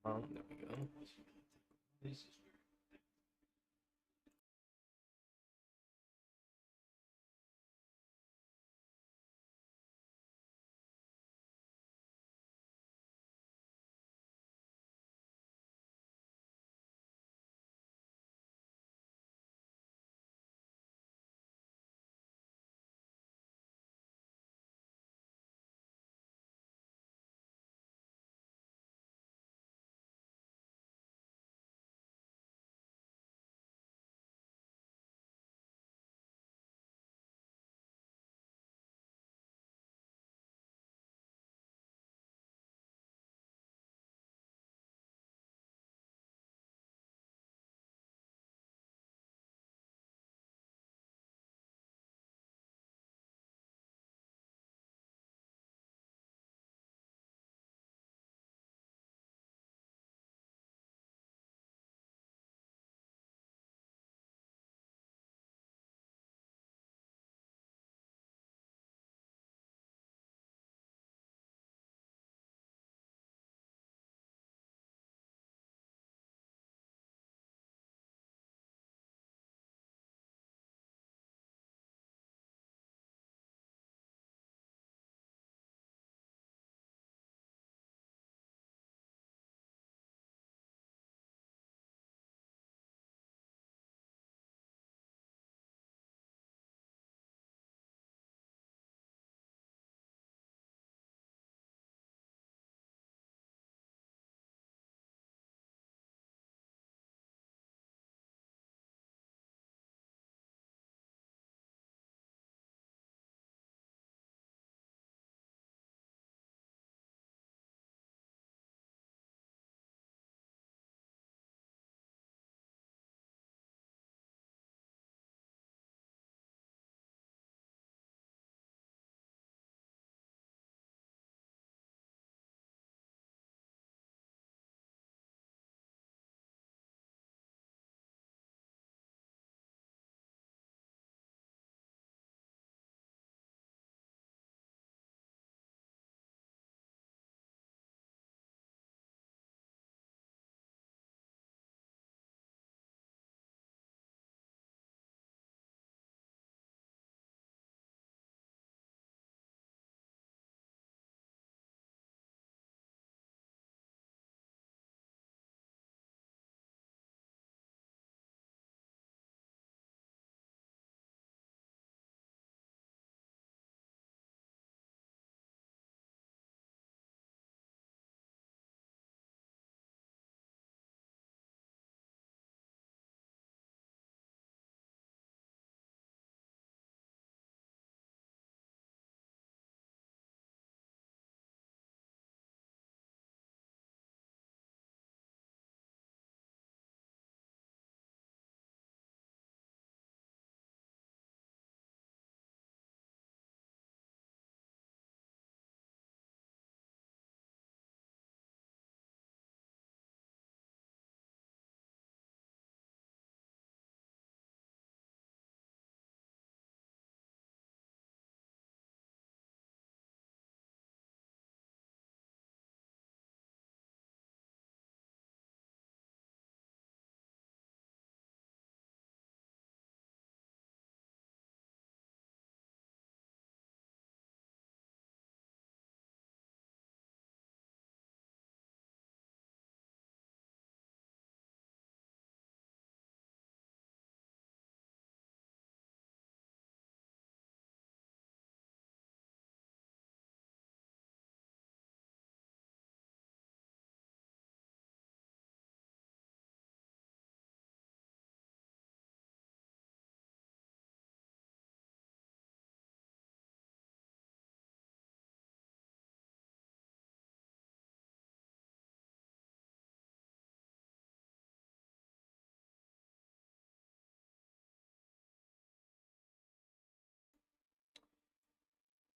There we go.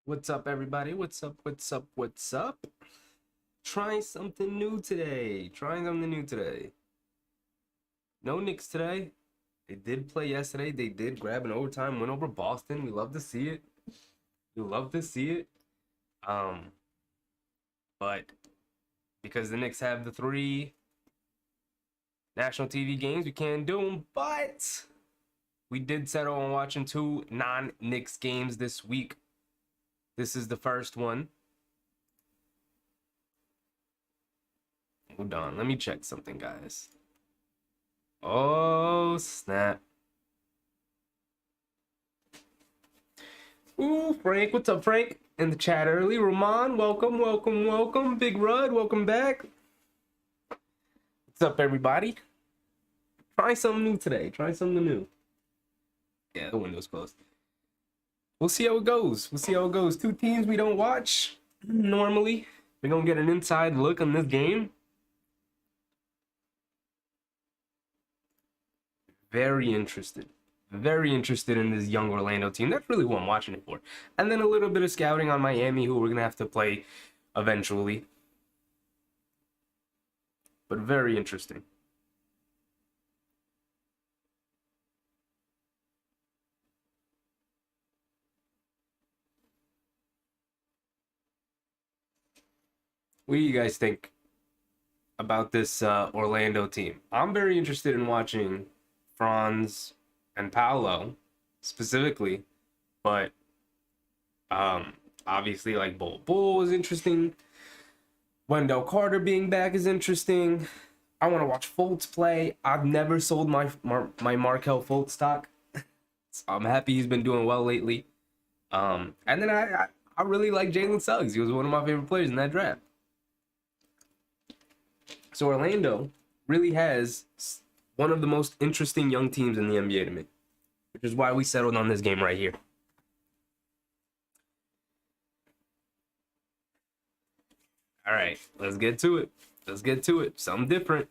What's up, everybody? What's up? What's up? What's up? Trying something new today. Trying something new today. No Knicks today. They did play yesterday. They did grab an overtime win over Boston. We love to see it. We love to see it. But because the Knicks have the 3, National TV games, we can't do them, but we did settle on watching 2 non-Knicks games this week. This is the first one. Hold on, let me check something, guys. Oh, snap. Ooh, Frank, what's up, Frank? In the chat early. Ramon, welcome, welcome, welcome. Big Rud, welcome back. What's up, everybody? Try something new today. Try something new. Yeah, the window's closed. We'll see how it goes. We'll see how it goes. 2 teams we don't watch normally. We're going to get an inside look on this game. Very interested in this young Orlando team. That's really what I'm watching it for. And then a little bit of scouting on Miami, who we're going to have to play eventually. But very interesting. What do you guys think about this Orlando team? I'm very interested in watching Franz and Paolo specifically, but obviously like Bull is interesting. Wendell Carter being back is interesting. I want to watch Fultz play. I've never sold my Markelle Fultz stock. So I'm happy he's been doing well lately. And then I really like Jalen Suggs. He was one of my favorite players in that draft. So Orlando really has one of the most interesting young teams in the NBA to me, which is why we settled on this game right here. All right, let's get to it. Let's get to it. Something different.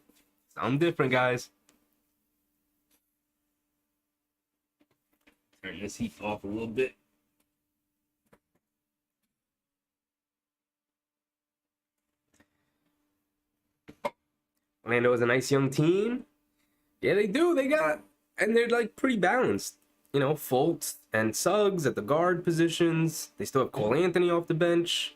Something different, guys. Turn this heat off a little bit. Orlando is a nice young team. Yeah, they do. And they're like pretty balanced. You know, Fultz and Suggs at the guard positions. They still have Cole Anthony off the bench.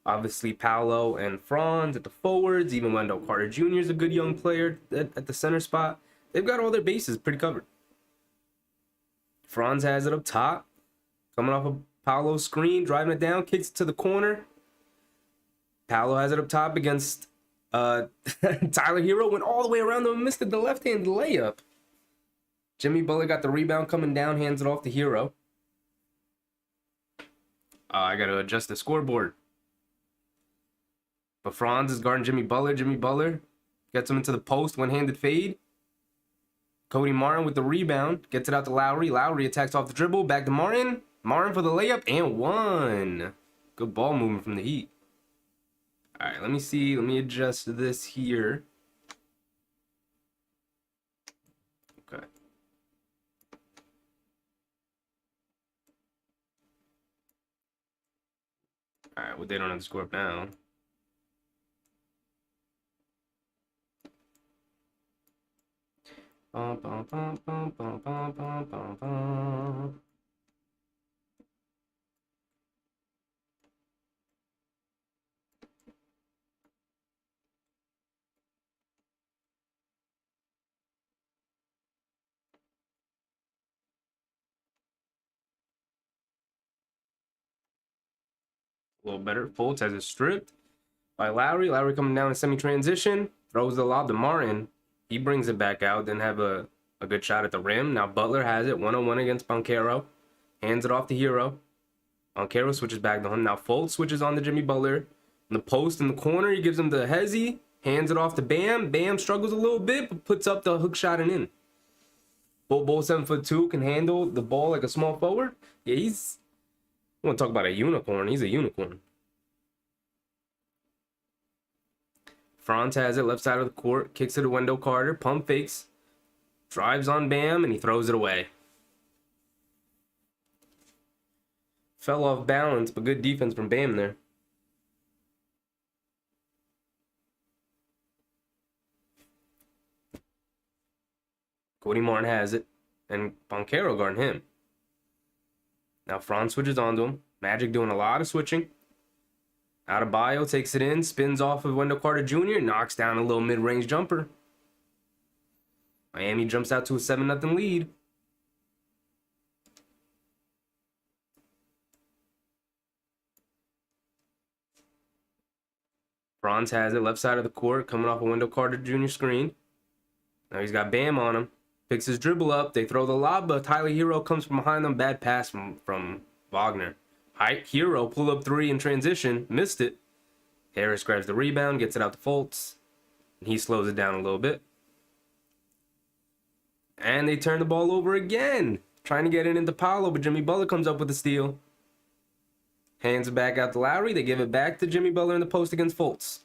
Obviously, Paolo and Franz at the forwards. Even Wendell Carter Jr. is a good young player at the center spot. They've got all their bases pretty covered. Franz has it up top. Coming off a Paolo screen, driving it down, kicks it to the corner. Paolo has it up top against Tyler Hero. Went all the way around him and missed the left-handed layup. Jimmy Butler got the rebound coming down, hands it off to Hero. I got to adjust the scoreboard. But Franz is guarding Jimmy Butler. Jimmy Butler gets him into the post, one-handed fade. Cody Martin with the rebound. Gets it out to Lowry. Lowry attacks off the dribble. Back to Martin. Martin for the layup and one. Good ball movement from the Heat. All right, let me see. Let me adjust this here. Okay. All right, well, they don't have to score up now. Bum, bum, bum, bum, bum, bum, bum, bum, bum. A little better. Fultz has it stripped by Lowry. Lowry coming down in semi-transition. Throws the lob to Martin. He brings it back out. Then have a good shot at the rim. Now Butler has it. 1-on-1 against Banchero. Hands it off to Hero. Banchero switches back to him. Now Fultz switches on to Jimmy Butler. In the post in the corner, he gives him to Hezzy. Hands it off to Bam. Bam struggles a little bit, but puts up the hook shot and in. Bull 7'2", can handle the ball like a small forward. Yeah, he's... I want to talk about a unicorn. He's a unicorn. Franz has it, left side of the court. Kicks it to Wendell Carter. Pump fakes. Drives on Bam, and he throws it away. Fell off balance, but good defense from Bam there. Cody Martin has it, and Banchero guarding him. Now Franz switches onto him. Magic doing a lot of switching. Adebayo takes it in, spins off of Wendell Carter Jr., knocks down a little mid-range jumper. Miami jumps out to a 7-0 lead. Franz has it, left side of the court, coming off a Wendell Carter Jr. screen. Now he's got Bam on him. Picks his dribble up. They throw the lob, but Tyler Hero comes from behind them. Bad pass from Wagner. Hero pull up three in transition. Missed it. Harris grabs the rebound, gets it out to Fultz. And he slows it down a little bit. And they turn the ball over again. Trying to get it into Paolo, but Jimmy Butler comes up with the steal. Hands it back out to Lowry. They give it back to Jimmy Butler in the post against Fultz.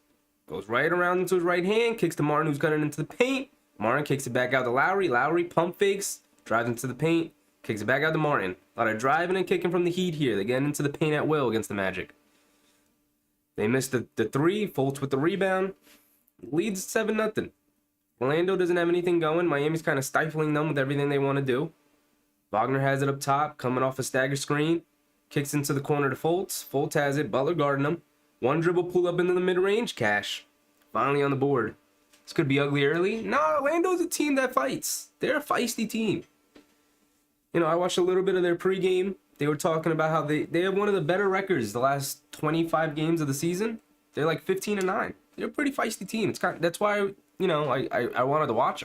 Goes right around into his right hand. Kicks to Martin, who's cutting into the paint. Martin kicks it back out to Lowry. Lowry pump fakes. Drives into the paint. Kicks it back out to Martin. A lot of driving and kicking from the Heat here. They get into the paint at will against the Magic. They missed the three. Fultz with the rebound. Leads 7-0. Orlando doesn't have anything going. Miami's kind of stifling them with everything they want to do. Wagner has it up top, coming off a stagger screen. Kicks into the corner to Fultz. Fultz has it. Butler guarding him. One dribble pull up into the mid-range. Cash. Finally on the board. This could be ugly early. No, Orlando's a team that fights. They're a feisty team. You know, I watched a little bit of their pregame. They were talking about how they have one of the better records the last 25 games of the season. They're like 15-9. They're a pretty feisty team. It's that's why, you know, I wanted to watch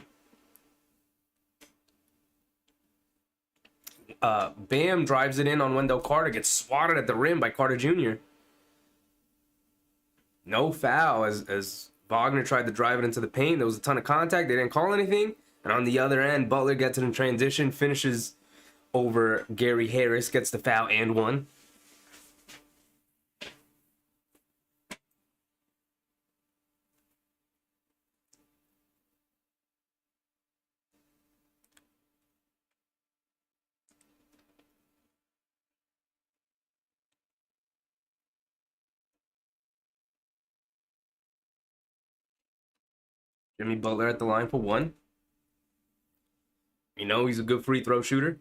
them. Bam drives it in on Wendell Carter, gets swatted at the rim by Carter Jr. No foul as Wagner tried to drive it into the paint. There was a ton of contact. They didn't call anything. And on the other end, Butler gets it in transition, finishes over Gary Harris, gets the foul and one. Jimmy Butler at the line for one. You know he's a good free throw shooter.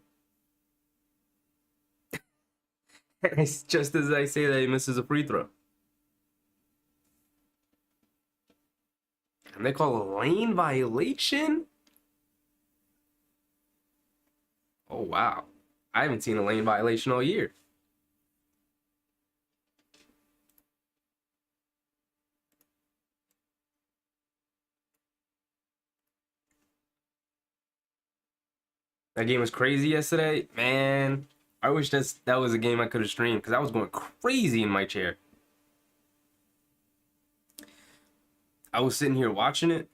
It's just as I say that, he misses a free throw. And they call a lane violation? Oh, wow. I haven't seen a lane violation all year. That game was crazy yesterday. Man, I wish that was a game I could have streamed because I was going crazy in my chair. I was sitting here watching it.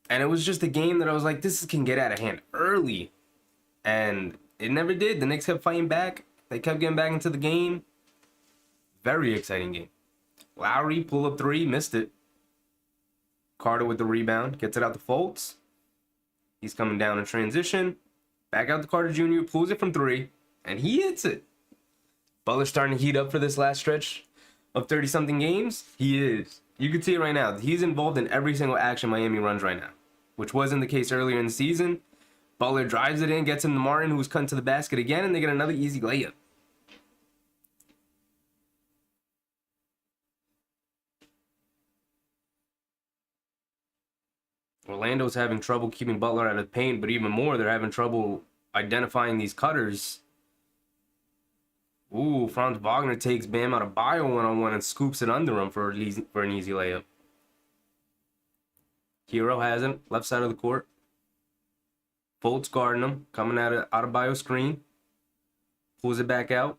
And it was just a game that I was like, this can get out of hand early. And it never did. The Knicks kept fighting back. They kept getting back into the game. Very exciting game. Lowry, pull up three, missed it. Carter with the rebound, gets it out to Fultz. He's coming down in transition. Back out to Carter Jr., pulls it from three, and he hits it. Butler's starting to heat up for this last stretch of 30-something games. He is. You can see it right now. He's involved in every single action Miami runs right now, which wasn't the case earlier in the season. Butler drives it in, gets him to Martin, who's cutting to the basket again, and they get another easy layup. Orlando's having trouble keeping Butler out of the paint, but even more, they're having trouble identifying these cutters. Ooh, Franz Wagner takes Bam out of Bio one-on-one and scoops it under him for an easy layup. Hero has it, left side of the court. Fultz guarding him, coming out of Bio screen. Pulls it back out.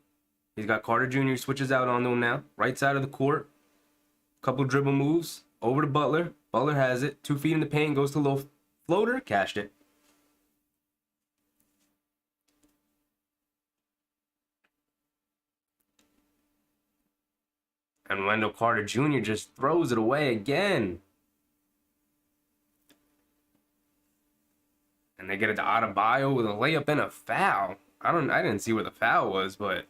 He's got Carter Jr. switches out onto him now. Right side of the court. Couple dribble moves. Over to Butler. Butler has it. 2 feet in the paint. Goes to low floater. Cashed it. And Wendell Carter Jr. just throws it away again. And they get it to Adebayo with a layup and a foul. I didn't see where the foul was, but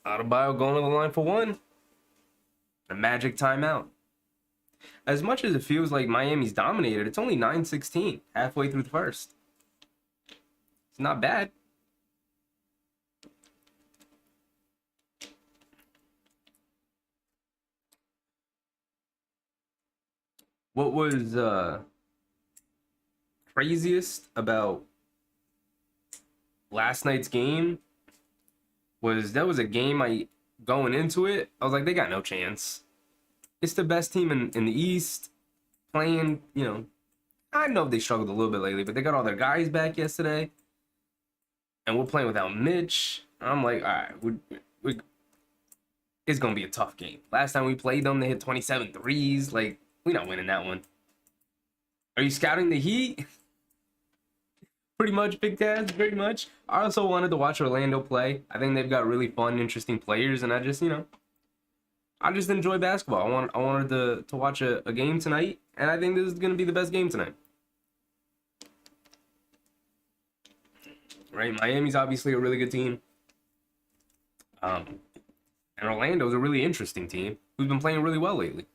Adebayo going to the line for one. A Magic timeout. As much as it feels like Miami's dominated, it's only 9-16 halfway through the first. It's not bad. What was craziest about last night's game was that was a game I going into it, I was like, they got no chance. It's the best team in the East playing, I know they struggled a little bit lately, but they got all their guys back yesterday. And we're playing without Mitch. I'm like, all right, it's going to be a tough game. Last time we played them, they hit 27 threes. Like, we're not winning that one. Are you scouting the Heat? Pretty much, Big Taz, pretty much. I also wanted to watch Orlando play. I think they've got really fun, interesting players, and I just enjoy basketball. I wanted to watch a game tonight, and I think this is going to be the best game tonight. Right? Miami's obviously a really good team. And Orlando's a really interesting team who's been playing really well lately.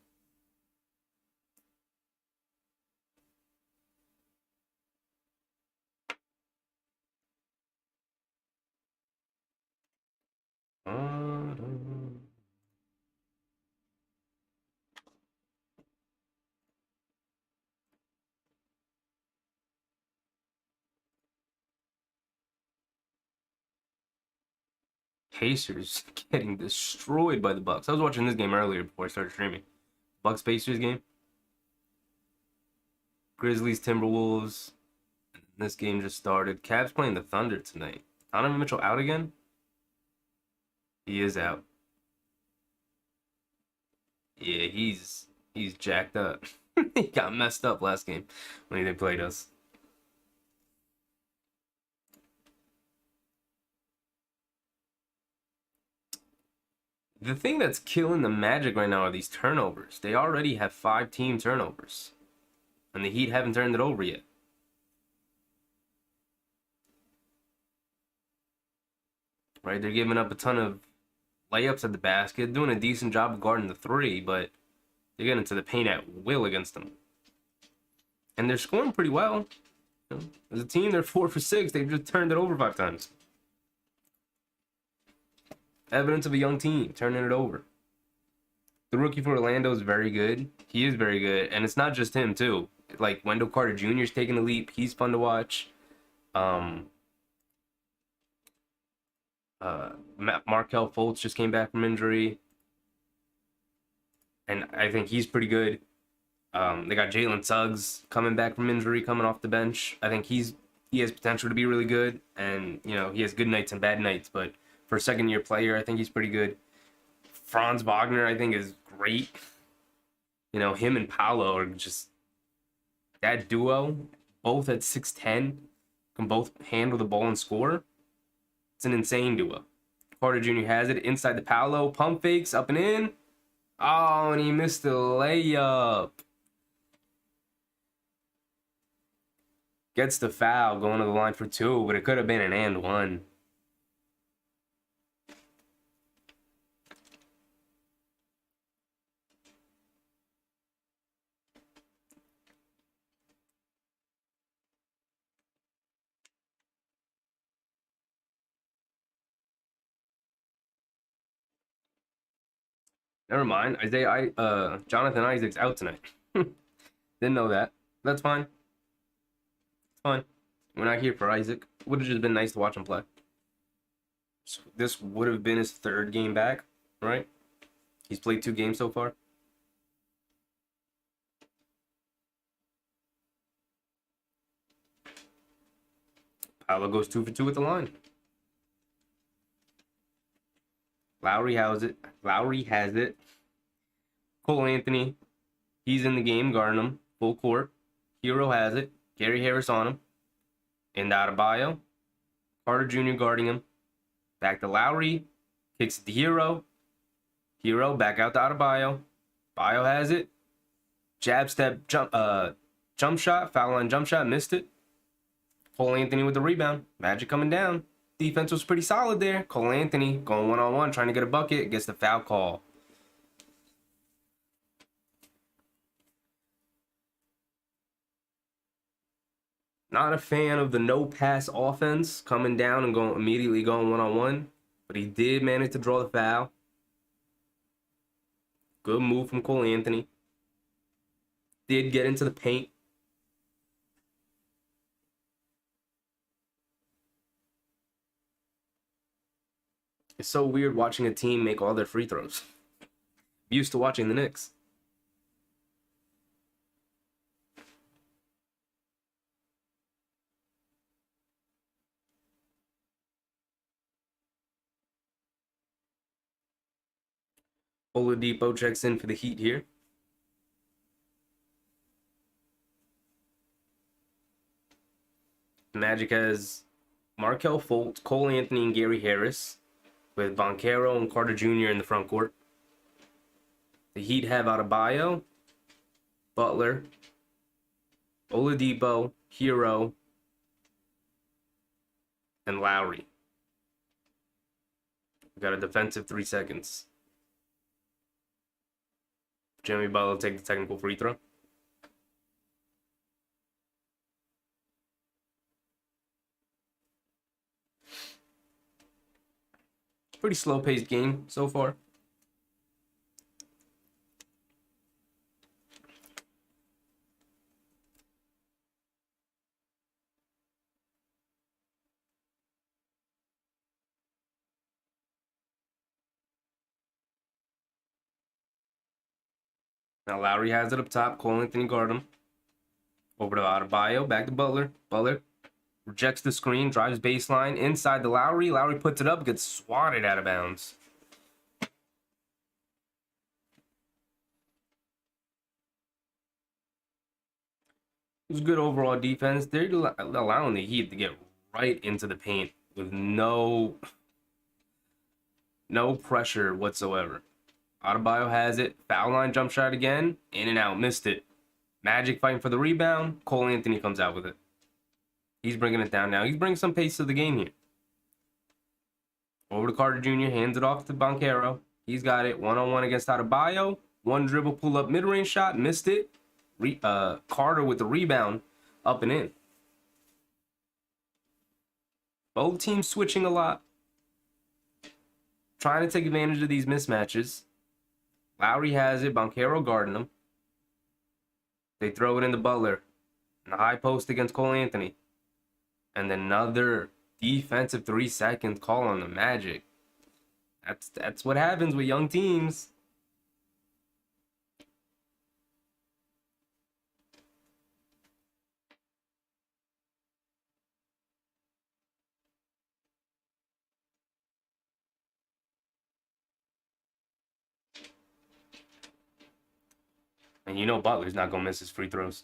Pacers getting destroyed by the Bucks. I was watching this game earlier before I started streaming. Bucks Pacers game. Grizzlies Timberwolves. This game just started. Cavs playing the Thunder tonight. Donovan Mitchell out again? He is out. Yeah, he's jacked up. He got messed up last game when they played us. The thing that's killing the Magic right now are these turnovers. They already have 5 team turnovers. And the Heat haven't turned it over yet. Right? They're giving up a ton of layups at the basket, doing a decent job of guarding the 3, but they're getting into the paint at will against them. And they're scoring pretty well. As a team, they're 4 for 6. They've just turned it over 5 times. Evidence of a young team turning it over. The rookie for Orlando is very good. He is very good. And it's not just him, too. Like, Wendell Carter Jr. is taking a leap. He's fun to watch. Markelle Fultz just came back from injury. And I think he's pretty good. They got Jalen Suggs coming back from injury, coming off the bench. I think he has potential to be really good. And, he has good nights and bad nights. But for a second-year player, I think he's pretty good. Franz Wagner, I think, is great. Him and Paolo are just that duo, both at 6'10", can both handle the ball and score. It's an insane duo. Carter Jr. has it inside the Paolo, pump fakes up and in. Oh, and he missed the layup. Gets the foul, going to the line for 2, but it could have been an and 1. Never mind. Jonathan Isaac's out tonight. Didn't know that. That's fine. It's fine. We're not here for Isaac. Would have just been nice to watch him play. So this would have been his 3rd game back, right? He's played 2 games so far. Paolo goes 2 for 2 at the line. Lowry has it. Cole Anthony, he's in the game, guarding him, full court. Hero has it. Gary Harris on him. And Adebayo. Carter Jr. guarding him. Back to Lowry. Kicks it to Hero. Hero back out to Adebayo. Bio has it. Jab step jump shot. Foul line jump shot. Missed it. Cole Anthony with the rebound. Magic coming down. Defense was pretty solid there. Cole Anthony going one-on-one, trying to get a bucket. Gets the foul call. Not a fan of the no-pass offense coming down and immediately going one-on-one. But he did manage to draw the foul. Good move from Cole Anthony. Did get into the paint. It's so weird watching a team make all their free throws. I'm used to watching the Knicks. Oladipo checks in for the Heat here. Magic has Markelle Fultz, Cole Anthony, and Gary Harris, with Banchero and Carter Jr. in the front court. The Heat have Adebayo, Butler, Oladipo, Hero, and Lowry. We got a defensive 3 seconds. Jimmy Butler will take the technical free throw. Pretty slow-paced game so far. Now Lowry has it up top. Cole Anthony guard him. Over to Adebayo. Back to Butler. Butler rejects the screen. Drives baseline. Inside to Lowry. Lowry puts it up. Gets swatted out of bounds. It was good overall defense. They're allowing the Heat to get right into the paint with no pressure whatsoever. Adebayo has it. Foul line jump shot again. In and out. Missed it. Magic fighting for the rebound. Cole Anthony comes out with it. He's bringing it down now. He's bringing some pace to the game here. Over to Carter Jr. Hands it off to Banchero. He's got it. One-on-one against Adebayo. One dribble pull-up mid-range shot. Missed it. Carter with the rebound. Up and in. Both teams switching a lot. Trying to take advantage of these mismatches. Lowry has it. Banchero guarding him. They throw it into Butler. In the high post against Cole Anthony. And another defensive 3 second call on the Magic. That's what happens with young teams. And you know Butler's not going to miss his free throws.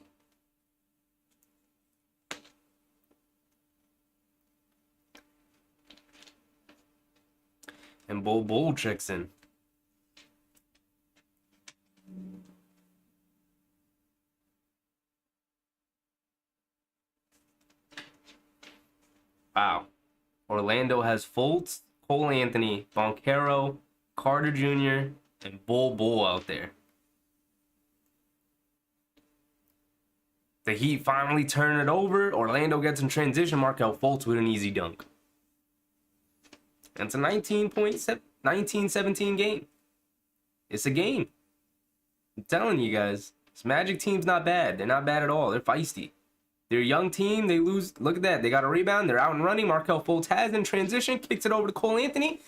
And Bull checks in. Wow. Orlando has Fultz, Cole Anthony, Banchero, Carter Jr., and Bull out there. The Heat finally turn it over. Orlando gets in transition. Markelle Fultz with an easy dunk. And it's a 19-17 game. It's a game. I'm telling you guys. This Magic team's not bad. They're not bad at all. They're feisty. They're a young team. They lose. Look at that. They got a rebound. They're out and running. Markelle Fultz has in transition. Kicks it over to Cole Anthony.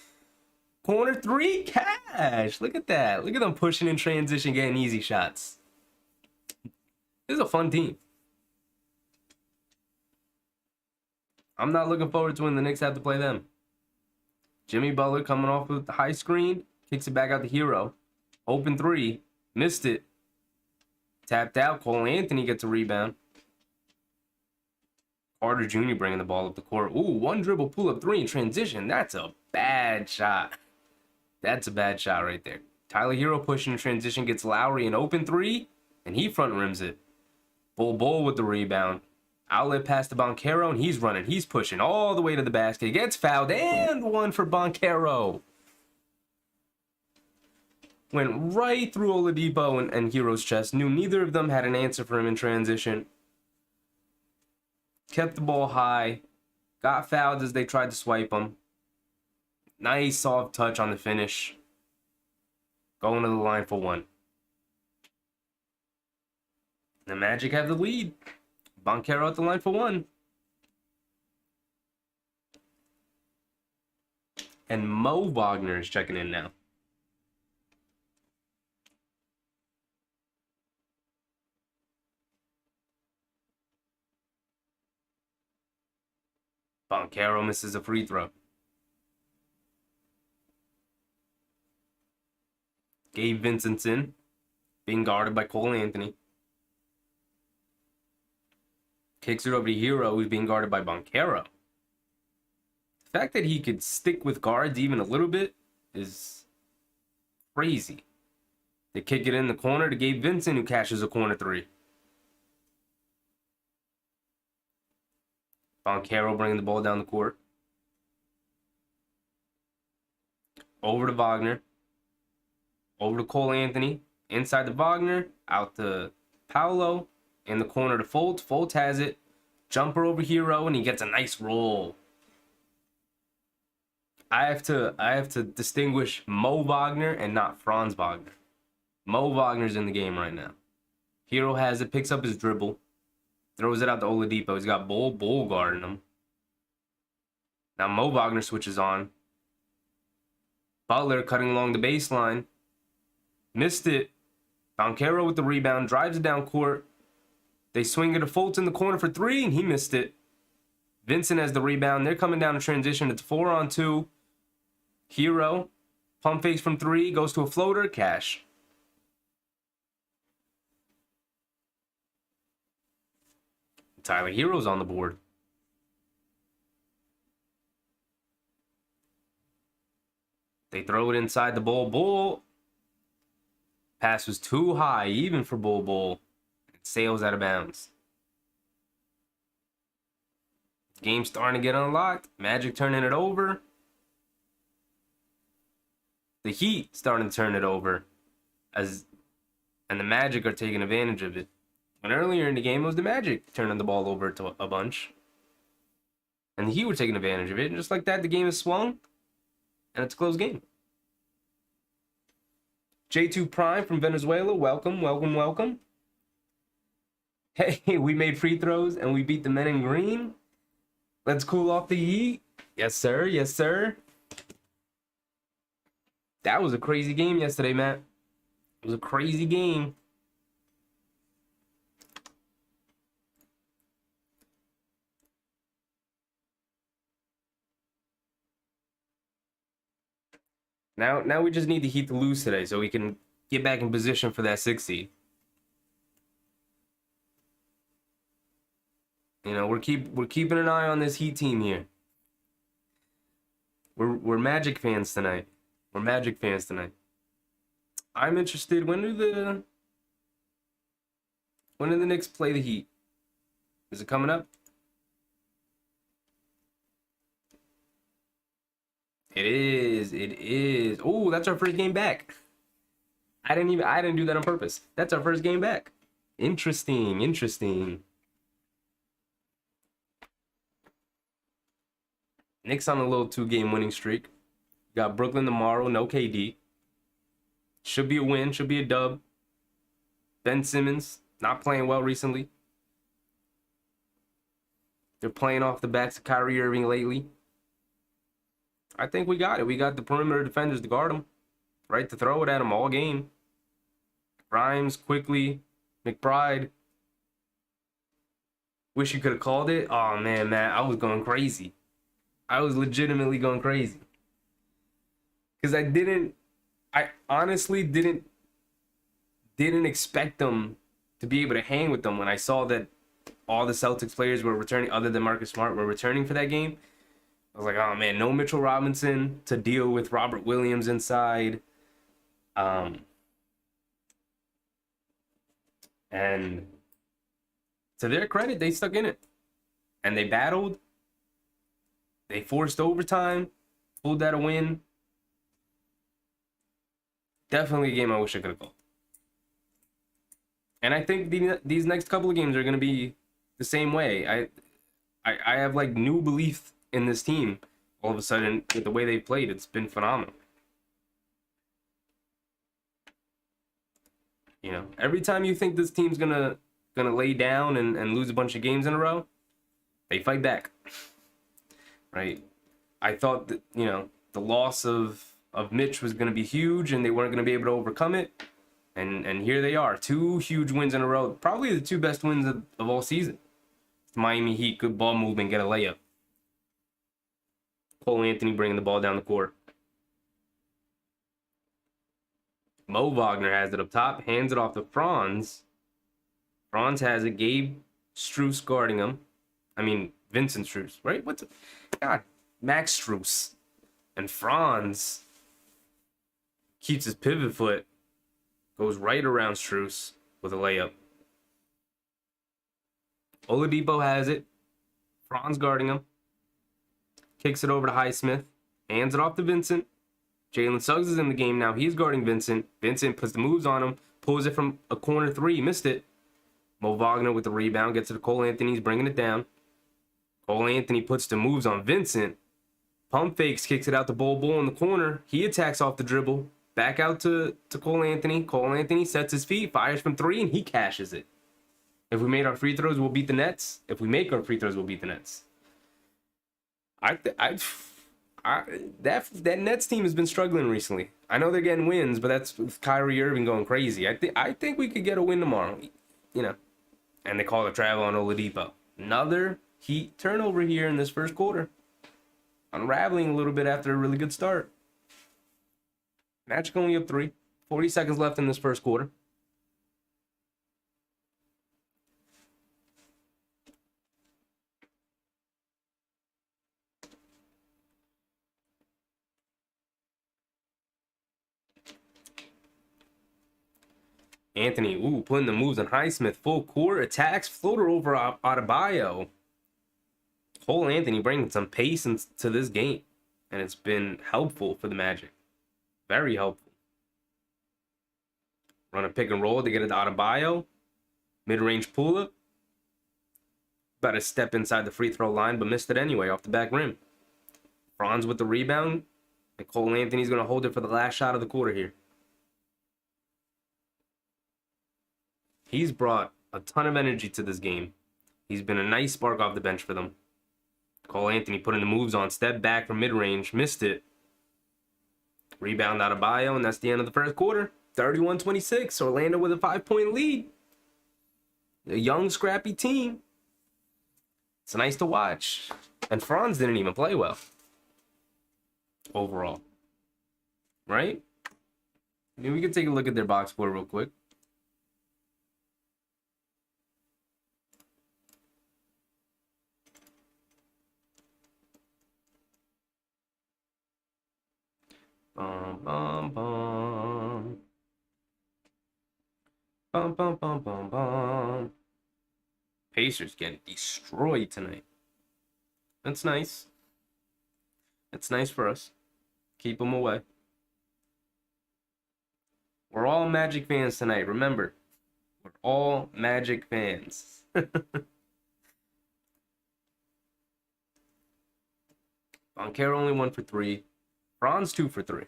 Corner three. Cash. Look at that. Look at them pushing in transition, getting easy shots. This is a fun team. I'm not looking forward to when the Knicks have to play them. Jimmy Butler coming off with the high screen. Kicks it back out to Hero. Open three. Missed it. Tapped out. Cole Anthony gets a rebound. Carter Jr. bringing the ball up the court. Ooh, one dribble pull-up three in transition. That's a bad shot. That's a bad shot right there. Tyler Hero pushing in transition. Gets Lowry an open three. And he front rims it. Bull with the rebound. Outlet pass to Banchero, and he's running. He's pushing all the way to the basket. Gets fouled, and one for Banchero. Went right through Oladipo and Hero's chest. Knew neither of them had an answer for him in transition. Kept the ball high. Got fouled as they tried to swipe him. Nice soft touch on the finish. Going to the line for one. The Magic have the lead. Banchero at the line for one. And Mo Wagner is checking in now. Boncaro misses a free throw. Gabe Vincentson being guarded by Cole Anthony. Kicks it over to Hero, who's being guarded by Boncaro. The fact that he could stick with guards even a little bit is crazy. They kick it in the corner to Gabe Vincent, who cashes a corner three. Boncaro bringing the ball down the court. Over to Wagner. Over to Cole Anthony. Inside to Wagner. Out to Paolo. In the corner to Fultz. Fultz has it. Jumper over Hero, and he gets a nice roll. I have to distinguish Mo Wagner and not Franz Wagner. Mo Wagner's in the game right now. Hero has it, picks up his dribble. Throws it out to Oladipo. He's got Bull guarding him. Now Mo Wagner switches on. Butler cutting along the baseline. Missed it. Boncaro with the rebound. Drives it down court. They swing it to Fultz in the corner for three, and he missed it. Vincent has the rebound. They're coming down to transition. It's 4-on-2. Hero. Pump fakes from three. Goes to a floater. Cash. Tyler Hero's on the board. They throw it inside the Bull. Pass was too high, even for Bull. It sails out of bounds. Game's starting to get unlocked. Magic turning it over. The Heat starting to turn it over. And the Magic are taking advantage of it. And earlier in the game, it was the Magic turning the ball over to a bunch. And the Heat were taking advantage of it. And just like that, the game is swung. And it's a close game. J2 Prime from Venezuela. Welcome. Hey, we made free throws and we beat the men in green. Let's cool off the Heat. Yes, sir. That was a crazy game yesterday, Matt. It was a crazy game. Now we just need the Heat to lose today so we can get back in position for that 6 seed. You know, we're keeping an eye on this Heat team here. We're Magic fans tonight. I'm interested. When do the Knicks play the Heat? Is it coming up? It is. Oh, that's our first game back. I didn't do that on purpose. That's our first game back. Interesting. Knicks on a little 2-game winning streak. Got Brooklyn tomorrow, no KD. Should be a win, should be a dub. Ben Simmons, not playing well recently. They're playing off the backs of Kyrie Irving lately. I think we got it. We got the perimeter defenders to guard him. Right, to throw it at him all game. Grimes, quickly. McBride. Wish you could have called it. Oh, man, Matt, I was going crazy. I was legitimately going crazy. Because I honestly didn't expect them to be able to hang with them when I saw that all the Celtics players were returning, other than Marcus Smart, were returning for that game. I was like, oh man, no Mitchell Robinson to deal with Robert Williams inside. And to their credit, they stuck in it. And they battled. They forced overtime, pulled out a win. Definitely a game I wish I could have called. And I think these next couple of games are going to be the same way. I have like new belief in this team all of a sudden with the way they've played. It's been phenomenal. You know, every time you think this team's gonna lay down and lose a bunch of games in a row, they fight back. Right? I thought that, you know, the loss of Mitch was going to be huge, and they weren't going to be able to overcome it. And here they are, 2 huge wins in a row. Probably the 2 best wins of all season. Miami Heat, good ball movement, get a layup. Cole Anthony bringing the ball down the court. Mo Wagner has it up top, hands it off to Franz. Franz has it. Gabe Strus guarding him. I mean, Vincent Strus, right? What's God? Max Strus. And Franz keeps his pivot foot, goes right around Strus with a layup. Oladipo has it. Franz guarding him. Kicks it over to Highsmith. Hands it off to Vincent. Jalen Suggs is in the game now. He's guarding Vincent. Vincent puts the moves on him. Pulls it from a corner 3. Missed it. Mo Wagner with the rebound. Gets it to Cole Anthony. He's bringing it down. Cole Anthony puts the moves on Vincent. Pump fakes. Kicks it out to Bol in the corner. He attacks off the dribble. Back out to Cole Anthony. Cole Anthony sets his feet. Fires from 3. And he cashes it. If we made our free throws, we'll beat the Nets. If we make our free throws, we'll beat the Nets. That Nets team has been struggling recently. I know they're getting wins, but that's with Kyrie Irving going crazy. I think we could get a win tomorrow. You know. And they call a travel on Oladipo. Another Heat turnover here in this first quarter. Unraveling a little bit after a really good start. Magic only up 3. 40 seconds left in this first quarter. Anthony, putting the moves on Highsmith. Full court attacks. Floater over Adebayo. Cole Anthony bringing some pace into this game. And it's been helpful for the Magic. Very helpful. Run a pick and roll to get it to Adebayo. Mid-range pull-up. About to step inside the free throw line, but missed it anyway off the back rim. Franz with the rebound. And Cole Anthony's going to hold it for the last shot of the quarter here. He's brought a ton of energy to this game. He's been a nice spark off the bench for them. Cole Anthony putting the moves on. Step back from mid-range. Missed it. Rebound out of Bio, and that's the end of the first quarter. 31-26. Orlando with a 5-point lead. A young, scrappy team. It's nice to watch. And Franz didn't even play well. Overall. Right? I mean, we can take a look at their box score real quick. Bum, bum, bum. Bum, bum, bum, bum, bum. Pacers getting destroyed tonight. That's nice. That's nice for us. Keep them away. We're all Magic fans tonight. Remember, we're all Magic fans. Boncaro only 1 for 3. Franz 2 for 3.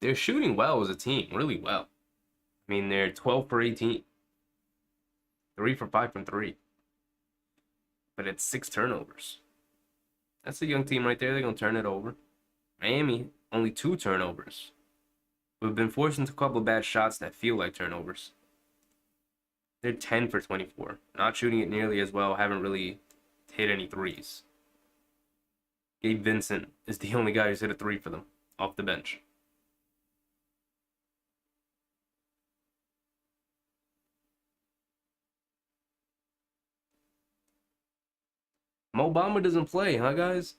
They're shooting well as a team, really well. I mean, they're 12 for 18. 3 for 5 from 3. But it's 6 turnovers. That's a young team right there. They're going to turn it over. Miami, only 2 turnovers. We've been forced into a couple of bad shots that feel like turnovers. They're 10 for 24. Not shooting it nearly as well. Haven't really hit any threes. Gabe Vincent is the only guy who's hit a 3 for them off the bench. Mo Bamba doesn't play, huh, guys?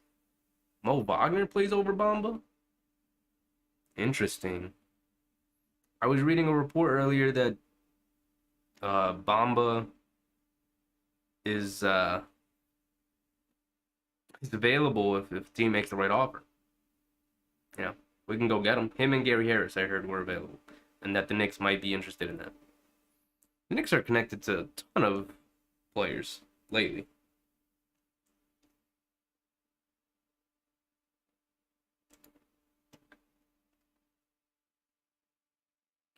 Mo Wagner plays over Bamba? Interesting. I was reading a report earlier that Bamba is available if the team makes the right offer. Yeah, we can go get him. Him and Gary Harris, I heard, were available. And that the Knicks might be interested in that. The Knicks are connected to a ton of players lately.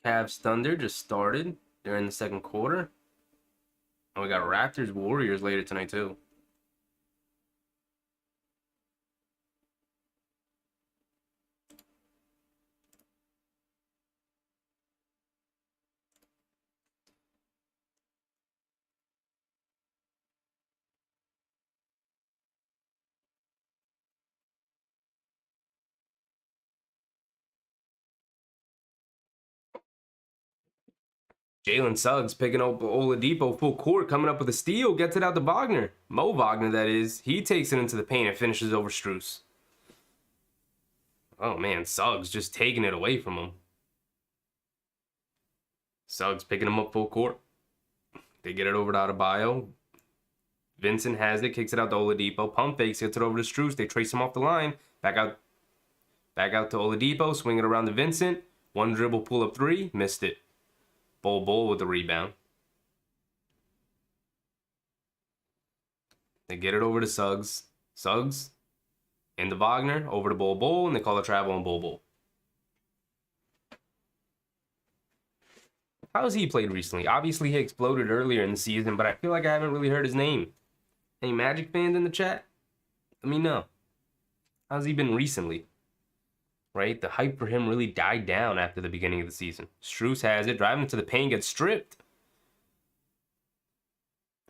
Cavs Thunder just started. They're in the second quarter. And we got Raptors Warriors later tonight, too. Jalen Suggs picking up Oladipo full court, coming up with a steal, gets it out to Wagner. Mo Wagner, that is. He takes it into the paint and finishes over Strus. Oh man, Suggs just taking it away from him. Suggs picking him up full court. They get it over to Adebayo. Vincent has it, kicks it out to Oladipo. Pump fakes, gets it over to Strus. They trace him off the line. Back out to Oladipo. Swing it around to Vincent. One dribble pull up three. Missed it. Bol with the rebound. They get it over to Suggs. Suggs into Wagner. Over to Bol. And they call a travel on Bol. How has he played recently? Obviously, he exploded earlier in the season, but I feel like I haven't really heard his name. Any Magic fans in the chat? Let me know. How's he been recently? Right? The hype for him really died down after the beginning of the season. Strus has it. Driving to the paint, gets stripped.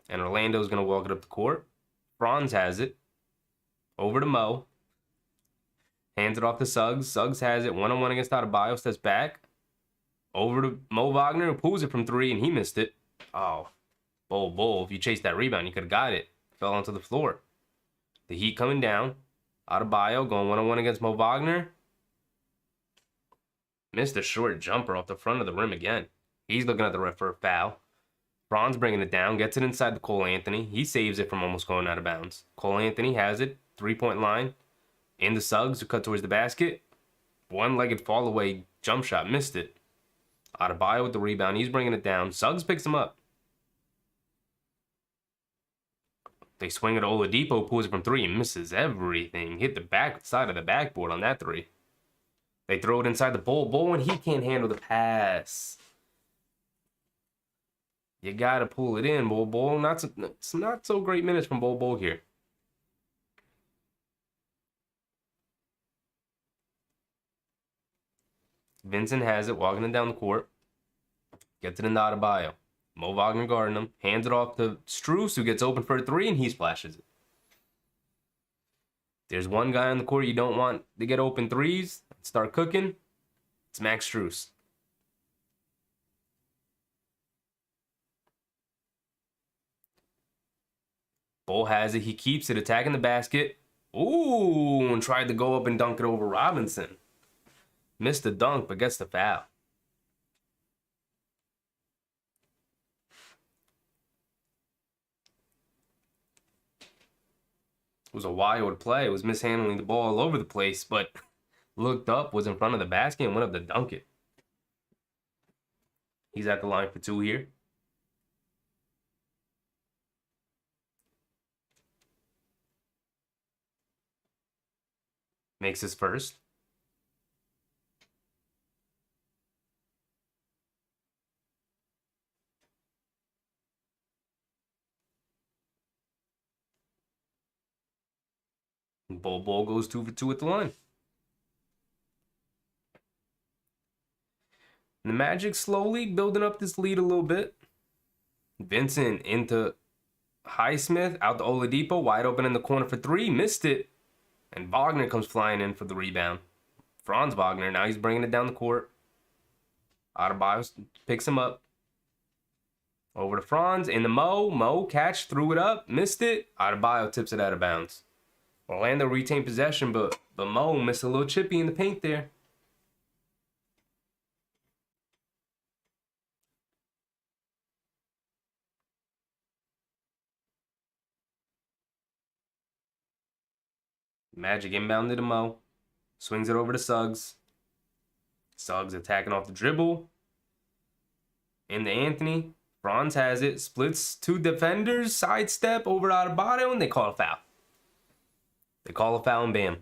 And Orlando's going to walk it up the court. Franz has it. Over to Mo. Hands it off to Suggs. Suggs has it. One-on-one against Adebayo. Steps back. Over to Mo Wagner, who pulls it from three, and he missed it. Oh. Bol. If you chased that rebound, you could have got it. Fell onto the floor. The heat coming down. Adebayo going one-on-one against Mo Wagner. Missed a short jumper off the front of the rim again. He's looking at the ref for a foul. Franz bringing it down. Gets it inside to Cole Anthony. He saves it from almost going out of bounds. Cole Anthony has it. Three-point line. Into Suggs, who cut towards the basket. One-legged fall-away jump shot. Missed it. Adebayo with the rebound. He's bringing it down. Suggs picks him up. They swing it to Oladipo, pulls it from three, and misses everything. Hit the back side of the backboard on that three. They throw it inside the Bol, and he can't handle the pass. You got to pull it in, Bol. It's not so great minutes from Bol here. Vincent has it, walking it down the court. Gets it into Adebayo. Mo Wagner guarding him. Hands it off to Strus, who gets open for a three, and he splashes it. There's one guy on the court you don't want to get open threes. Start cooking. It's Max Strus. Bol has it. He keeps it, attacking the basket. Ooh, and tried to go up and dunk it over Robinson. Missed the dunk, but gets the foul. It was a wild play. It was mishandling the ball all over the place, but looked up, was in front of the basket, and went up to dunk it. He's at the line for two here. Makes his first. Bol goes 2 for 2 at the line. The Magic slowly building up this lead a little bit. Vincent into Highsmith, out to Oladipo, wide open in the corner for three, missed it. And Wagner comes flying in for the rebound. Franz Wagner, now he's bringing it down the court. Adebayo picks him up. Over to Franz, into Mo. Mo catch, threw it up, missed it. Adebayo tips it out of bounds. Orlando retained possession, but Mo missed a little chippy in the paint there. Magic inbounded to Mo. Swings it over to Suggs. Suggs attacking off the dribble. Into Anthony. Franz has it. Splits two defenders. Sidestep over Adebayo, and they call a foul. They call a foul and bam.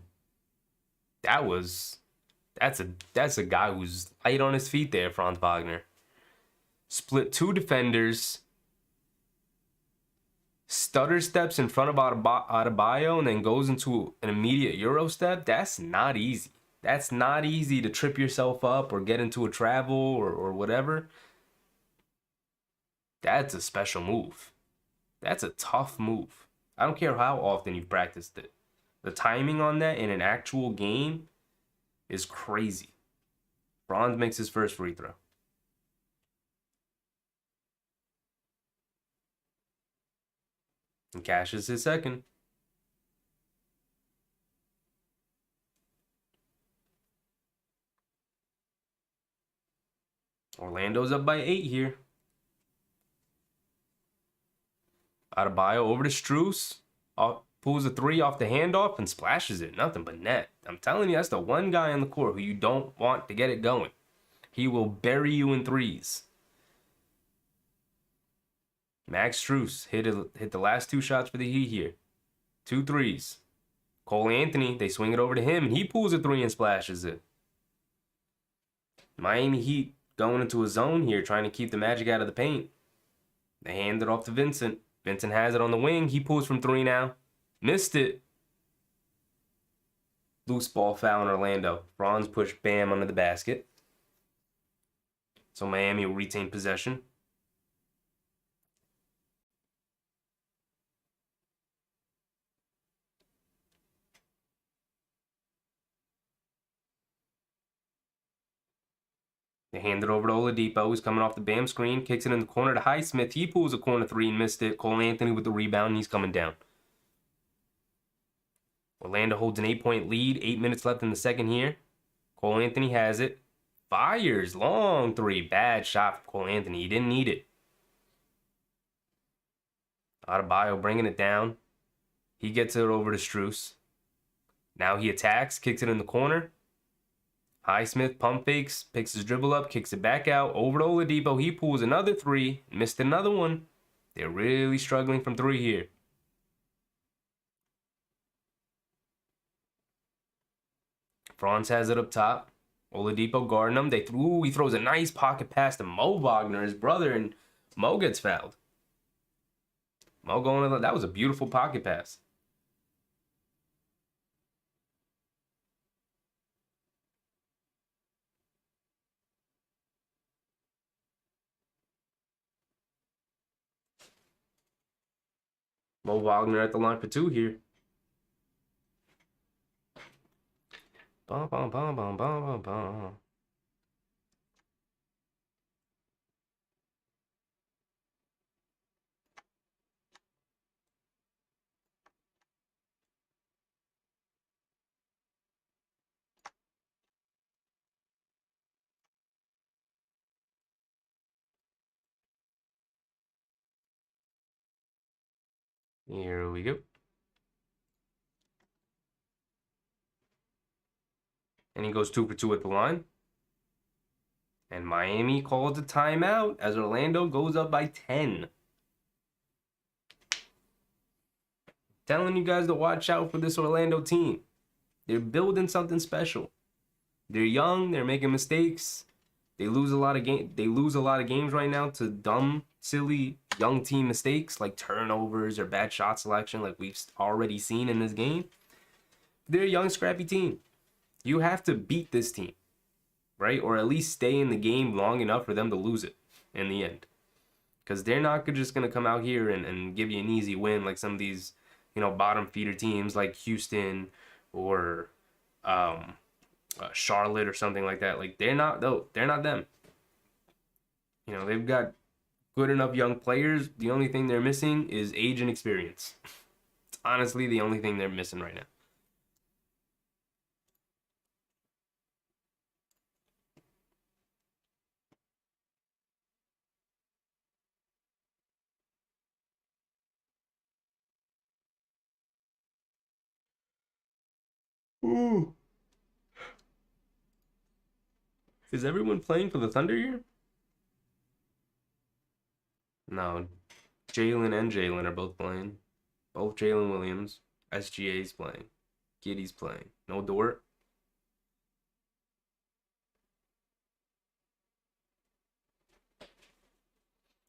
That's a guy who's light on his feet there, Franz Wagner. Split two defenders. Stutter steps in front of Adebayo and then goes into an immediate Euro step. That's not easy. That's not easy to trip yourself up or get into a travel or whatever. That's a special move. That's a tough move. I don't care how often you've practiced it. The timing on that in an actual game is crazy. Franz makes his first free throw. And cashes his second. Orlando's up by 8 here. Adebayo over to Strus. Pulls a 3 off the handoff and splashes it. Nothing but net. I'm telling you, that's the one guy on the court who you don't want to get it going. He will bury you in threes. Max Strus hit the last 2 shots for the Heat here. 2 threes. Cole Anthony, they swing it over to him, and he pulls a 3 and splashes it. Miami Heat going into a zone here, trying to keep the Magic out of the paint. They hand it off to Vincent. Vincent has it on the wing. He pulls from 3 now. Missed it. Loose ball foul in Orlando. Franz pushed Bam under the basket. So Miami will retain possession. They hand it over to Oladipo, who's coming off the Bam screen, kicks it in the corner to Highsmith. He pulls a corner 3 and missed it. Cole Anthony with the rebound, and he's coming down. Orlando holds an 8-point lead. 8 minutes left in the second here. Cole Anthony has it. Fires. Long 3. Bad shot for Cole Anthony. He didn't need it. Adebayo bringing it down. He gets it over to Strus. Now he attacks, kicks it in the corner. Highsmith pump fakes, picks his dribble up, kicks it back out. Over to Oladipo. He pulls another 3. Missed another one. They're really struggling from 3 here. Franz has it up top. Oladipo guarding him. He throws a nice pocket pass to Mo Wagner, his brother, and Mo gets fouled. Mo going to that was a beautiful pocket pass. Mo Wagner at the line for 2 here. Bum, bum, bum, bum, bum, bum, bum. Here we go. And he goes 2 for 2 at the line. And Miami calls a timeout as Orlando goes up by 10. Telling you guys to watch out for this Orlando team. They're building something special. They're young. They're making mistakes. They lose a lot of games right now to dumb, silly, young team mistakes like turnovers or bad shot selection, like we've already seen in this game. They're a young, scrappy team. You have to beat this team, right? Or at least stay in the game long enough for them to lose it in the end. Because they're not just going to come out here and give you an easy win like some of these, bottom feeder teams like Houston or Charlotte or something like that. Like, they're not them. They've got good enough young players. The only thing they're missing is age and experience. It's honestly the only thing they're missing right now. Ooh. Is everyone playing for the Thunder here? No. Jalen are both playing. Both Jalen Williams. SGA's playing. Giddy's playing. No Dort.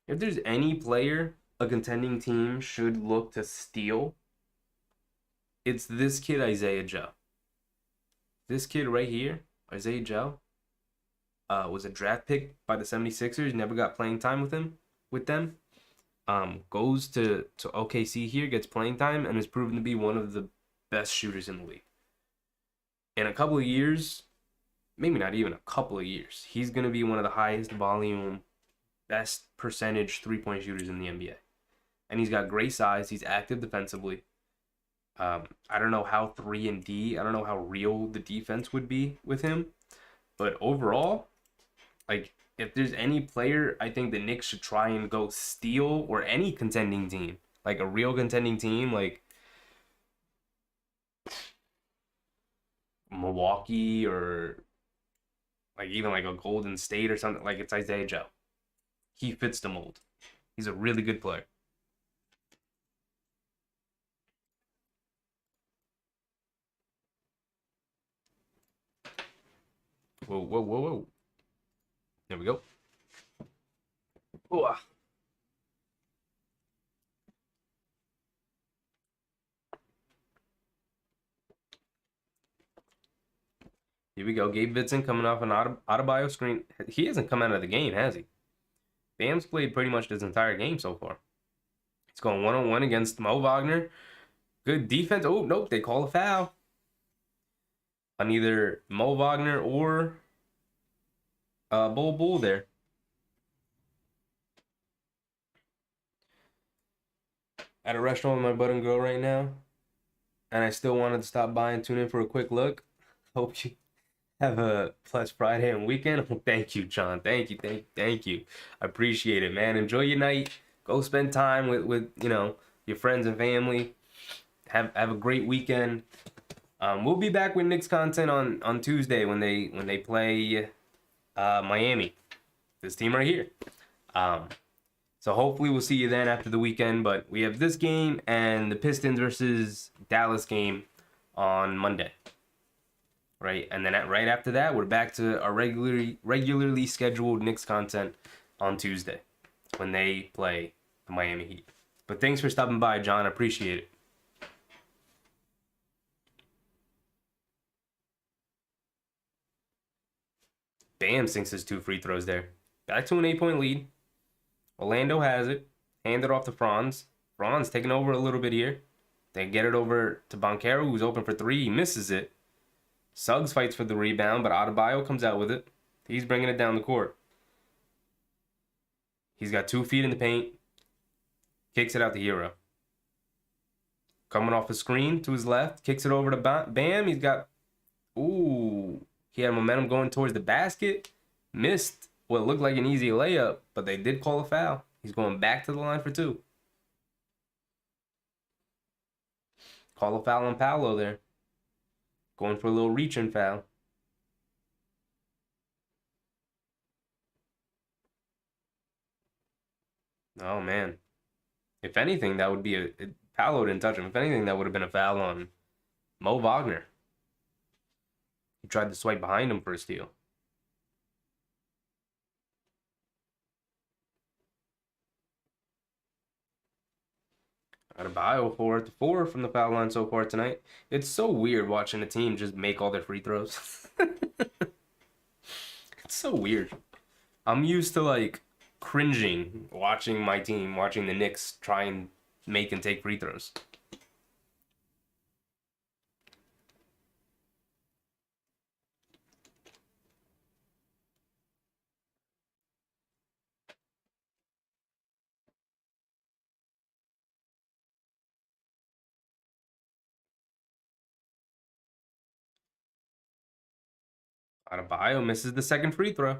If there's any player a contending team should look to steal, it's this kid, Isaiah Joe. This kid right here, Isaiah Joe, was a draft pick by the 76ers. Never got playing time with them. Goes to OKC here, gets playing time, and is proven to be one of the best shooters in the league. In a couple of years, maybe not even a couple of years, he's going to be one of the highest volume, best percentage three-point shooters in the NBA. and he's got great size. He's active defensively. I don't know how 3 and D. I don't know how real the defense would be with him, but overall, like if there's any player, I think the Knicks should try and go steal or any contending team, like a real contending team, like Milwaukee or like even like a Golden State or something. Like it's Isaiah Joe. He fits the mold. He's a really good player. Whoa, whoa, whoa, whoa. There we go. Ooh, here we go. Gabe Vincent coming off an Adebayo screen. He hasn't come out of the game, has he? Bam's played pretty much his entire game so far. He's going one-on-one against Mo Wagner. Good defense. Oh, nope. They call a foul on either Mo Wagner or Bull there. At a restaurant with my bud and girl right now, and I still wanted to stop by and tune in for a quick look. Hope you have a blessed Friday and weekend. Oh, thank you, John. Thank you. I appreciate it, man. Enjoy your night. Go spend time with your friends and family. Have a great weekend. We'll be back with Knicks content on Tuesday when they play Miami. This team right here. So hopefully we'll see you then after the weekend. But we have this game and the Pistons versus Dallas game on Monday. Right, and then right after that, we're back to our regularly scheduled Knicks content on Tuesday when they play the Miami Heat. But thanks for stopping by, John. I appreciate it. Bam sinks his 2 free throws there. Back to an 8-point lead. Orlando has it. Handed off to Franz. Franz taking over a little bit here. They get it over to Banchero, who's open for 3. He misses it. Suggs fights for the rebound, but Adebayo comes out with it. He's bringing it down the court. He's got 2 feet in the paint. Kicks it out to Hero. Coming off a screen to his left. Kicks it over to Bam. He's got... Ooh. He had momentum going towards the basket. Missed what looked like an easy layup, but they did call a foul. He's going back to the line for 2. Call a foul on Paolo there. Going for a little reach-in foul. Oh, man. If anything, that would be Paolo didn't touch him. If anything, that would have been a foul on Mo Wagner. He tried to swipe behind him for a steal. Adebayo 4-4 from the foul line so far tonight. It's so weird watching a team just make all their free throws. It's so weird. I'm used to like cringing watching my team, watching the Knicks try and make and take free throws. Adebayo misses the second free throw.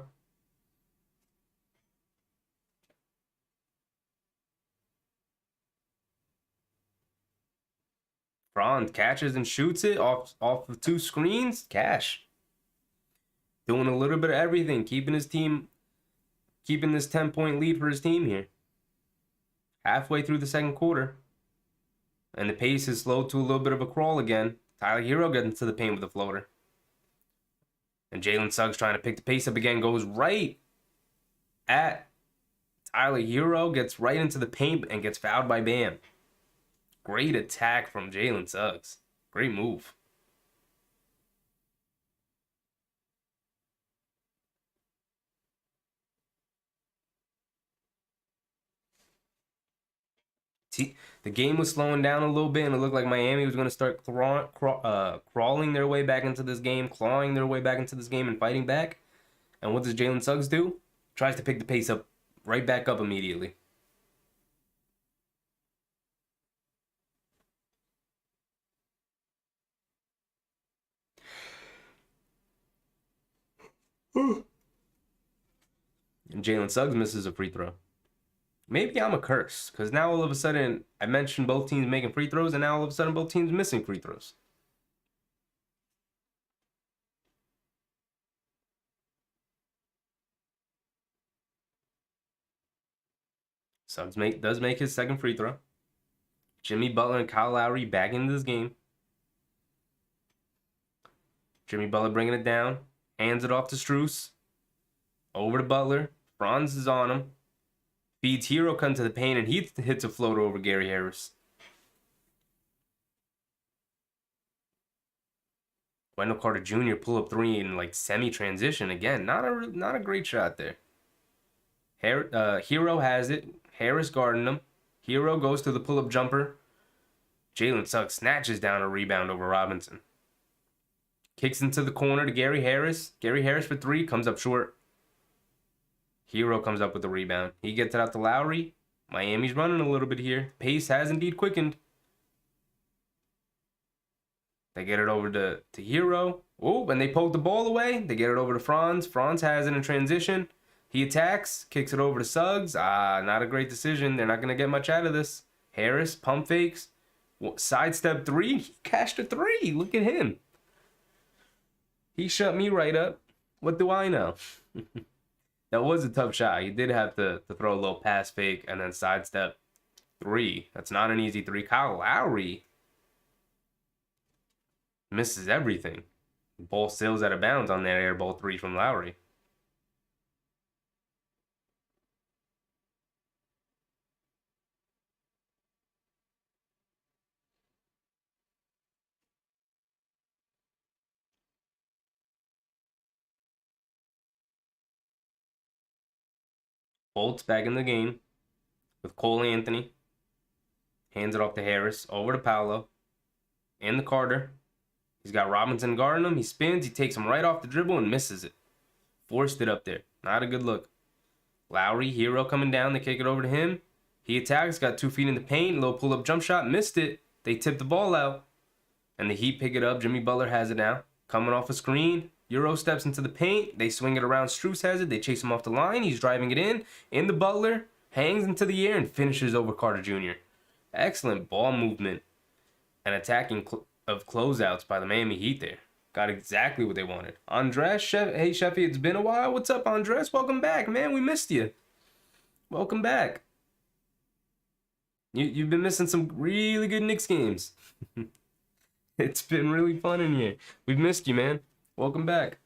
Franz catches and shoots it off of 2 screens. Cash. Doing a little bit of everything, keeping this 10-point lead for his team here. Halfway through the second quarter. And the pace is slowed to a little bit of a crawl again. Tyler Hero gets into the paint with a floater. And Jalen Suggs trying to pick the pace up again. Goes right at Tyler Hero. Gets right into the paint and gets fouled by Bam. Great attack from Jalen Suggs. Great move. The game was slowing down a little bit, and it looked like Miami was going to start crawling their way back into this game, clawing their way back into this game, and fighting back. And what does Jalen Suggs do? Tries to pick the pace up right back up immediately. And Jalen Suggs misses a free throw. Maybe I'm a curse, because now all of a sudden I mentioned both teams making free throws, and now all of a sudden both teams missing free throws. Suggs does make his second free throw. Jimmy Butler and Kyle Lowry back into this game. Jimmy Butler bringing it down. Hands it off to Strus. Over to Butler. Franz is on him. Feeds Hero, come to the paint, and he hits a floater over Gary Harris. Wendell Carter Jr. pull up three in like semi-transition again. Not a great shot there. Hero has it. Harris guarding him. Hero goes to the pull-up jumper. Jalen Suggs snatches down a rebound over Robinson. Kicks into the corner to Gary Harris. Gary Harris for three, comes up short. Hero comes up with the rebound. He gets it out to Lowry. Miami's running a little bit here. Pace has indeed quickened. They get it over to Hero. Oh, when they poke the ball away, they get it over to Franz. Franz has it in transition. He attacks, kicks it over to Suggs. Not a great decision. They're not going to get much out of this. Harris, pump fakes. Sidestep three. He cashed a three. Look at him. He shut me right up. What do I know? That was a tough shot. He did have to throw a little pass fake and then sidestep three. That's not an easy three. Kyle Lowry misses everything. Ball sails out of bounds on that air ball three from Lowry. Bolt's back in the game with Cole Anthony. Hands it off to Harris. Over to Paolo. And the Carter. He's got Robinson guarding him. He spins. He takes him right off the dribble and misses it. Forced it up there. Not a good look. Lowry, Hero coming down. They kick it over to him. He attacks. Got 2 feet in the paint. Little pull-up jump shot. Missed it. They tip the ball out. And the Heat pick it up. Jimmy Butler has it now. Coming off a screen. Euro steps into the paint. They swing it around. Strus has it. They chase him off the line. He's driving it in. In the Butler. Hangs into the air and finishes over Carter Jr. Excellent ball movement and attacking of closeouts by the Miami Heat there. Got exactly what they wanted. Andres, hey Sheffy, it's been a while. What's up, Andres? Welcome back, man. We missed you. Welcome back. You've been missing some really good Knicks games. It's been really fun in here. We've missed you, man. Welcome back.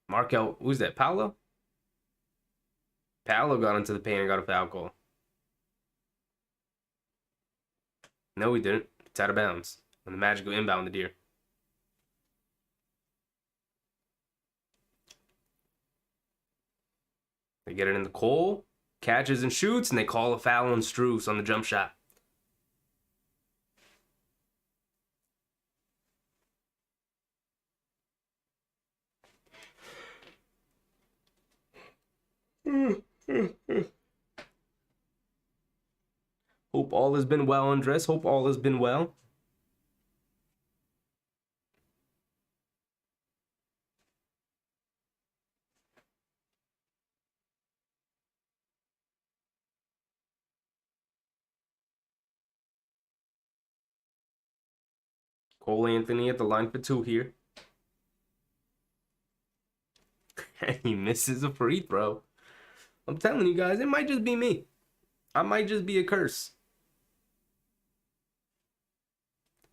Markel, who's that? Paolo? Paolo got into the paint and got a foul call. No, he didn't. It's out of bounds. And the Magic go inbound the deer. They get it in the Cole. Catches and shoots, and they call a foul on Strus on the jump shot. Hope all has been well, Andres. Hope all has been well. Cole Anthony at the line for 2 here. And he misses a free throw. I'm telling you guys, it might just be me. I might just be a curse.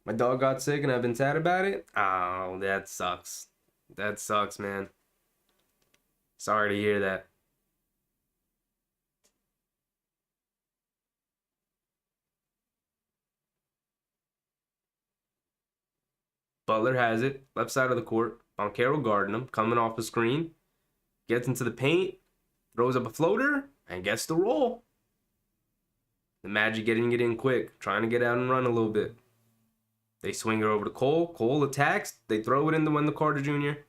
My dog got sick and I've been sad about it. Oh, that sucks. That sucks, man. Sorry to hear that. Butler has it. Left side of the court. Boncaro guarding him. Coming off the screen. Gets into the paint. Throws up a floater. And gets the roll. The Magic getting it in quick. Trying to get out and run a little bit. They swing it over to Cole. Cole attacks. They throw it into Wendell Carter Jr.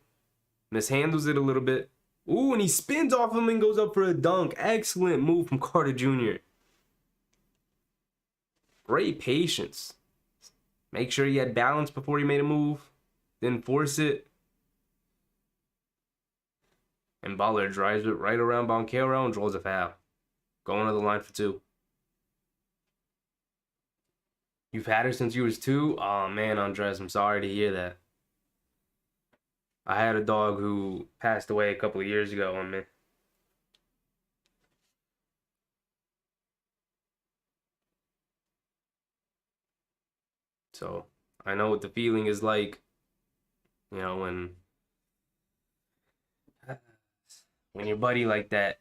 Mishandles it a little bit. Ooh, and he spins off him and goes up for a dunk. Excellent move from Carter Jr. Great patience. Make sure he had balance before he made a move. Didn't force it. And Butler drives it right around Banchero and draws a foul. Going to the line for 2. You've had her since you was 2? Oh, man, Andres, I'm sorry to hear that. I had a dog who passed away a couple of years ago on me. So I know what the feeling is like, when your buddy like that,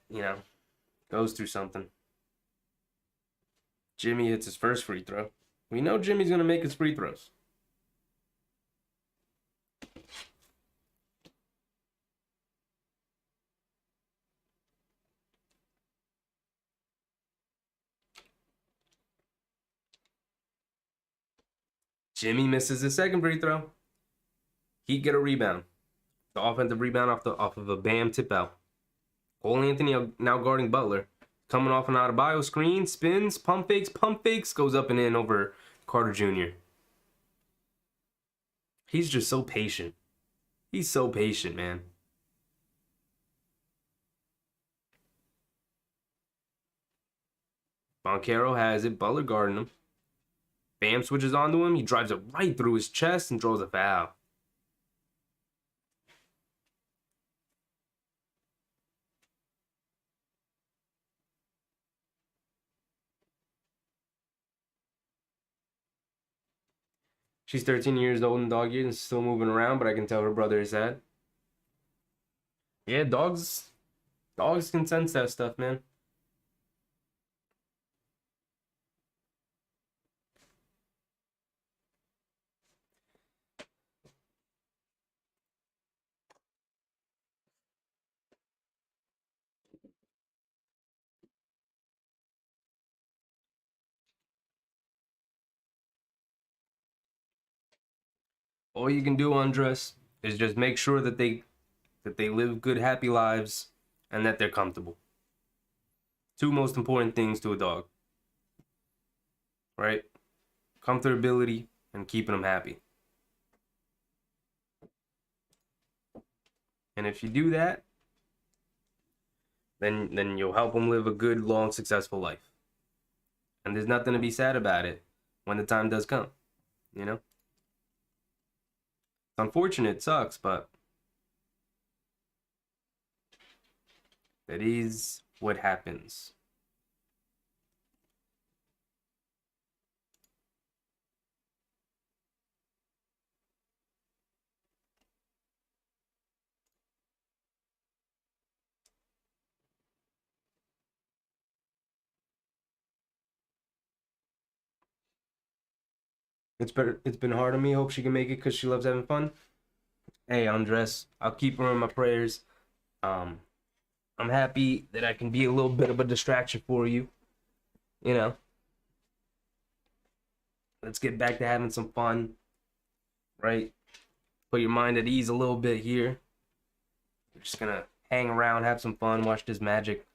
goes through something. Jimmy hits his first free throw. We know Jimmy's going to make his free throws. Jimmy misses his second free throw. He'd get a rebound. The offensive rebound off of a Bam tip out. Cole Anthony now guarding Butler. Coming off an Adebayo screen, spins, pump fakes, goes up and in over Carter Jr. He's just so patient. He's so patient, man. Banchero has it. Butler guarding him. Bam switches onto him. He drives it right through his chest and draws a foul. She's 13 years old in dog years and still moving around, but I can tell her brother is sad. Yeah, dogs can sense that stuff, man. All you can do, Andres, is just make sure that they live good, happy lives and that they're comfortable. 2 most important things to a dog. Right? Comfortability and keeping them happy. And if you do that, then you'll help them live a good, long, successful life. And there's nothing to be sad about it when the time does come, It's unfortunate, it sucks, but that is what happens. It's been hard on me. Hope she can make it because she loves having fun. Hey, Andres, I'll keep her in my prayers. I'm happy that I can be a little bit of a distraction for you. Let's get back to having some fun, right? Put your mind at ease a little bit here. We're just gonna hang around, have some fun, watch this Magic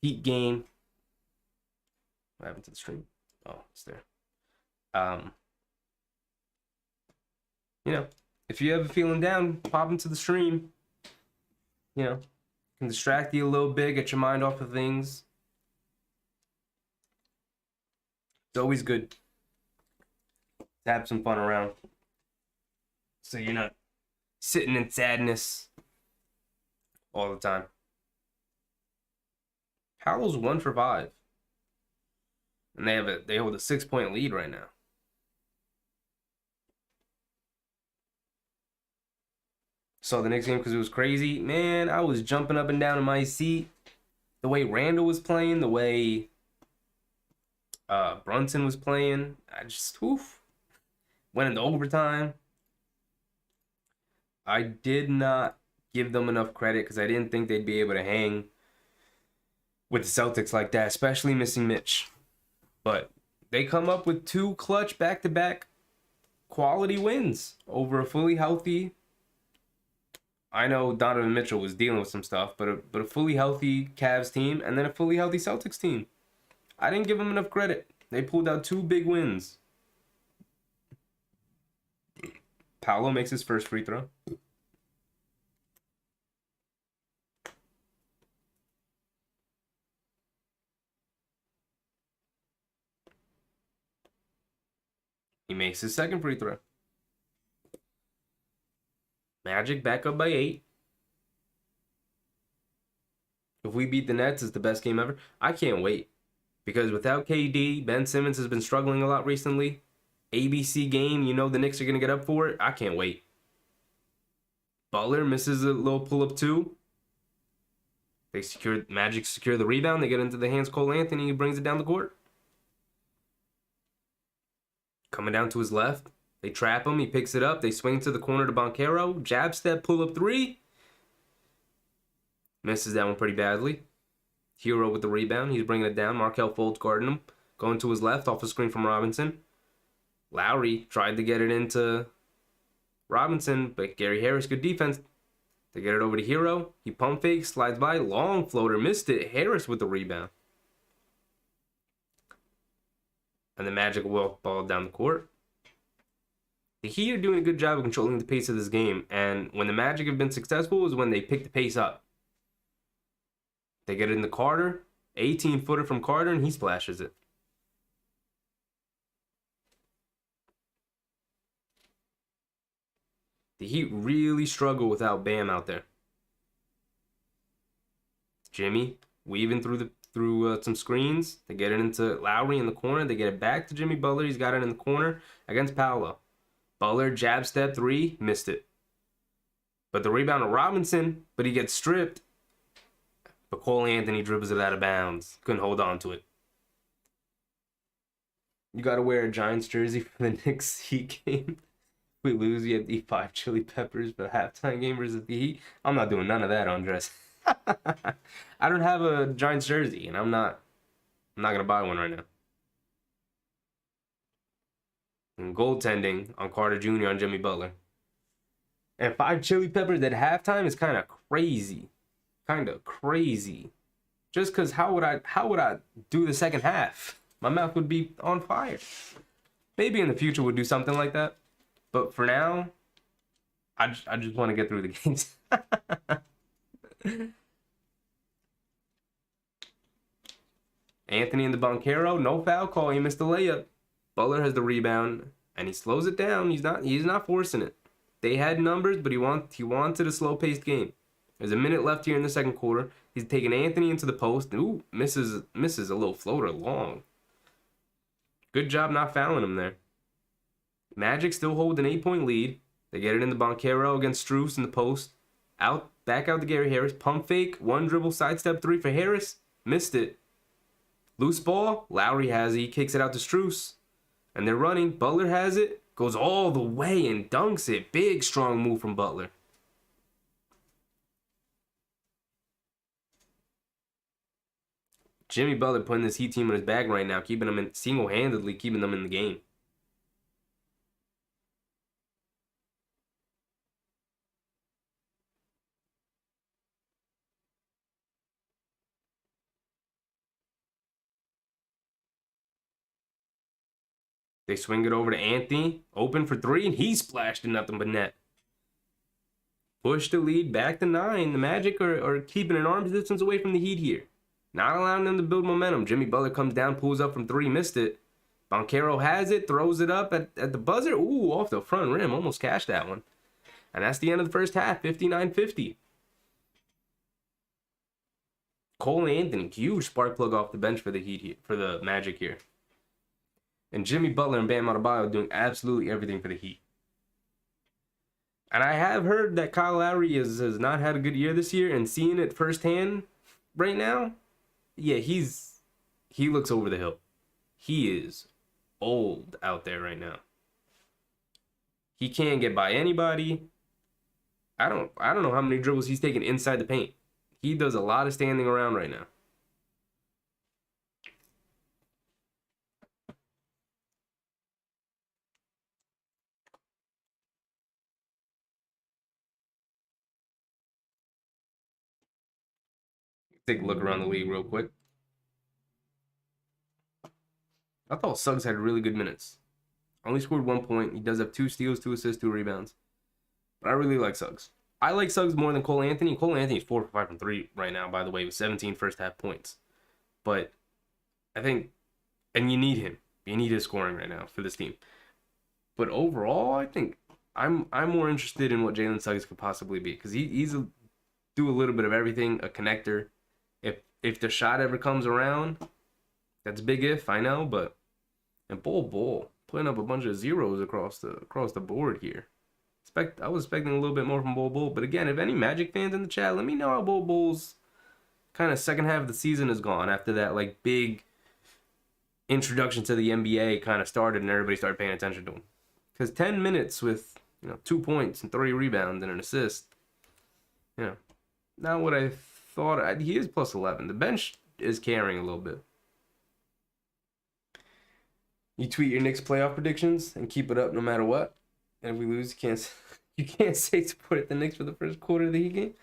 Heat game. What happened to the stream? Oh, it's there. If you ever feeling down, pop into the stream. Can distract you a little bit, get your mind off of things. It's always good to have some fun around. So you're not sitting in sadness all the time. Howell's 1 for 5. And they hold a 6-point lead right now. Saw the Knicks game because it was crazy. Man, I was jumping up and down in my seat. The way Randall was playing, the way Brunson was playing, I just went into overtime. I did not give them enough credit because I didn't think they'd be able to hang with the Celtics like that, especially missing Mitch. But they come up with 2 clutch back-to-back quality wins over a fully healthy. I know Donovan Mitchell was dealing with some stuff, but a fully healthy Cavs team and then a fully healthy Celtics team. I didn't give them enough credit. They pulled out 2 big wins. Paolo makes his first free throw. He makes his second free throw. Magic back up by 8. If we beat the Nets, it's the best game ever. I can't wait. Because without KD, Ben Simmons has been struggling a lot recently. ABC game, you know the Knicks are going to get up for it. I can't wait. Butler misses a little pull-up too. Magic secure the rebound. They get into the hands of Cole Anthony. He brings it down the court. Coming down to his left. They trap him. He picks it up. They swing to the corner to Banchero. Jab step, pull-up 3. Misses that one pretty badly. Hero with the rebound. He's bringing it down. Markelle Fultz guarding him. Going to his left off a screen from Robinson. Lowry tried to get it into Robinson, but Gary Harris, good defense. They get it over to Hero. He pump fakes, slides by. Long floater. Missed it. Harris with the rebound. And the Magic will ball down the court. The Heat are doing a good job of controlling the pace of this game. And when the Magic have been successful is when they pick the pace up. They get it into Carter. 18-footer from Carter, and he splashes it. The Heat really struggle without Bam out there. Jimmy weaving through some screens. They get it into Lowry in the corner. They get it back to Jimmy Butler. He's got it in the corner against Paolo. Butler jab step 3, missed it. But the rebound to Robinson, but he gets stripped. But Cole Anthony dribbles it out of bounds. Couldn't hold on to it. You got to wear a Giants jersey for the Knicks Heat game. We lose, you have to eat 5 chili peppers for the halftime game versus the Heat. I'm not doing none of that, Andres. I don't have a Giants jersey, and I'm not gonna buy one right now. And goaltending on Carter Jr. on Jimmy Butler. And 5 chili peppers at halftime is kind of crazy. Just because how would I do the second half? My mouth would be on fire. Maybe in the future we'll do something like that. But for now, I just want to get through the games. Anthony in the Banchero, no foul call. He missed the layup. Butler has the rebound, and he slows it down. He's not forcing it. They had numbers, but he wanted a slow-paced game. There's a minute left here in the second quarter. He's taking Anthony into the post. Ooh, misses a little floater long. Good job not fouling him there. Magic still hold an 8-point lead. They get it in the Banchero against Strus in the post. Back out to Gary Harris. Pump fake. 1 dribble sidestep 3 for Harris. Missed it. Loose ball. Lowry has it. He kicks it out to Strus. And they're running. Butler has it. Goes all the way and dunks it. Big, strong move from Butler. Jimmy Butler putting this Heat team in his bag right now. Single-handedly keeping them in the game. They swing it over to Anthony. Open for 3, and he splashed in nothing but net. Push the lead back to 9. The Magic are keeping an arm's distance away from the Heat here. Not allowing them to build momentum. Jimmy Butler comes down, pulls up from 3, missed it. Banchero has it, throws it up at the buzzer. Ooh, off the front rim. Almost cashed that one. And that's the end of the first half, 59-50. Cole Anthony, huge spark plug off the bench for the Heat here, for the Magic here. And Jimmy Butler and Bam Adebayo doing absolutely everything for the Heat. And I have heard that Kyle Lowry has not had a good year this year, and seeing it firsthand right now, yeah, he looks over the hill. He is old out there right now. He can't get by anybody. I don't know how many dribbles he's taking inside the paint. He does a lot of standing around right now. Take a look around the league real quick. I thought Suggs had really good minutes. Only scored 1 point. He does have 2 steals, 2 assists, 2 rebounds. But I really like Suggs. I like Suggs more than Cole Anthony. Cole Anthony's 4 for 5 from 3 right now, by the way, with 17 first half points. But I think, and you need him. You need his scoring right now for this team. But overall, I think I'm more interested in what Jalen Suggs could possibly be because he's do a little bit of everything, a connector. If the shot ever comes around, that's a big if, I know, but and Bull putting up a bunch of zeros across the board here. I was expecting a little bit more from Bull, but again, if any Magic fans in the chat, let me know how Bull's kind of second half of the season is gone after that like big introduction to the NBA kind of started and everybody started paying attention to him. Because 10 minutes with 2 points and 3 rebounds and an assist, not what I thought. He is plus 11. The bench is carrying a little bit. You tweet your Knicks playoff predictions and keep it up no matter what. And if we lose, you can't say support the Knicks for the first quarter of the Heat game.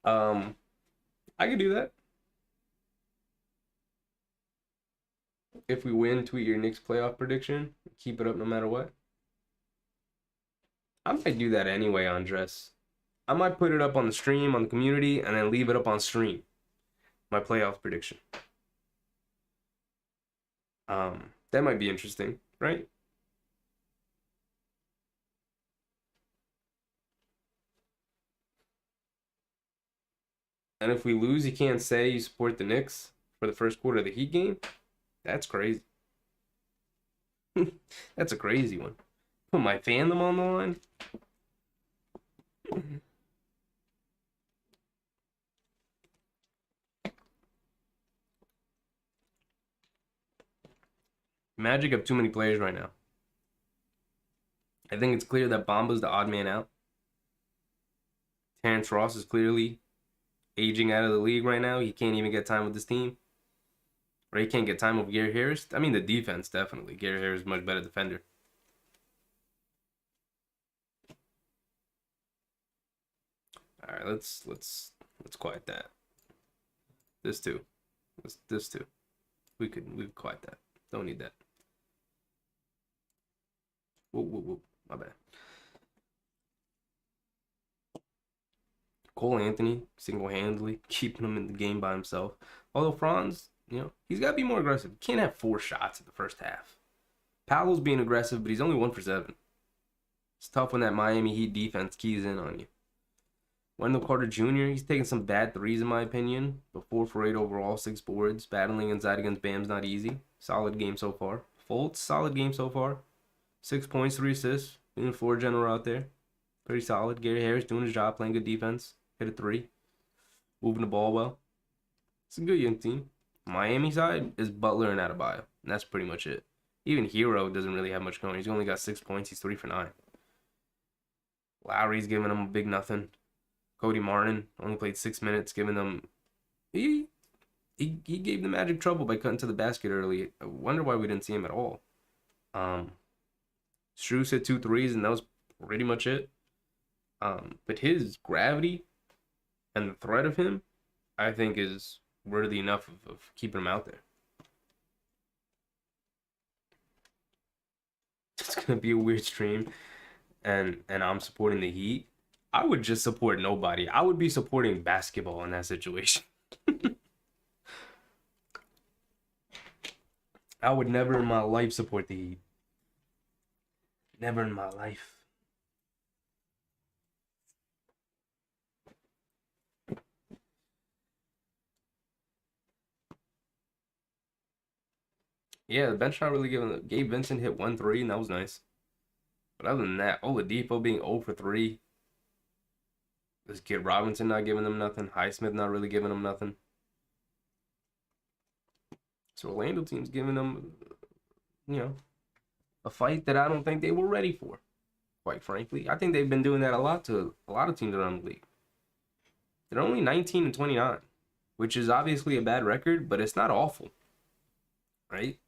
I could do that. If we win, tweet your Knicks playoff prediction. Keep it up no matter what. I might do that anyway, Andres. I might put it up on the stream, on the community, and then leave it up on stream. My playoff prediction. That might be interesting, right? And if we lose, you can't say you support the Knicks for the first quarter of the Heat game. That's crazy. That's a crazy one. Put my fandom on the line. Magic have too many players right now. I think it's clear that Bamba's the odd man out. Terrence Ross is clearly aging out of the league right now. He can't even get time with this team. Or he can't get time with Gary Harris. I mean, the defense, definitely. Gary Harris is a much better defender. All right, let's quiet that. This too. This too. We could quiet that. Don't need that. Whoa. My bad. Cole Anthony, single-handedly, keeping him in the game by himself. Although Franz, he's got to be more aggressive. You can't have 4 shots in the first half. Paolo's being aggressive, but he's only 1 for 7. It's tough when that Miami Heat defense keys in on you. Wendell Carter Jr., he's taking some bad threes in my opinion, but 4 for 8 overall, 6 boards. Battling inside against Bam's not easy. Solid game so far. Fultz, solid game so far. 6 points, 3 assists. Being a floor general out there. Pretty solid. Gary Harris doing his job, playing good defense. Hit a 3. Moving the ball well. It's a good young team. Miami side is Butler and Adebayo. And that's pretty much it. Even Hero doesn't really have much going. He's only got 6 points. He's 3 for 9. Lowry's giving him a big nothing. Cody Martin only played 6 minutes, giving them... He gave the Magic trouble by cutting to the basket early. I wonder why we didn't see him at all. Strus hit 2 threes, and that was pretty much it. But his gravity and the threat of him, I think, is worthy enough of keeping him out there. It's going to be a weird stream, and I'm supporting the Heat. I would just support nobody. I would be supporting basketball in that situation. I would never in my life support the Heat. Never in my life. Yeah, the bench not really giving. Gabe Vincent hit 1 3, and that was nice. But other than that, Oladipo being 0 for 3. This kid Robinson not giving them nothing. Highsmith not really giving them nothing. So Orlando team's giving them, a fight that I don't think they were ready for, quite frankly. I think they've been doing that a lot to a lot of teams around the league. They're only 19 and 29, which is obviously a bad record, but it's not awful, right?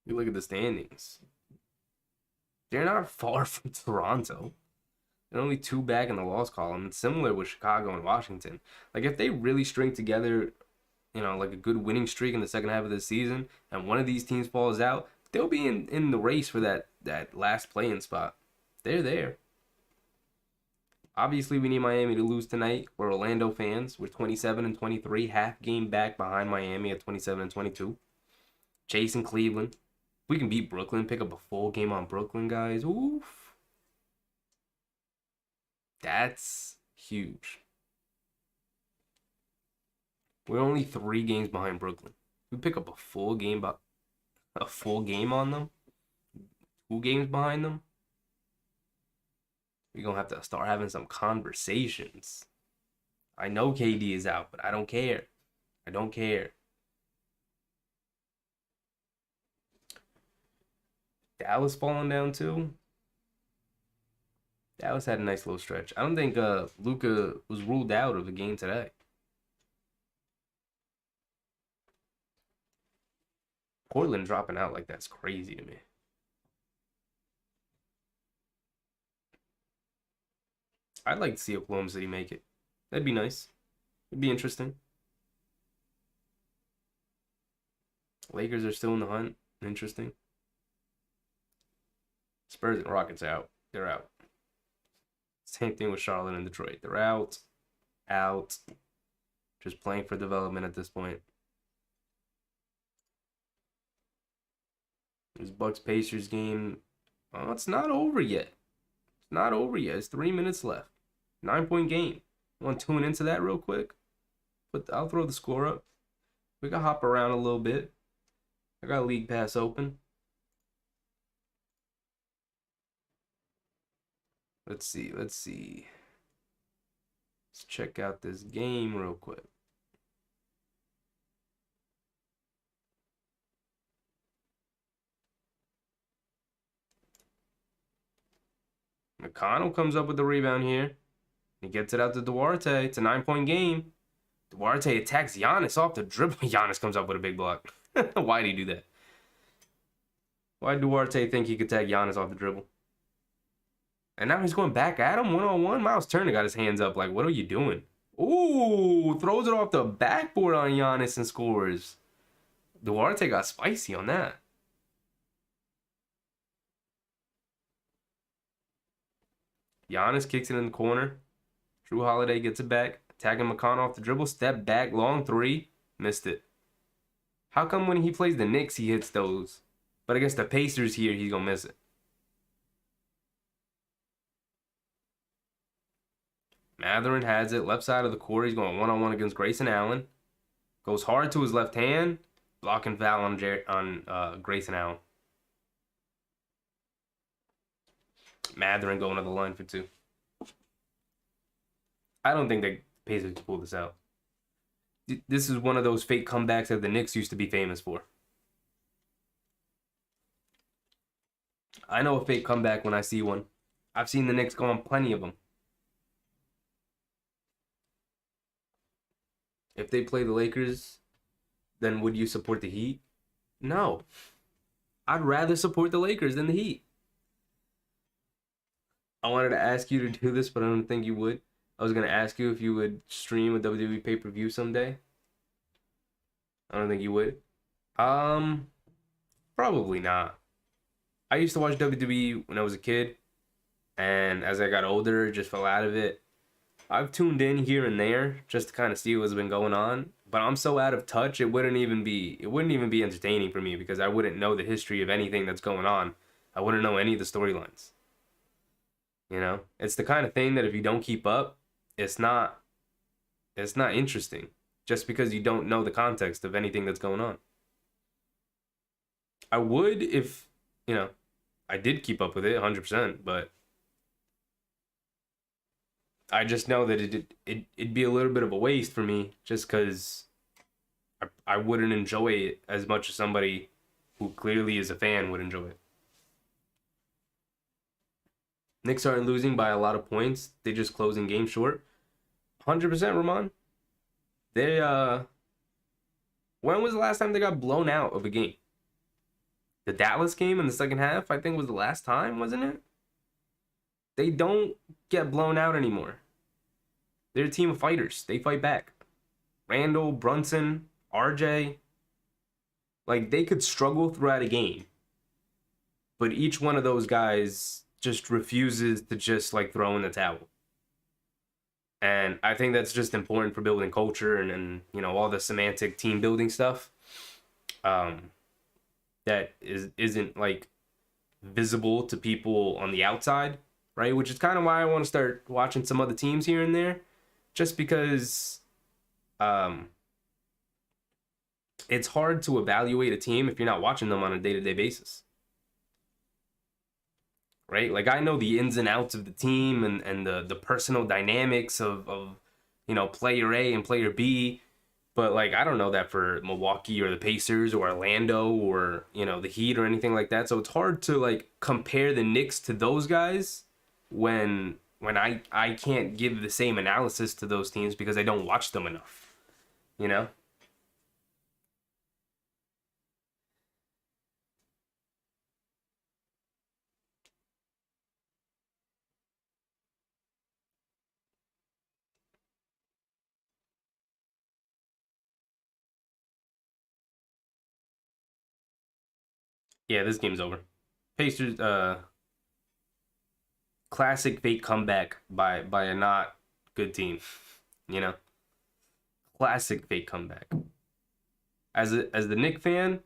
You look at the standings. They're not far from Toronto. They're only 2 back in the loss column. It's similar with Chicago and Washington. Like, if they really string together, like a good winning streak in the second half of the season, and one of these teams falls out, they'll be in the race for that last play-in spot. They're there. Obviously, we need Miami to lose tonight. We're Orlando fans. We're 27 and 23, half game back behind Miami at 27 and 22. chasing Cleveland. We can beat Brooklyn, pick up a full game on Brooklyn, guys. Oof. That's huge. We're only 3 games behind Brooklyn. We pick up a full game, on them. 2 games behind them. We're gonna have to start having some conversations. I know KD is out, but I don't care. I don't care. Dallas falling down too. Dallas had a nice little stretch. I don't think Luka was ruled out of the game today. Portland dropping out like that's crazy to me. I'd like to see Oklahoma City make it. That'd be nice. It'd be interesting. Lakers are still in the hunt. Interesting. Spurs and Rockets out. They're out. Same thing with Charlotte and Detroit. They're out. Out. Just playing for development at this point. This Bucks Pacers game. Oh, it's not over yet. It's not over yet. It's 3 minutes left. 9-point game. Want to tune into that real quick? But I'll throw the score up. We can hop around a little bit. I got League Pass open. Let's see. Let's check out this game real quick. McConnell comes up with the rebound here. He gets it out to Duarte. It's a 9-point game. Duarte attacks Giannis off the dribble. Giannis comes up with a big block. Why did he do that? Why did Duarte think he could tag Giannis off the dribble? And now he's going back at him one-on-one. Miles Turner got his hands up like, what are you doing? Ooh, throws it off the backboard on Giannis and scores. Duarte got spicy on that. Giannis kicks it in the corner. Drew Holiday gets it back. Tagging McConnell off the dribble. Step back, long three. Missed it. How come when he plays the Knicks, he hits those? But against the Pacers here, he's going to miss it. Matherin has it. Left side of the court. He's going one-on-one against Grayson Allen. Goes hard to his left hand. Blocking foul on Grayson Allen. Matherin going to the line for 2. I don't think the Pacers can pull this out. This is one of those fake comebacks that the Knicks used to be famous for. I know a fake comeback when I see one. I've seen the Knicks go on plenty of them. If they play the Lakers, then would you support the Heat? No. I'd rather support the Lakers than the Heat. I wanted to ask you to do this, but I don't think you would. I was going to ask you if you would stream a WWE pay-per-view someday. I don't think you would. Probably not. I used to watch WWE when I was a kid, and as I got older, just fell out of it. I've tuned in here and there just to kind of see what's been going on, but I'm so out of touch, it wouldn't even be entertaining for me because I wouldn't know the history of anything that's going on. I wouldn't know any of the storylines. You know, it's the kind of thing that if you don't keep up, it's not interesting just because you don't know the context of anything that's going on. I would if, I did keep up with it 100%, but I just know that it'd be a little bit of a waste for me just because I wouldn't enjoy it as much as somebody who clearly is a fan would enjoy it. Knicks aren't losing by a lot of points. They just closing game short. 100%, Ramon. They, when was the last time they got blown out of a game? The Dallas game in the second half, I think, was the last time, wasn't it? They don't get blown out anymore. They're a team of fighters. They fight back. Randall, Brunson, RJ. Like, they could struggle throughout a game. But each one of those guys just refuses to just, throw in the towel. And I think that's just important for building culture and all the semantic team building stuff. that isn't like visible to people on the outside, right? Which is kind of why I want to start watching some other teams here and there, just because um, it's hard to evaluate a team if you're not watching them on a day-to-day basis, right? Like I know the ins and outs of the team and the personal dynamics of player A and player B, but like I don't know that for Milwaukee or the Pacers or Orlando or the Heat or anything like that. So it's hard to like compare the Knicks to those guys when I can't give the same analysis to those teams because I don't watch them enough. You know? Yeah, this game's over. Pacers classic fake comeback by a not good team. You know? Classic fake comeback. As the Knick fan,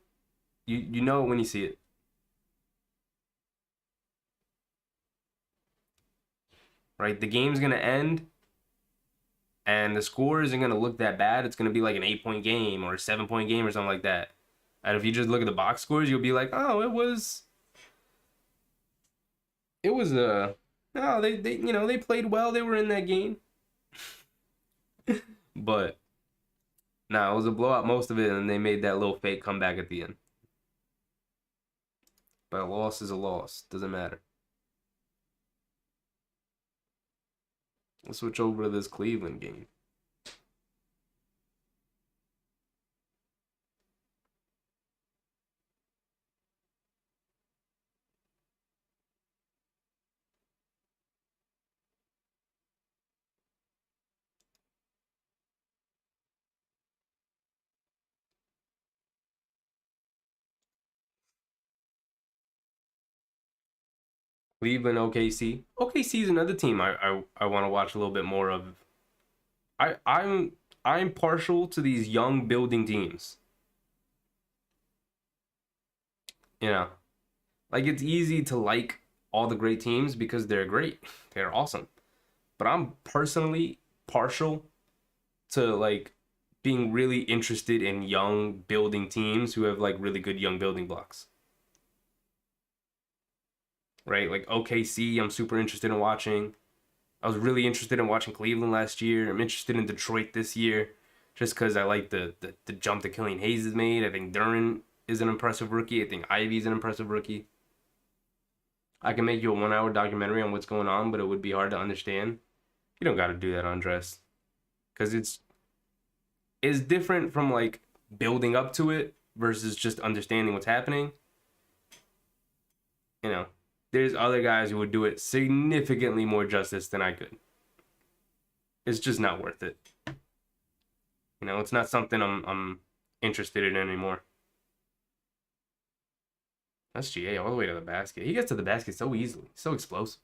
you know it when you see it. Right? The game's gonna end and the score isn't gonna look that bad. It's gonna be like an 8-point game or a 7-point game or something like that. And if you just look at the box scores, you'll be like, oh, it was no, they played well. They were in that game. But no, it was a blowout most of it, and they made that little fake comeback at the end. But a loss is a loss. Doesn't matter. Let's switch over to this Cleveland game. Cleveland, OKC. OKC is another team I want to watch a little bit more of. I I'm partial to these young building teams. You know, like it's easy to like all the great teams because they're great. They're awesome. But I'm personally partial to like being really interested in young building teams who have like really good young building blocks. Right? Like OKC, I'm super interested in watching. I was really interested in watching Cleveland last year. I'm interested in Detroit this year just because I like the jump that Killian Hayes has made. I think Duran is an impressive rookie. I think Ivy's an impressive rookie. I can make you a 1 hour documentary on what's going on, but it would be hard to understand. You don't got to do that, Andres, because it's different from like building up to it versus just understanding what's happening. You know, there's other guys who would do it significantly more justice than I could. It's just not worth it. It's not something I'm interested in anymore. That's GA all the way to the basket. He gets to the basket so easily, so explosive.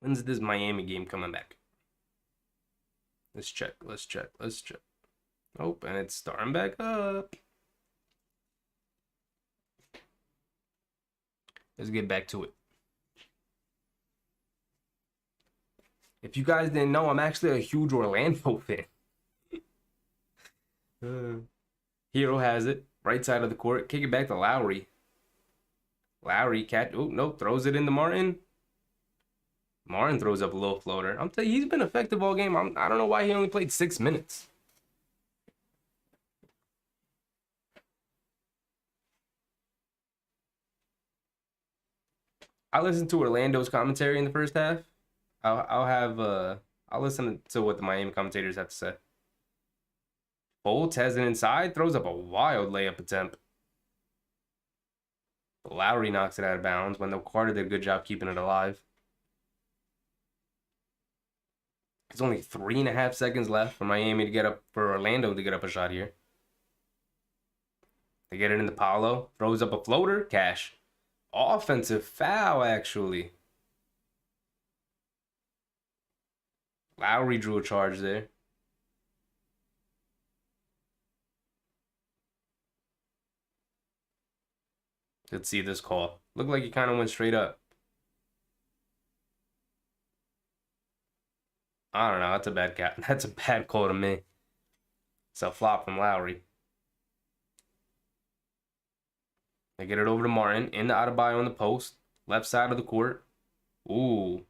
When's this Miami game coming back? Let's check. Let's check. Let's check. Oh, and it's starting back up. Let's get back to it. If you guys didn't know, I'm actually a huge Orlando fan. Hero has it. Right side of the court. Kick it back to Lowry. Lowry catch. Oh, nope. Throws it into Martin. Martin throws up a little floater. I'm telling you, he's been effective all game. I don't know why he only played 6 minutes. I listened to Orlando's commentary in the first half. I'll listen to what the Miami commentators have to say. Bolts has it inside, throws up a wild layup attempt. Lowry knocks it out of bounds. Wendell Carter did a good job keeping it alive. There's only 3.5 seconds left for Orlando to get up a shot here. They get it in the Paulo. Throws up a floater. Cash. Offensive foul, actually. Lowry drew a charge there. Let's see this call. Looked like he kind of went straight up. I don't know. That's a bad cat. That's a bad call to me. It's a flop from Lowry. They get it over to Martin. Into Adebayo on the post. Left side of the court. Ooh.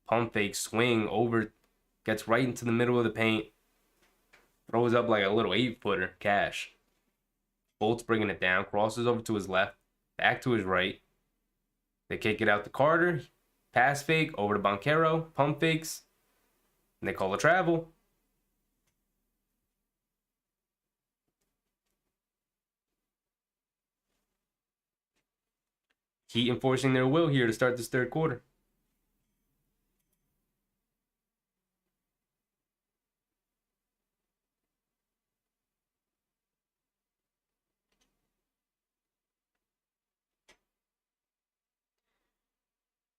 Pump fake swing over. Gets right into the middle of the paint. Throws up like a little 8-footer. Cash. Bolt's bringing it down. Crosses over to his left. Back to his right. They kick it out to Carter. Pass fake. Over to Banchero. Pump fakes. And they call a travel. Heat enforcing their will here to start this third quarter.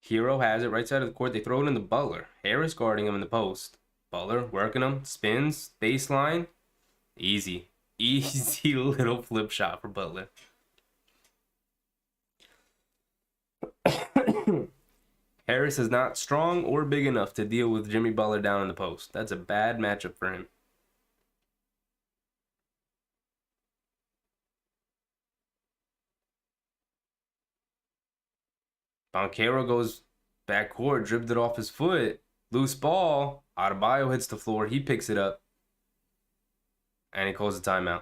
Hero has it right side of the court. They throw it in the Butler. Harris guarding him in the post. Butler working him. Spins. Baseline. Easy. Easy little flip shot for Butler. Harris is not strong or big enough to deal with Jimmy Butler down in the post. That's a bad matchup for him. Banchero goes backcourt, dribbed it off his foot. Loose ball. Adebayo hits the floor. He picks it up. And he calls a timeout.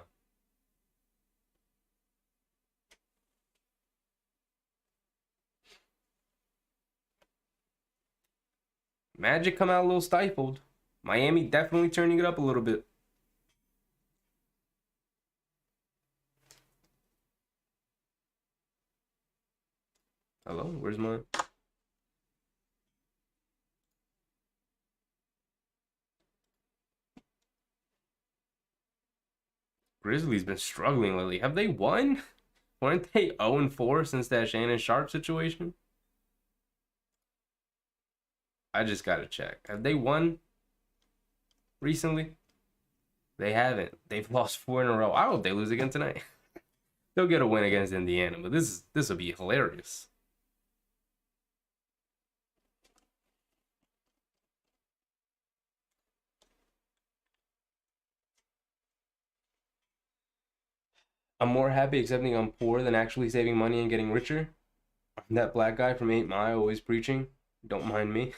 Magic come out a little stifled. Miami definitely turning it up a little bit. Hello, where's mine? Grizzlies been struggling lately. Have they won? Weren't they 0-4 since that Shannon Sharp situation? I just gotta check. Have they won recently? They haven't. They've lost 4 in a row. I hope they lose again tonight. They'll get a win against Indiana, but this will be hilarious. I'm more happy accepting I'm poor than actually saving money and getting richer. That black guy from 8 Mile always preaching. Don't mind me.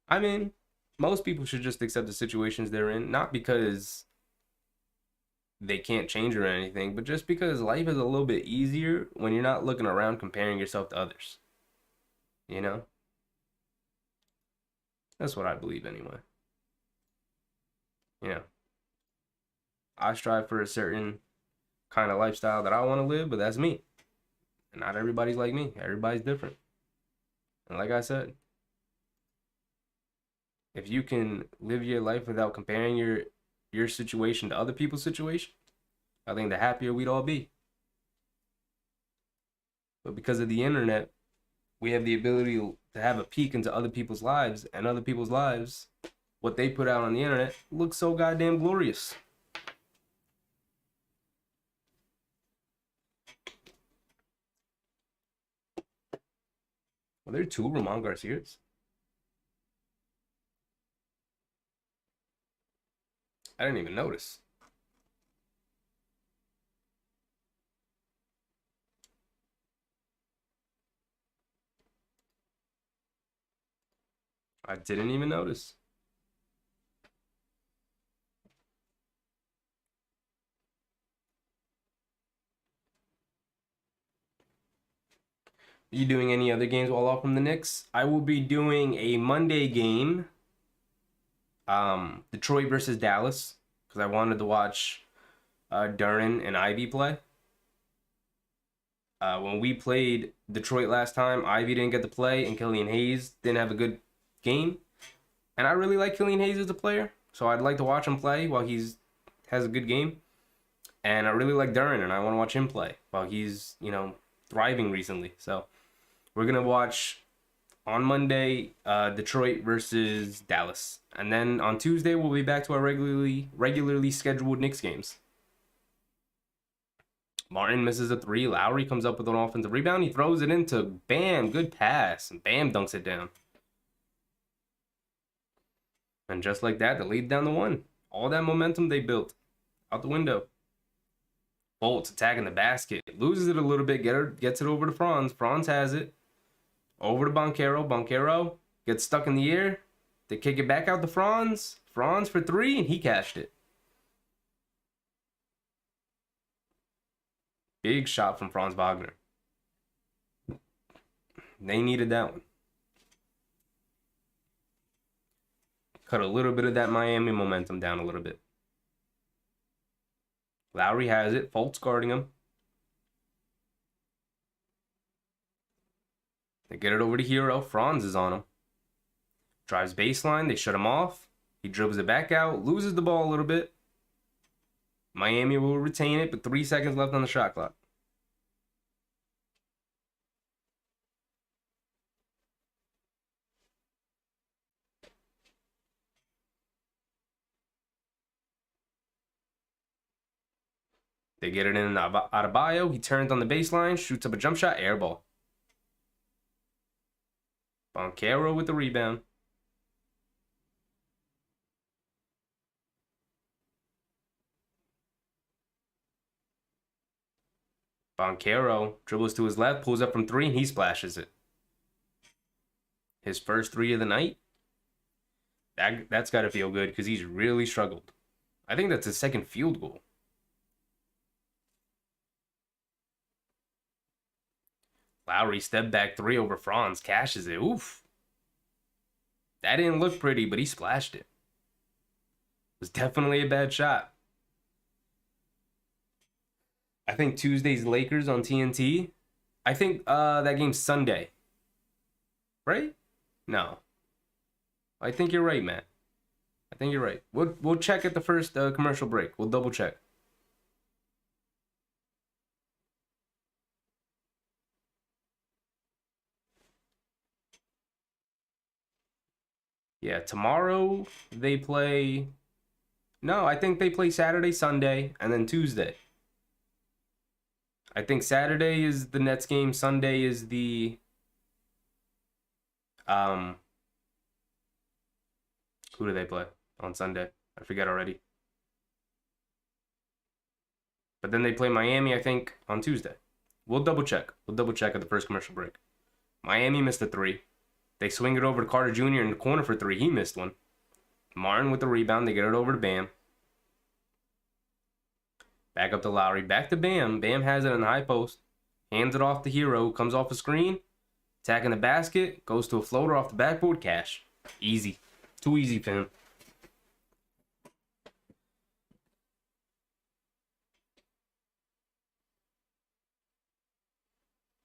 I mean, most people should just accept the situations they're in, not because they can't change or anything, but just because life is a little bit easier when you're not looking around comparing yourself to others. You know? That's what I believe anyway. You know, I strive for a certain kind of lifestyle that I want to live, but that's me. And not everybody's like me. Everybody's different. And like I said, if you can live your life without comparing your situation to other people's situation, I think the happier we'd all be. But because of the internet, we have the ability to have a peek into other people's lives, and other people's lives, what they put out on the internet, looks so goddamn glorious. Well, there are 2 Ramon Garcias. I didn't even notice. I didn't even notice. Are you doing any other games while off from the Knicks? I will be doing a Monday game. Detroit versus Dallas. Because I wanted to watch Duran and Ivy play. When we played Detroit last time, Ivy didn't get to play and Killian Hayes didn't have a good game. And I really like Killian Hayes as a player. So I'd like to watch him play while he's has a good game. And I really like Duran, and I want to watch him play while he's, thriving recently. So we're going to watch on Monday Detroit versus Dallas. And then on Tuesday, we'll be back to our regularly scheduled Knicks games. Martin misses a three. Lowry comes up with an offensive rebound. He throws it into Bam. Good pass. And Bam dunks it down. And just like that, the lead down to one. All that momentum they built out the window. Bolt's attacking the basket. Loses it a little bit. Gets it over to Franz. Franz has it. Over to Banchero. Banchero gets stuck in the air. They kick it back out to Franz. Franz for three, and he cashed it. Big shot from Franz Wagner. They needed that one. Cut a little bit of that Miami momentum down a little bit. Lowry has it. Fultz guarding him. They get it over to Hero. Franz is on him. Drives baseline. They shut him off. He dribbles it back out. Loses the ball a little bit. Miami will retain it, but 3 seconds left on the shot clock. They get it in Adebayo. He turns on the baseline, shoots up a jump shot, air ball. Banchero with the rebound. Banchero dribbles to his left, pulls up from three, and he splashes it. His first three of the night. That's got to feel good because he's really struggled. I think that's his second field goal. Lowry step back three over Franz, cashes it. Oof. That didn't look pretty, but he splashed it. It was definitely a bad shot. I think Tuesday's Lakers on TNT. I think that game's Sunday. Right? No. I think you're right, Matt. I think you're right. We'll check at the first commercial break. We'll double check. Yeah, tomorrow they play... No, I think they play Saturday, Sunday, and then Tuesday. I think Saturday is the Nets game. Sunday is the... Who do they play on Sunday? I forget already. But then they play Miami, I think, on Tuesday. We'll double check. We'll double check at the first commercial break. Miami missed a three. They swing it over to Carter Jr. in the corner for three. He missed one. Martin with the rebound. They get it over to Bam. Back up to Lowry. Back to Bam. Bam has it in the high post. Hands it off to Hero. Comes off a screen. Attacking the basket. Goes to a floater off the backboard. Cash. Easy. Too easy for him.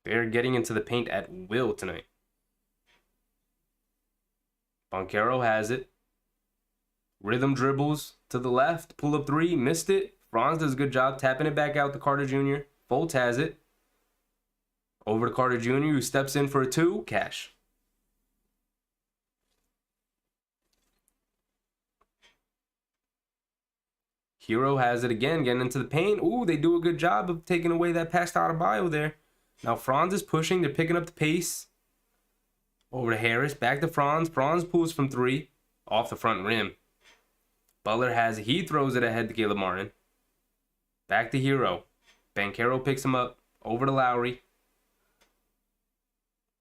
They're getting into the paint at will tonight. Banchero has it. Rhythm dribbles to the left. Pull up three. Missed it. Franz does a good job tapping it back out to Carter Jr. Fultz has it. Over to Carter Jr. who steps in for a two. Cash. Hero has it again, getting into the paint. Ooh, they do a good job of taking away that pass to Adebayo there. Now Franz is pushing. They're picking up the pace. Over to Harris. Back to Franz. Franz pulls from three. Off the front rim. Butler has it. He throws it ahead to Caleb Martin. Back to Hero. Banchero picks him up. Over to Lowry.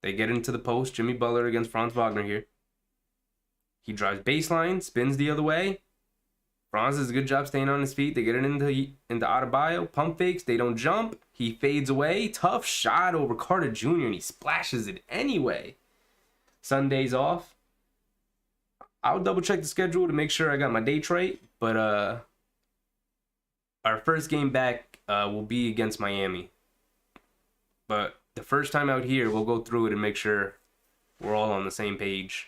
They get into the post. Jimmy Butler against Franz Wagner here. He drives baseline. Spins the other way. Franz does a good job staying on his feet. They get it into Adebayo. Pump fakes. They don't jump. He fades away. Tough shot over Carter Jr. and he splashes it anyway. Sunday's off. I'll double check the schedule to make sure I got my dates right. But our first game back will be against Miami. But the first time out here, we'll go through it and make sure we're all on the same page.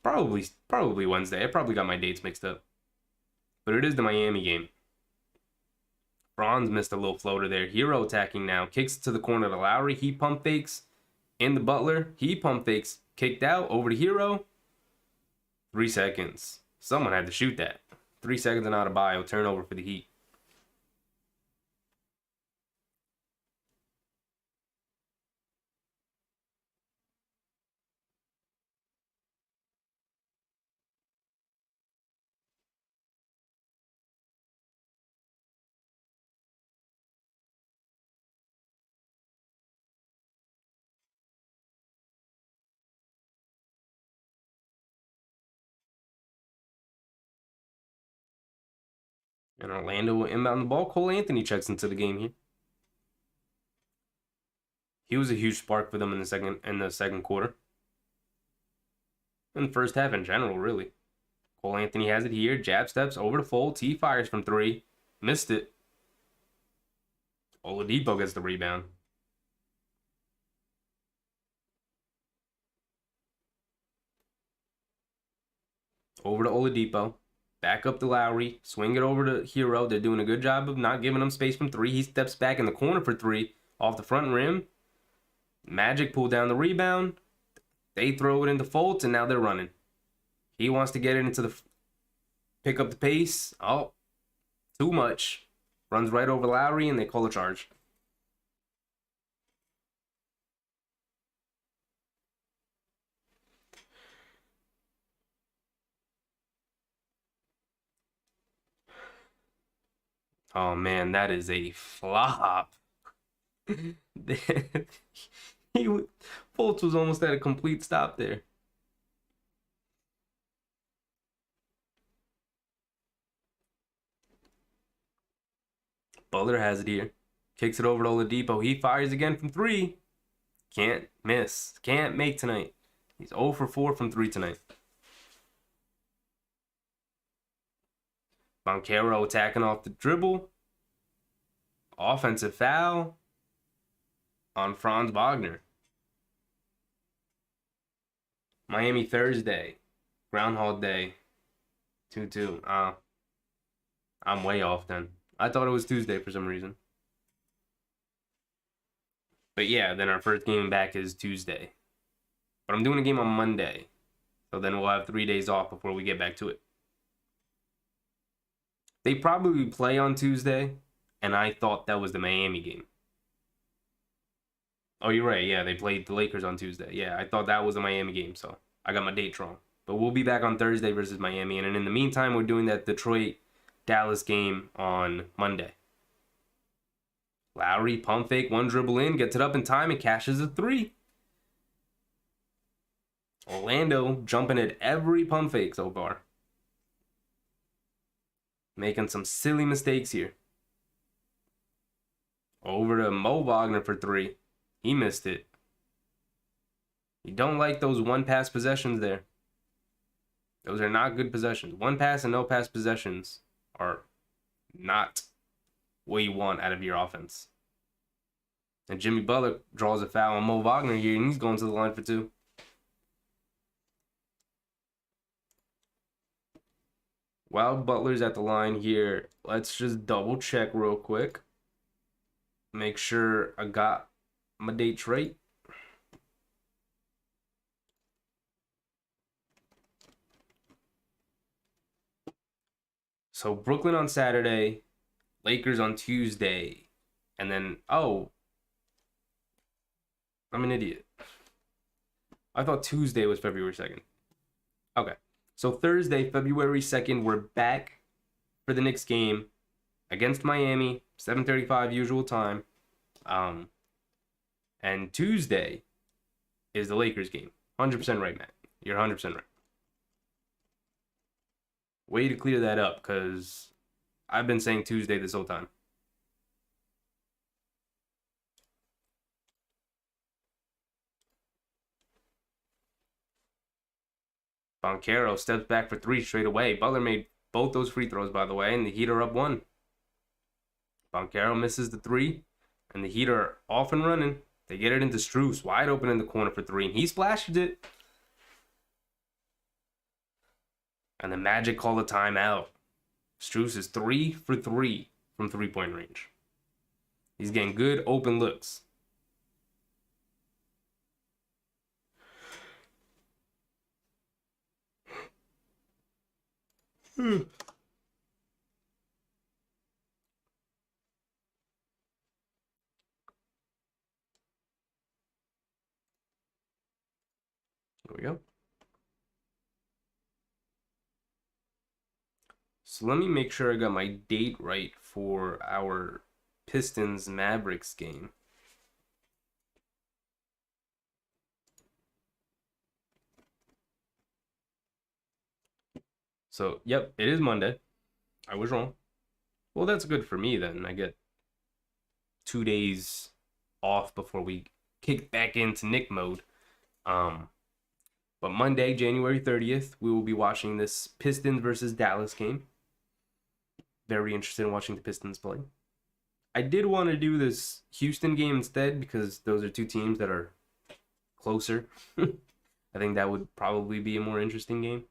Probably Wednesday. I probably got my dates mixed up. but it is the Miami game. Franz missed a little floater there. Hero attacking now. Kicks to the corner to Lowry. He pump fakes in the Butler. He pump fakes. Kicked out. Over to Hero. 3 seconds. Someone had to shoot that. 3 seconds and out of bio. Turnover for the Heat. And Orlando will inbound the ball. Cole Anthony checks into the game here. He was a huge spark for them in the second quarter. In the first half in general, really. Cole Anthony has it here. Jab steps over to Fultz. He fires from 3. Missed it. Oladipo gets the rebound. Over to Oladipo. Back up to Lowry. Swing it over to Hero. They're doing a good job of not giving him space from 3. He steps back in the corner for 3. Off the front rim. Magic pulled down the rebound. They throw it into Fultz, and now they're running. He wants to get it into the... Pick up the pace. Oh, too much. Runs right over Lowry, and they call a charge. Oh, man, that is a flop. Fultz was almost at a complete stop there. Butler has it here. Kicks it over to Oladipo. He fires again from 3. Can't miss. Can't make tonight. He's 0 for 4 from 3 tonight. Banchero attacking off the dribble. Offensive foul on Franz Wagner. Miami Thursday. Groundhog Day. 2-2. I'm way off then. I thought it was Tuesday for some reason. But yeah, then our first game back is Tuesday. But I'm doing a game on Monday. So then we'll have 3 days off before we get back to it. They probably play on Tuesday, and I thought that was the Miami game. Oh, you're right. Yeah, they played the Lakers on Tuesday. Yeah, I thought that was the Miami game, so I got my dates wrong. But we'll be back on Thursday versus Miami, and in the meantime, we're doing that Detroit-Dallas game on Monday. Lowry, pump fake, 1 dribble in, gets it up in time, and cashes a 3. Orlando jumping at every pump fake so far. Making some silly mistakes here. Over to Mo Wagner for 3. He missed it. You don't like those one-pass possessions there. Those are not good possessions. One pass and no pass possessions are not what you want out of your offense. And Jimmy Butler draws a foul on Mo Wagner here, and he's going to the line for 2. While Butler's at the line here, let's just double check real quick. Make sure I got my dates right. So Brooklyn on Saturday, Lakers on Tuesday, and then, oh, I'm an idiot. I thought Tuesday was February 2nd. Okay. So Thursday, February 2nd, we're back for the Knicks game against Miami, 7:35 usual time. And Tuesday is the Lakers game. 100% right, Matt. You're 100% right. Way to clear that up, because I've been saying Tuesday this whole time. Banchero steps back for 3 straight away. Butler made both those free throws, by the way, and the Heat are up 1. Banchero misses the 3, and the Heat are off and running. They get it into Strus, wide open in the corner for 3, and he splashes it. And the Magic call a timeout. Strus is 3 for 3 from 3-point range. He's getting good open looks. There we go. So let me make sure I got my date right for our Pistons Mavericks game. So, yep, it is Monday. I was wrong. Well, that's good for me then. I get 2 days off before we kick back into Nick mode. But Monday, January 30th, we will be watching this Pistons versus Dallas game. Very interested in watching the Pistons play. I did want to do this Houston game instead because those are two teams that are closer. I think that would probably be a more interesting game.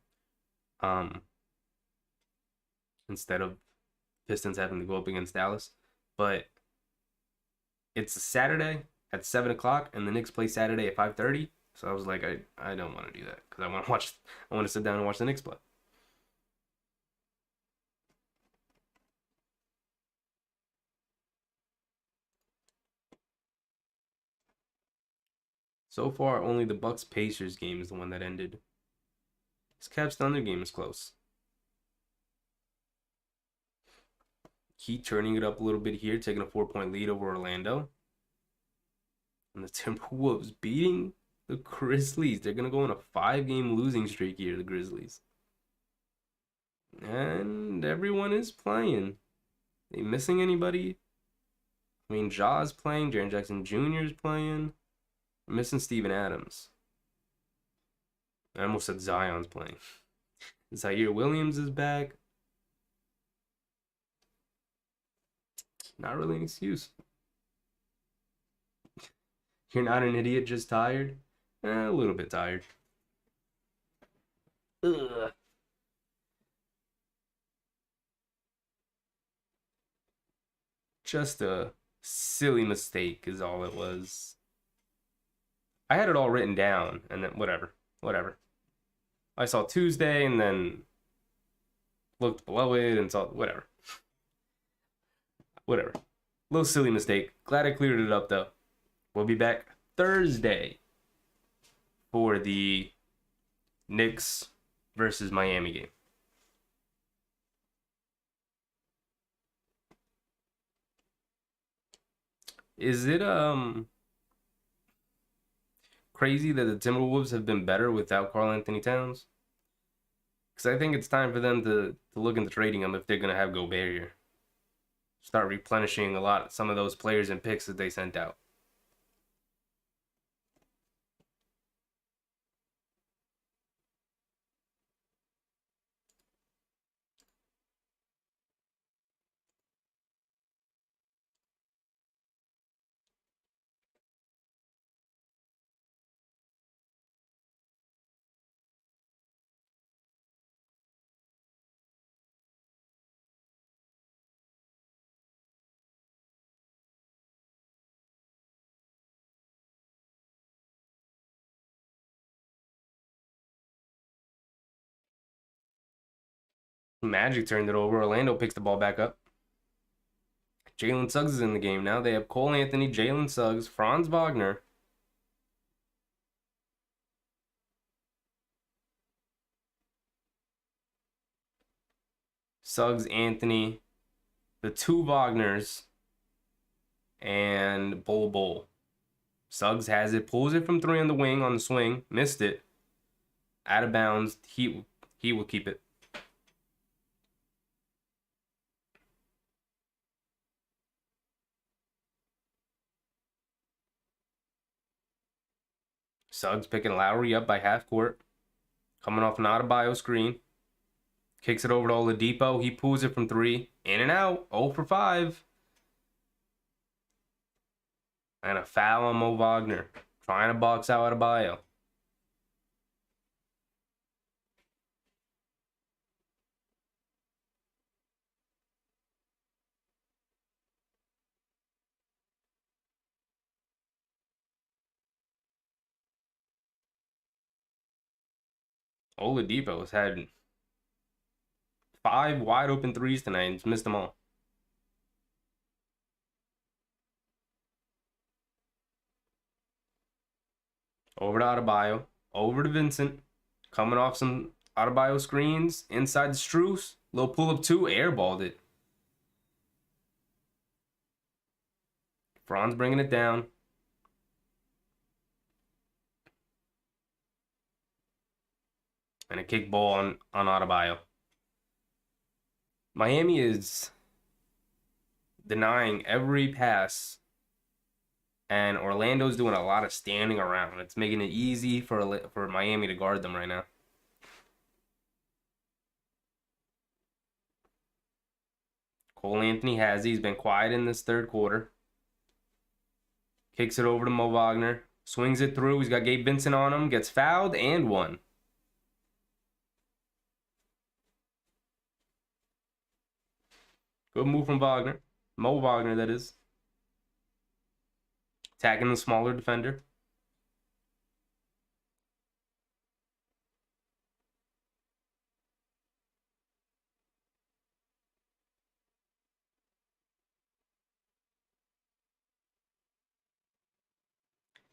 Instead of Pistons having to go up against Dallas. But it's a Saturday at 7 o'clock, and the Knicks play Saturday at 5:30. So I was like, I don't want to do that because I want to sit down and watch the Knicks play. So far, only the Bucks Pacers game is the one that ended. This Cavs Thunder game is close. Heat turning it up a little bit here, taking a 4-point lead over Orlando. And the Timberwolves beating the Grizzlies. They're going to go on a 5-game losing streak here, the Grizzlies. And everyone is playing. They missing anybody? I mean, Ja's playing. Jaren Jackson Jr. is playing. I'm missing Steven Adams. I almost said Zion's playing. Zaire Williams is back. Not really an excuse. You're not an idiot, just tired? A little bit tired. Ugh. Just a silly mistake is all it was. I had it all written down, and then whatever. I saw Tuesday, and then looked below it, and saw whatever. Little silly mistake. Glad I cleared it up, though. We'll be back Thursday for the Knicks versus Miami game. Is it crazy that the Timberwolves have been better without Karl-Anthony Towns? Because I think it's time for them to look into trading him if they're going to have Gobert here. Start replenishing some of those players and picks that they sent out. Magic turned it over. Orlando picks the ball back up. Jalen Suggs is in the game now. They have Cole Anthony, Jalen Suggs, Franz Wagner. Suggs, Anthony, the two Wagners, and Bol. Suggs has it, pulls it from 3 on the wing on the swing, missed it. Out of bounds. He will keep it. Suggs picking Lowry up by half court. Coming off an Adebayo screen. Kicks it over to Oladipo. He pulls it from 3. In and out. 0 for 5. And a foul on Mo Wagner. Trying to box out Adebayo. Oladipo has had 5 wide open threes tonight and missed them all. Over to Adebayo. Over to Vincent. Coming off some Adebayo screens. Inside the Strus. Little pull up 2. Airballed it. Franz bringing it down. And a kick ball on Adebayo. Miami is denying every pass. And Orlando's doing a lot of standing around. It's making it easy for Miami to guard them right now. Cole Anthony has it. He's been quiet in this third quarter. Kicks it over to Mo Wagner. Swings it through. He's got Gabe Vincent on him. Gets fouled and one. Good move from Wagner. Mo Wagner, that is. Attacking the smaller defender.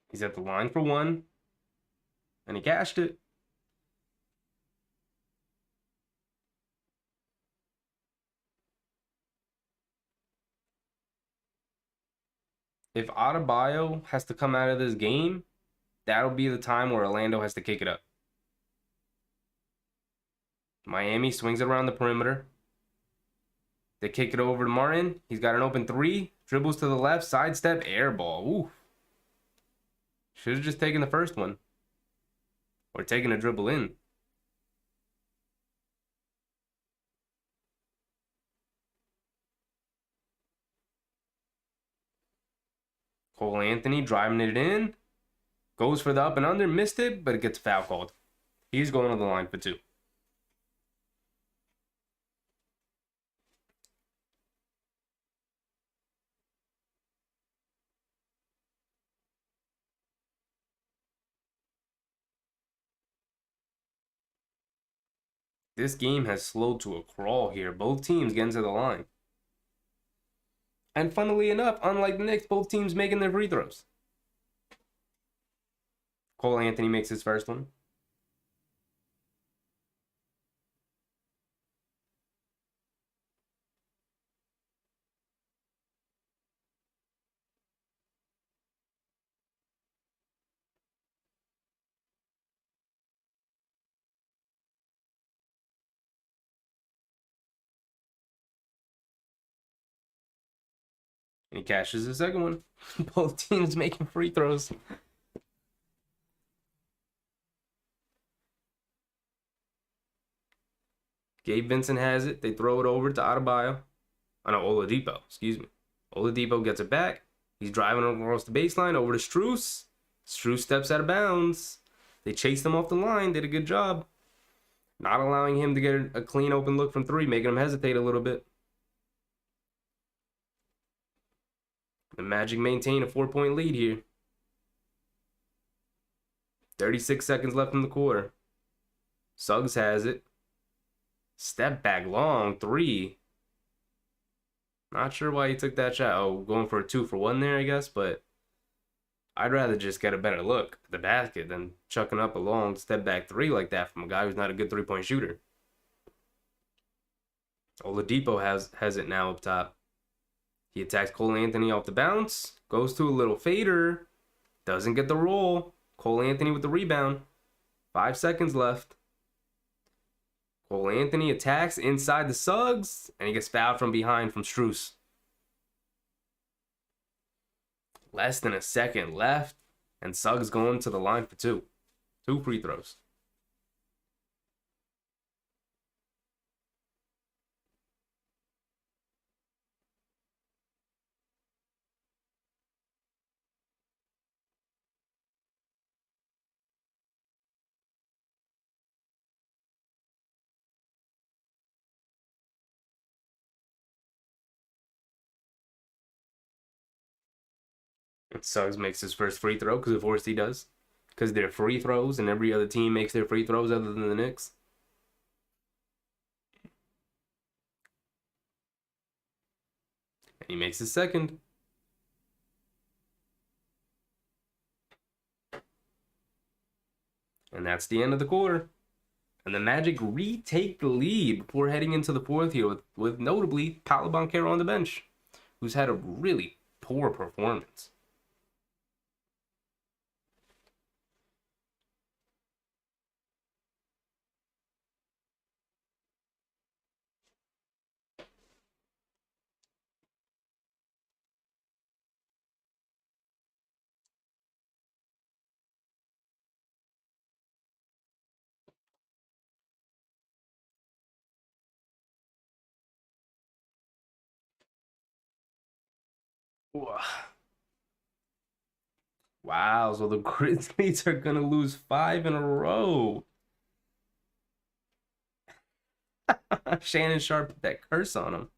He's at the line for one. And he cashed it. If Adebayo has to come out of this game, that'll be the time where Orlando has to kick it up. Miami swings it around the perimeter. They kick it over to Martin. He's got an open 3. Dribbles to the left. Sidestep. Air ball. Ooh. Should have just taken the first one. Or taken a dribble in. Cole Anthony driving it in. Goes for the up and under. Missed it, but it gets foul called. He's going to the line for 2. This game has slowed to a crawl here. Both teams getting to the line. And funnily enough, unlike the Knicks, both teams making their free throws. Cole Anthony makes his first one. And he cashes the second one. Both teams making free throws. Gabe Vincent has it. They throw it over to Adebayo. Oh, no, Oladipo. Excuse me. Oladipo gets it back. He's driving across the baseline over to Strus. Strus steps out of bounds. They chased him off the line. Did a good job. Not allowing him to get a clean open look from 3, making him hesitate a little bit. The Magic maintain a 4-point lead here. 36 seconds left in the quarter. Suggs has it. Step back long, 3. Not sure why he took that shot. Oh, going for a 2 for 1 there, I guess, but I'd rather just get a better look at the basket than chucking up a long step back 3 like that from a guy who's not a good 3-point shooter. Oladipo has it now up top. He attacks Cole Anthony off the bounce. Goes to a little fader. Doesn't get the roll. Cole Anthony with the rebound. 5 seconds left. Cole Anthony attacks inside the Suggs. And he gets fouled from behind from Strus. Less than a second left. And Suggs going to the line for 2. 2 free throws. And Suggs makes his first free throw, because of course he does. because they're free throws and every other team makes their free throws other than the Knicks. And he makes his second. And that's the end of the quarter. And the Magic retake the lead before heading into the fourth here with notably Paolo Banchero on the bench, who's had a really poor performance. Wow, so the Grizzlies are going to lose 5 in a row. Shannon Sharp put that curse on them.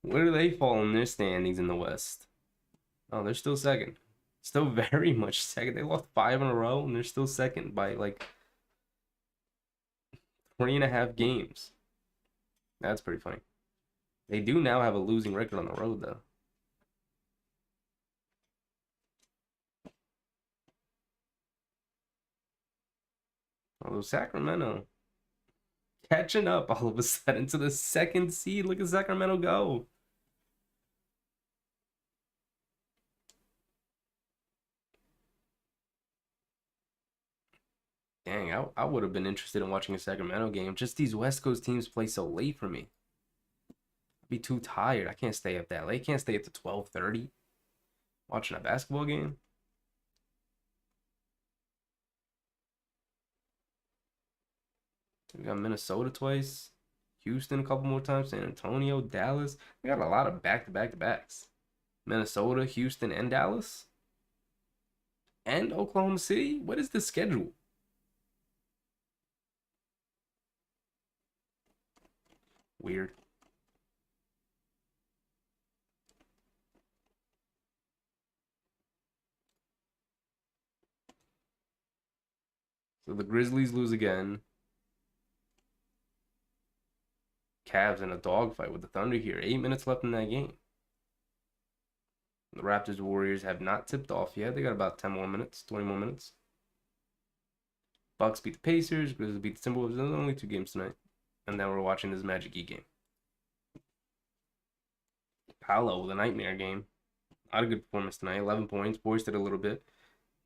Where do they fall in their standings in the West? Oh, they're still second. Still very much second. They lost 5 in a row, and they're still second by like 3.5 games. That's pretty funny. They do now have a losing record on the road, though. Although Sacramento catching up all of a sudden to the second seed. Look at Sacramento go. Dang, I would have been interested in watching a Sacramento game. Just these West Coast teams play so late for me. I'd be too tired. I can't stay up that late. Can't stay up to 12:30 watching a basketball game. We got Minnesota twice, Houston a couple more times, San Antonio, Dallas. We got a lot of back-to-back-to-backs. Minnesota, Houston, and Dallas. And Oklahoma City. What is the schedule? Weird. So the Grizzlies lose again. Cavs in a dogfight with the Thunder here. 8 minutes left in that game. The Raptors Warriors have not tipped off yet. They got about 10 more minutes, 20 more minutes. Bucks beat the Pacers. Grizzlies beat the Timberwolves. There's only 2 games tonight. And then we're watching this Magic E game. Paolo with a nightmare game. Not a good performance tonight. 11 points. Boosted a little bit.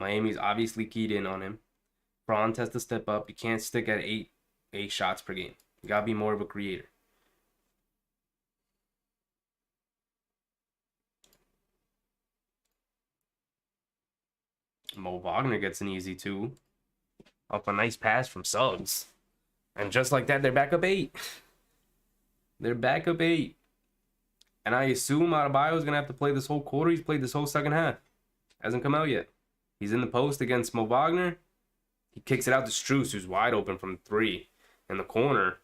Miami's obviously keyed in on him. Franz has to step up. You can't stick at eight shots per game. You gotta be more of a creator. Mo Wagner gets an easy 2. Off a nice pass from Suggs. And just like that, they're back up 8. They're back up 8. And I assume Adebayo is going to have to play this whole quarter. He's played this whole second half. Hasn't come out yet. He's in the post against Mo Wagner. He kicks it out to Strus, who's wide open from 3 in the corner.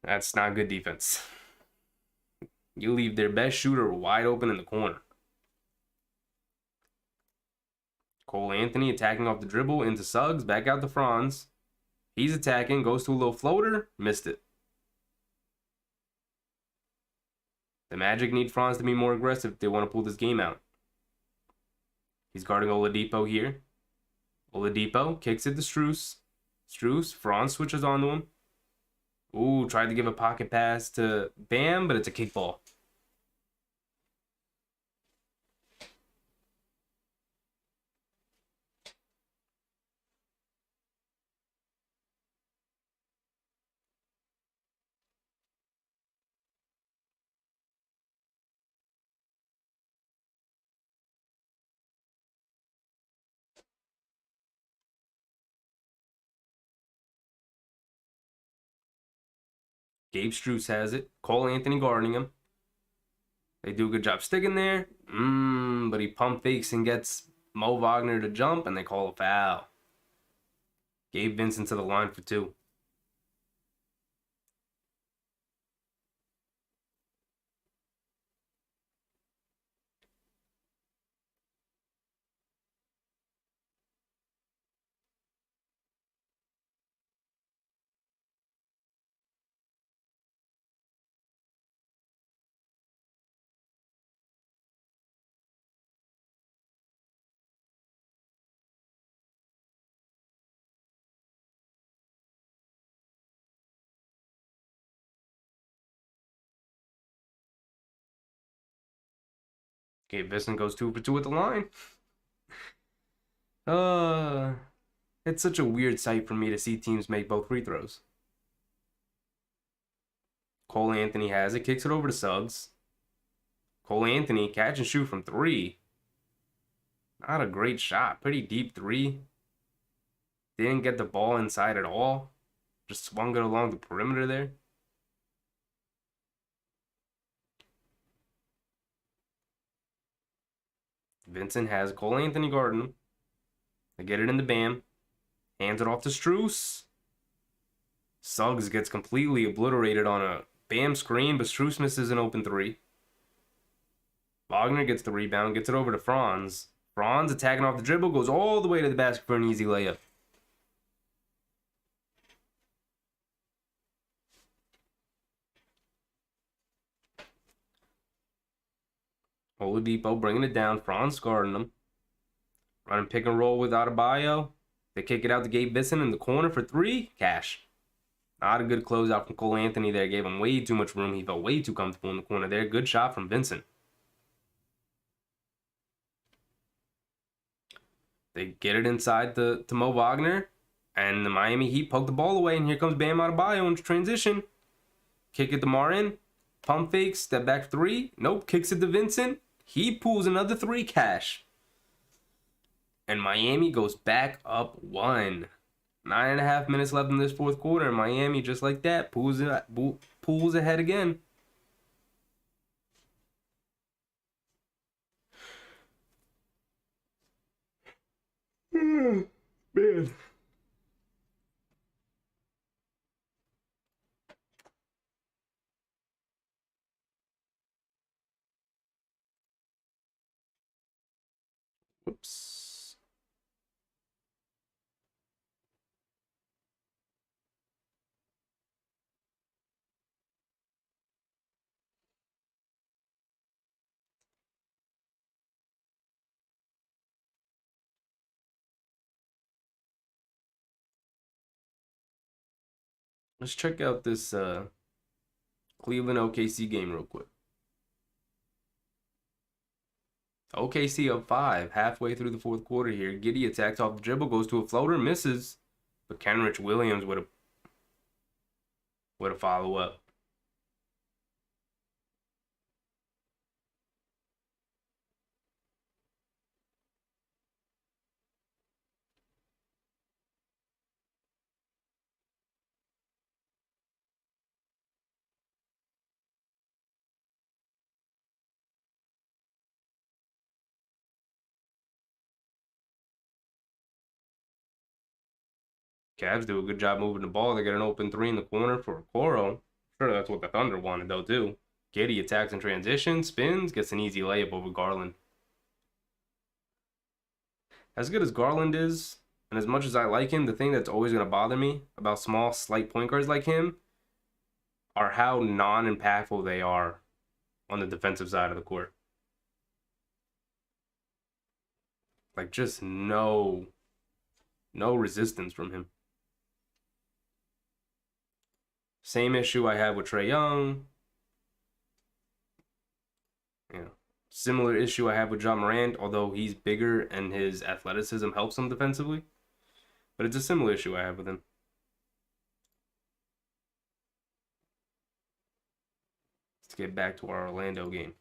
That's not good defense. You leave their best shooter wide open in the corner. Cole Anthony attacking off the dribble into Suggs, back out to Franz. He's attacking, goes to a little floater, missed it. The Magic need Franz to be more aggressive if they want to pull this game out. He's guarding Oladipo here. Oladipo kicks it to Strus. Franz switches onto him. Ooh, tried to give a pocket pass to Bam, but it's a kickball. Gabe Strus has it. Cole Anthony guarding him. They do a good job sticking there. But he pump fakes and gets Mo Wagner to jump, and they call a foul. Gabe Vincent to the line for 2. Gabe Vincent goes 2 for 2 at the line. Uh, it's such a weird sight for me to see teams make both free throws. Cole Anthony has it, kicks it over to Suggs. Cole Anthony, catch and shoot from 3. Not a great shot. Pretty deep 3. Didn't get the ball inside at all. Just swung it along the perimeter there. Vincent has Cole Anthony guarding him. They get it in the Bam. Hands it off to Strus. Suggs gets completely obliterated on a Bam screen, but Strus misses an open 3. Wagner gets the rebound, gets it over to Franz. Franz attacking off the dribble, goes all the way to the basket for an easy layup. Oladipo bringing it down. Franz guarding him. Running pick and roll with Adebayo. They kick it out to Gabe Vincent in the corner for 3. Cash. Not a good closeout from Cole Anthony there. Gave him way too much room. He felt way too comfortable in the corner there. Good shot from Vincent. They get it inside to Mo Wagner. And the Miami Heat poke the ball away. And here comes Bam Adebayo in transition. Kick it to Marin. Pump fake. Step back 3. Nope. Kicks it to Vincent. He pulls another 3. Cash. And Miami goes back up 1. 9.5 minutes left in this fourth quarter. And Miami, just like that, pulls ahead again. Man. Whoops. Let's check out this Cleveland OKC game real quick. OKC up 5, halfway through the fourth quarter here. Giddey attacks off the dribble, goes to a floater, misses. But Kenrich Williams with a follow-up. Cavs do a good job moving the ball. They get an open 3 in the corner for Okoro. Sure, that's what the Thunder wanted, though, too. Giddey attacks in transition, spins, gets an easy layup over Garland. As good as Garland is, and as much as I like him, the thing that's always going to bother me about small, slight point guards like him are how non-impactful they are on the defensive side of the court. Like, just no resistance from him. Same issue I have with Trae Young. Yeah. Similar issue I have with John Morant, although he's bigger and his athleticism helps him defensively. But it's a similar issue I have with him. Let's get back to our Orlando game.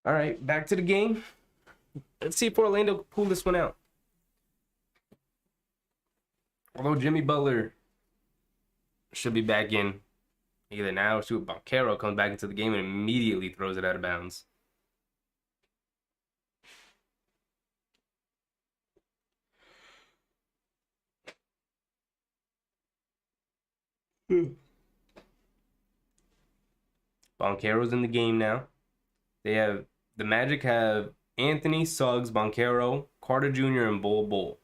All right, back to the game. Let's see if Orlando can pull this one out. Although Jimmy Butler should be back in either now or soon, Banchero comes back into the game and immediately throws it out of bounds. Banchero's in the game now. The Magic have Anthony, Suggs, Banchero, Carter Jr., and Bol Bol.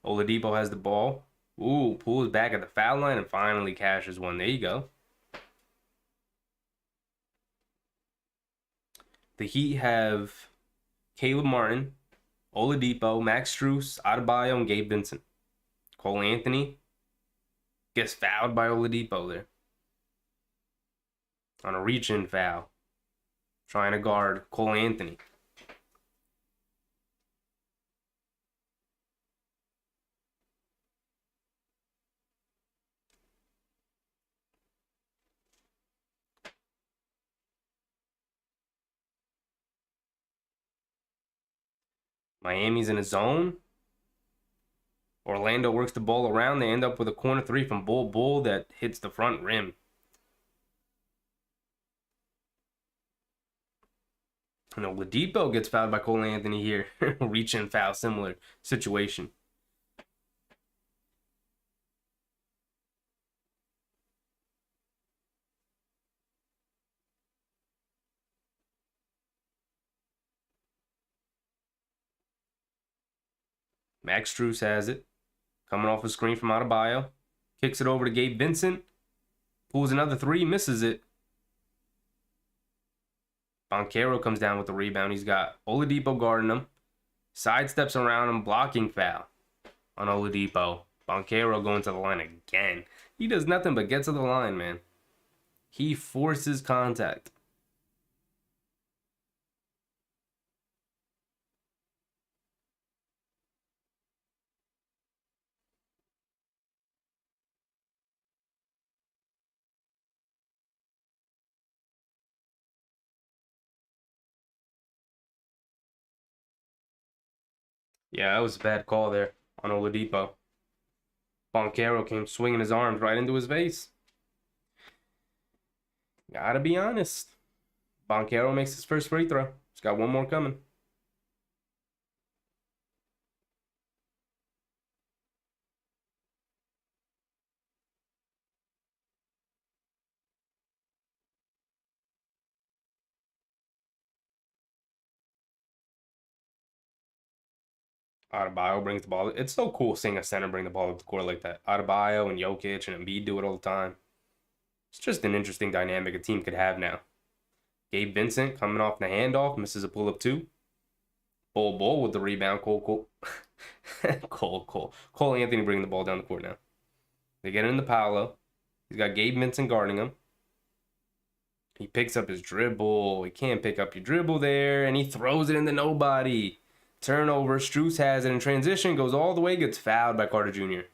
Oladipo has the ball. Ooh, pulls back at the foul line and finally cashes one. There you go. The Heat have Caleb Martin, Oladipo, Max Strus, Adebayo, and Gabe Vincent. Cole Anthony gets fouled by Oladipo there on a reach-in foul, trying to guard Cole Anthony. Miami's in a zone. Orlando works the ball around. They end up with a corner three from Bol Bol that hits the front rim. And Oladipo gets fouled by Cole Anthony here. Reach-in foul, similar situation. Max Strus has it. Coming off a screen from Adebayo. Kicks it over to Gabe Vincent. Pulls another three, misses it. Banchero comes down with the rebound. He's got Oladipo guarding him. Sidesteps around him, blocking foul on Oladipo. Banchero going to the line again. He does nothing but get to the line, man. He forces contact. Yeah, that was a bad call there on Oladipo. Banchero came swinging his arms right into his face. Gotta be honest. Banchero makes his first free throw. He's got one more coming. Adebayo brings the ball. It's so cool seeing a center bring the ball up the court like that. Adebayo and Jokic and Embiid do it all the time. It's just an interesting dynamic a team could have now. Gabe Vincent coming off the handoff, misses a pull-up two. Bol Bol with the rebound. Cole Anthony bringing the ball down the court now. They get into Paolo. He's got Gabe Vincent guarding him. He picks up his dribble. He can't pick up your dribble there, and he throws it into nobody. Turnover. Strus has it in transition, goes all the way, gets fouled by Carter Jr.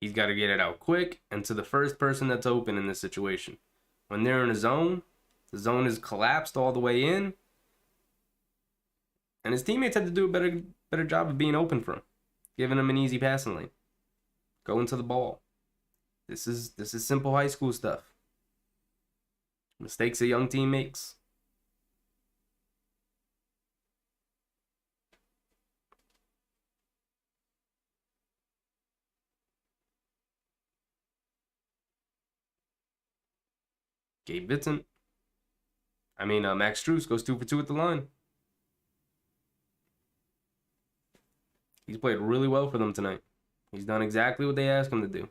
He's got to get it out quick and to the first person that's open in this situation. When they're in a zone, the zone is collapsed all the way in, and his teammates had to do a better job of being open for him, giving him an easy passing lane. Going to the ball. This is simple high school stuff. Mistakes a young team makes. Gabe Vincent. Max Strus goes 2 for 2 at the line. He's played really well for them tonight. He's done exactly what they asked him to do.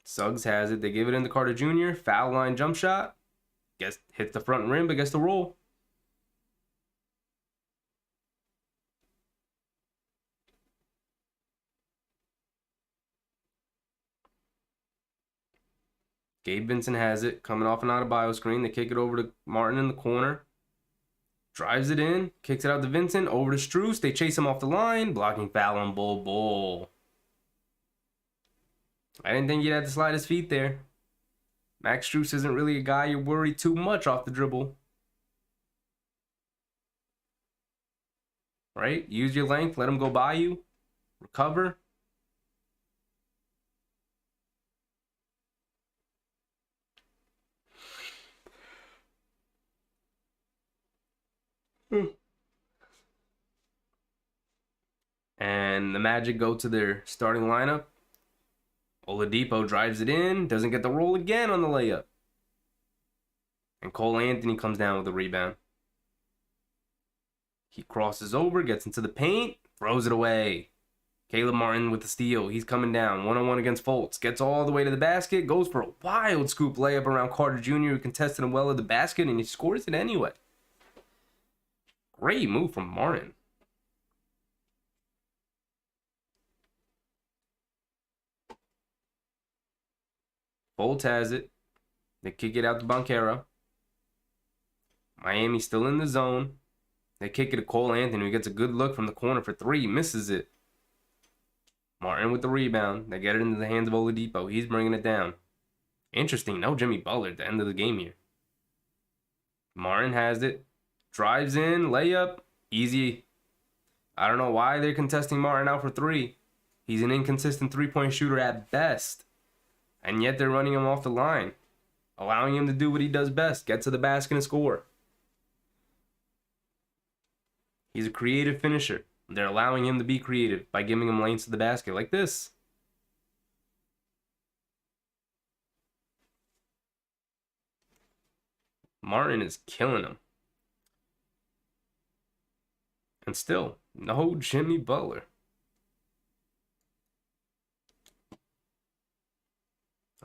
Suggs has it. They give it into Carter Jr. Foul line jump shot. Hits the front rim, but gets the roll. Gabe Vincent has it. Coming off an Adebayo screen. They kick it over to Martin in the corner. Drives it in. Kicks it out to Vincent. Over to Strus. They chase him off the line. Blocking foul on Bol Bol. I didn't think he'd have to slide his feet there. Max Strus isn't really a guy you worry too much off the dribble. Right? Use your length. Let him go by you. Recover. And the Magic go to their starting lineup. Oladipo drives it in, doesn't get the roll again on the layup. And Cole Anthony comes down with a rebound. He crosses over, gets into the paint, throws it away. Caleb Martin with the steal. He's coming down, one-on-one against Fultz. Gets all the way to the basket, goes for a wild scoop layup around Carter Jr., who contested him well at the basket, and he scores it anyway. Great move from Martin. Fultz has it. They kick it out to Banchero. Miami still in the zone. They kick it to Cole Anthony, who gets a good look from the corner for three. Misses it. Martin with the rebound. They get it into the hands of Oladipo. He's bringing it down. Interesting. No Jimmy Butler at the end of the game here. Martin has it. Drives in. Layup. Easy. I don't know why they're contesting Martin out for three. He's an inconsistent three-point shooter at best. And yet they're running him off the line. Allowing him to do what he does best. Get to the basket and score. He's a creative finisher. They're allowing him to be creative by giving him lanes to the basket like this. Martin is killing him. And still, no Jimmy Butler.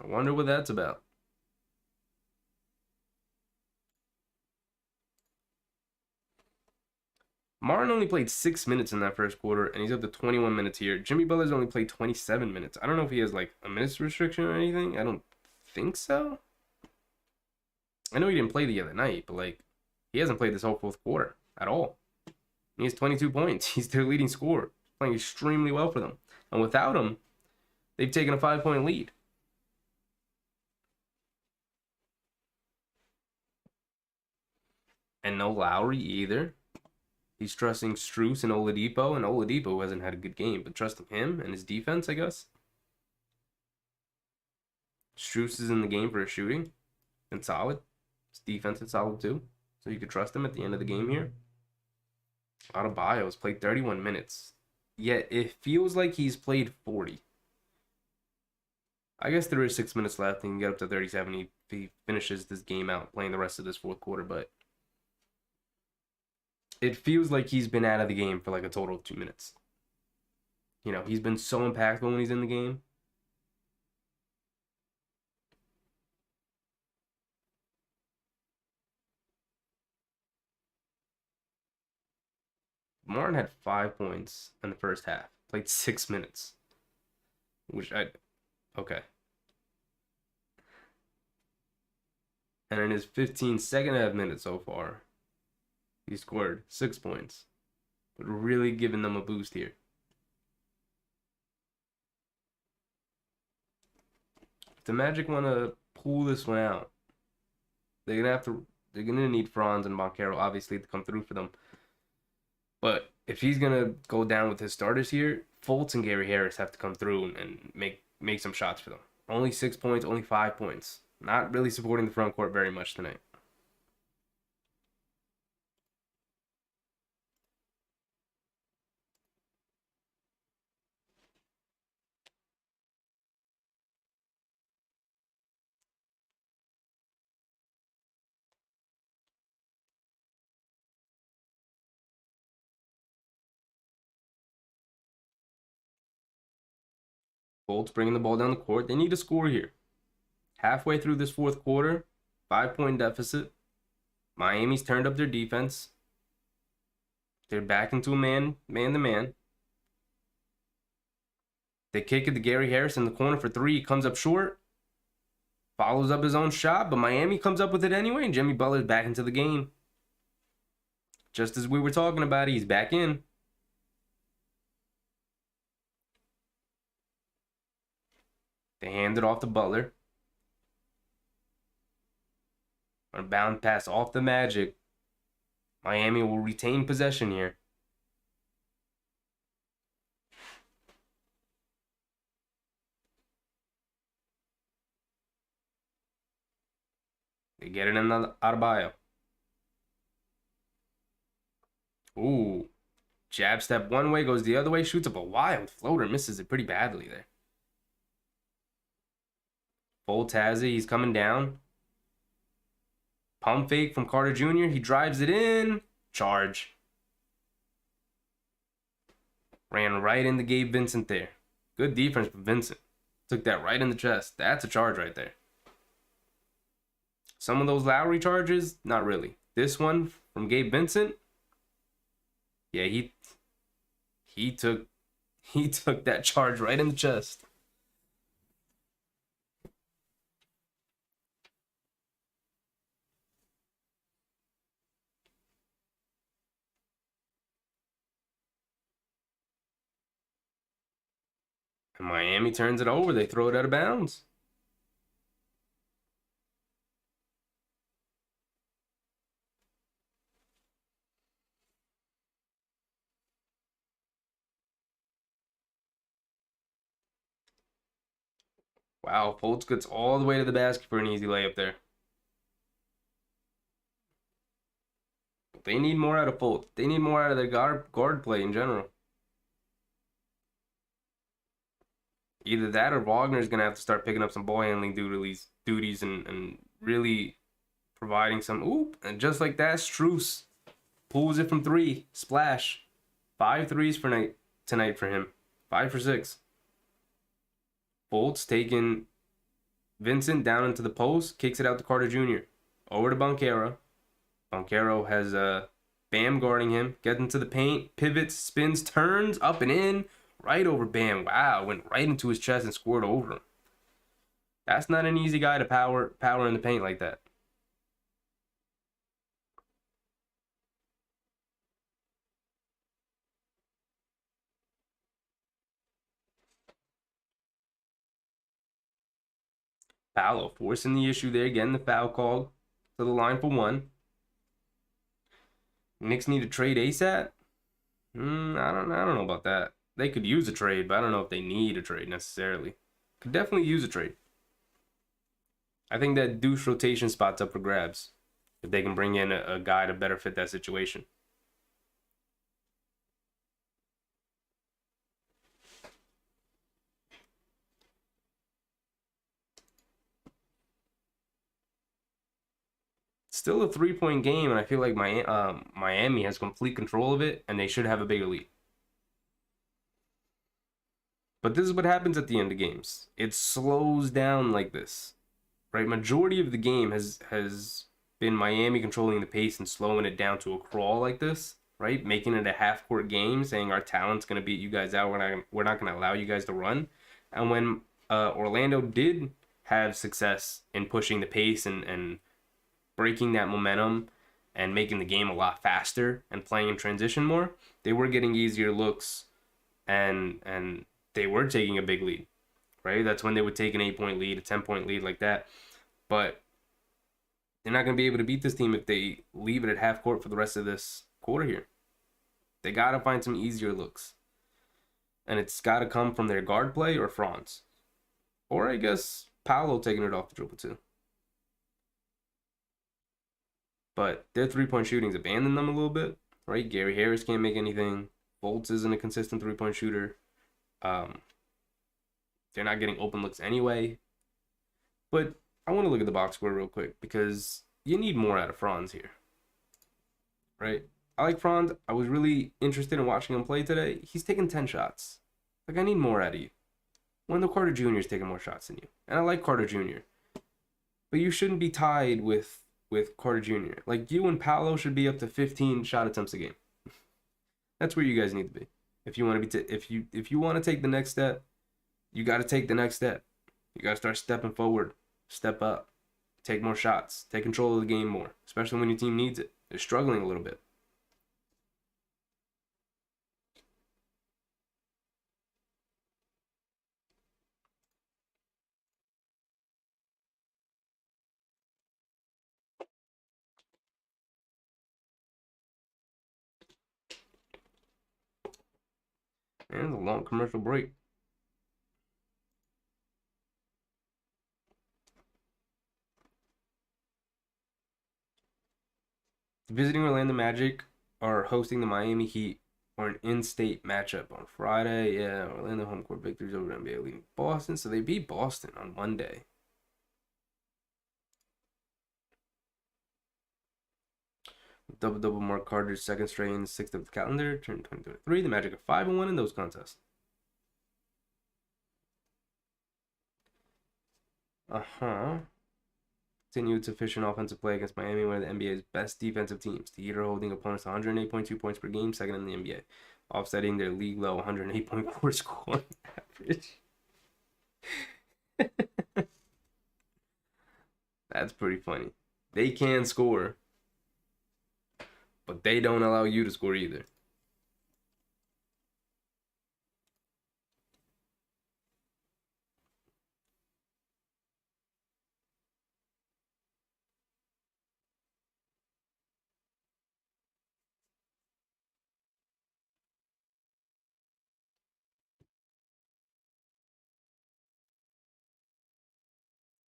I wonder what that's about. Martin only played 6 minutes in that first quarter, and he's up to 21 minutes here. Jimmy Butler's only played 27 minutes. I don't know if he has, like, a minutes restriction or anything. I don't think so. I know he didn't play the other night, but, like, he hasn't played this whole fourth quarter at all. He has 22 points. He's their leading scorer. Playing extremely well for them. And without him, they've taken a 5-point lead. And no Lowry either. He's trusting Strus and Oladipo hasn't had a good game, but trusting him and his defense, I guess. Strus is in the game for his shooting and solid. His defense is solid too, so you could trust him at the end of the game here. Adebayo has played 31 minutes, yet it feels like he's played 40. I guess there is 6 minutes left and he can get up to 37 if he finishes this game out playing the rest of this fourth quarter, but it feels like he's been out of the game for like a total of 2 minutes. You know, he's been so impactful when he's in the game. Martin had 5 points in the first half. Played 6 minutes. Okay. And in his 15 second half minutes so far, he scored 6 points. But really giving them a boost here. If the Magic want to pull this one out, they're gonna need Franz and Banchero obviously to come through for them. But if he's gonna go down with his starters here, Fultz and Gary Harris have to come through and make some shots for them. Only 6 points, only 5 points. Not really supporting the front court very much tonight. Fultz bringing the ball down the court. They need to score here. Halfway through this fourth quarter, 5-point deficit. Miami's turned up their defense. They're back into a man-to-man. They kick it to Gary Harris in the corner for three. He comes up short. Follows up his own shot, but Miami comes up with it anyway, and Jimmy Butler's back into the game. Just as we were talking about, he's back in. They hand it off to Butler. On a bound pass off the Magic. Miami will retain possession here. They get it in Adebayo. Ooh. Jab step one way, goes the other way, shoots up a wild floater, misses it pretty badly there. Full Tazzy, he's coming down. Pump fake from Carter Jr., he drives it in. Charge. Ran right into Gabe Vincent there. Good defense from Vincent. Took that right in the chest. That's a charge right there. Some of those Lowry charges, not really. This one from Gabe Vincent, yeah, he took that charge right in the chest. And Miami turns it over. They throw it out of bounds. Wow, Fultz gets all the way to the basket for an easy layup there. They need more out of Fultz. They need more out of their guard play in general. Either that or Wagner's going to have to start picking up some ball handling duties and really providing some. Oop, and just like that, Strus pulls it from three. Splash. 5 threes for tonight for him. 5 for 6. Fultz taking Vincent down into the post, kicks it out to Carter Jr. Over to Banchero. Banchero has Bam guarding him. Gets into the paint, pivots, spins, turns, up and in. Right over Bam. Wow, went right into his chest and scored over him. That's not an easy guy to power in the paint like that. Paolo forcing the issue there, getting the foul called to the line for 1. Knicks need to trade ASAP. I don't know about that. They could use a trade, but I don't know if they need a trade necessarily. Could definitely use a trade. I think that Deuce rotation spot's up for grabs if they can bring in a guy to better fit that situation. Still a 3-point game, and I feel like Miami has complete control of it, and they should have a bigger lead. But this is what happens at the end of games. It slows down like this, right? Majority of the game has been Miami controlling the pace and slowing it down to a crawl like this, right? Making it a half-court game, saying our talent's going to beat you guys out. We're not going to allow you guys to run. And when Orlando did have success in pushing the pace and breaking that momentum and making the game a lot faster and playing in transition more, they were getting easier looks and they were taking a big lead, right? That's when they would take an 8-point lead, a 10-point lead like that. But they're not going to be able to beat this team if they leave it at half court for the rest of this quarter here. They got to find some easier looks. And it's got to come from their guard play or Franz. Or I guess Paolo taking it off the dribble too. But their 3-point shooting's abandoned them a little bit, right? Gary Harris can't make anything. Fultz isn't a consistent 3-point shooter. They're not getting open looks anyway. But I want to look at the box score real quick because you need more out of Franz here, right? I like Franz. I was really interested in watching him play today. He's taking 10 shots. Like, I need more out of you. Wendell Carter Jr. is taking more shots than you. And I like Carter Jr. But you shouldn't be tied with Carter Jr. Like, you and Paolo should be up to 15 shot attempts a game. That's where you guys need to be. If you want to be if you want to take the next step, you got to take the next step. You got to start stepping forward, step up, take more shots, take control of the game more, especially when your team needs it. They're struggling a little bit. And it's a long commercial break. Visiting Orlando Magic are hosting the Miami Heat for an in-state matchup on Friday. Yeah, Orlando home court victories over NBA leading Boston. So they beat Boston on Monday. Double Mark Carter's second straight and sixth of the calendar, turned 2023. The Magic are 5-1 in those contests. Continue its efficient offensive play against Miami, one of the NBA's best defensive teams. The Heat are holding opponents to 108.2 points per game, second in the NBA, offsetting their league low 108.4 scoring average. That's pretty funny. They can score, but they don't allow you to score either.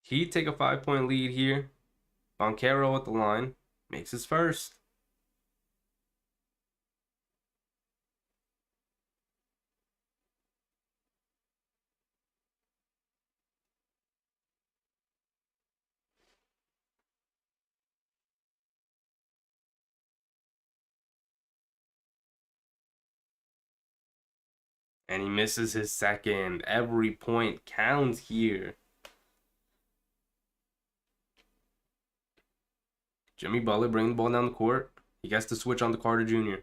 Heat take a 5-point lead here. Boncaro at the line makes his first. And he misses his second. Every point counts here. Jimmy Butler bringing the ball down the court. He gets to switch on to Carter Jr.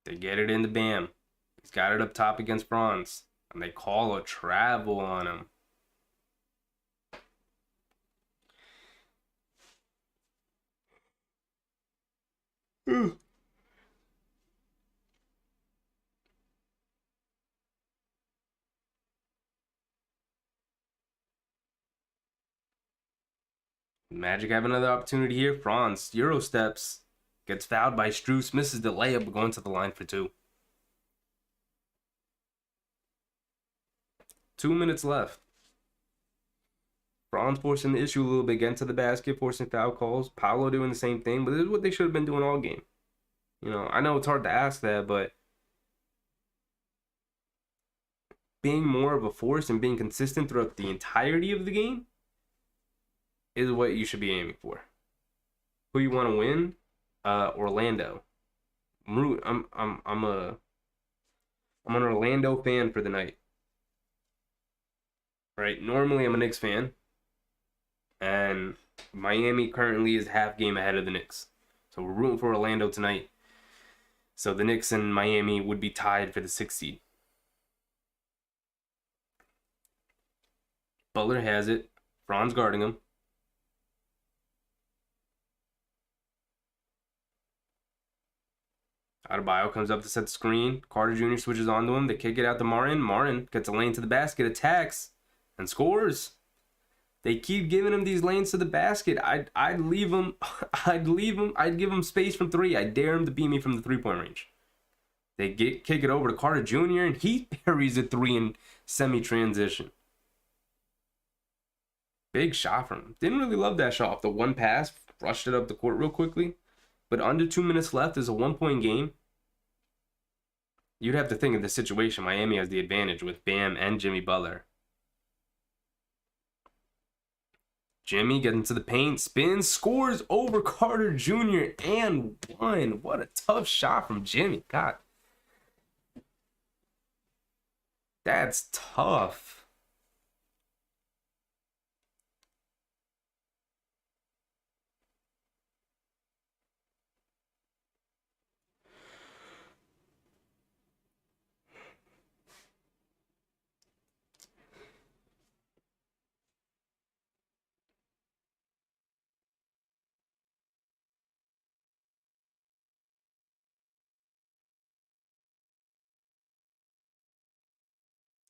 They get it into Bam. He's got it up top against Franz. And they call a travel on him. Magic have another opportunity here. Franz Euro steps. Gets fouled by Strus. Misses the layup, but going to the line for two. 2 minutes left. Franz forcing the issue a little bit, getting to the basket, forcing foul calls. Paolo doing the same thing, but this is what they should have been doing all game. You know, I know it's hard to ask that, but being more of a force and being consistent throughout the entirety of the game is what you should be aiming for. Who you want to win? Orlando. I'm an Orlando fan for the night. Right? Normally I'm a Knicks fan. And Miami currently is half game ahead of the Knicks. So we're rooting for Orlando tonight. So the Knicks and Miami would be tied for the 6th seed. Butler has it. Franz guarding him. Adebayo comes up to set the screen. Carter Jr. switches onto him. They kick it out to Martin. Martin gets a lane to the basket, attacks, and scores. They keep giving him these lanes to the basket. I'd leave him. I'd give him space from three. I dare him to beat me from the 3-point range. They kick it over to Carter Jr. and he parries a three in semi-transition. Big shot from him. Didn't really love that shot. The one pass, rushed it up the court real quickly. But under 2 minutes left is a 1-point game. You'd have to think of the situation. Miami has the advantage with Bam and Jimmy Butler. Jimmy gets into the paint, spins, scores over Carter Jr. and one. What a tough shot from Jimmy. God. That's tough.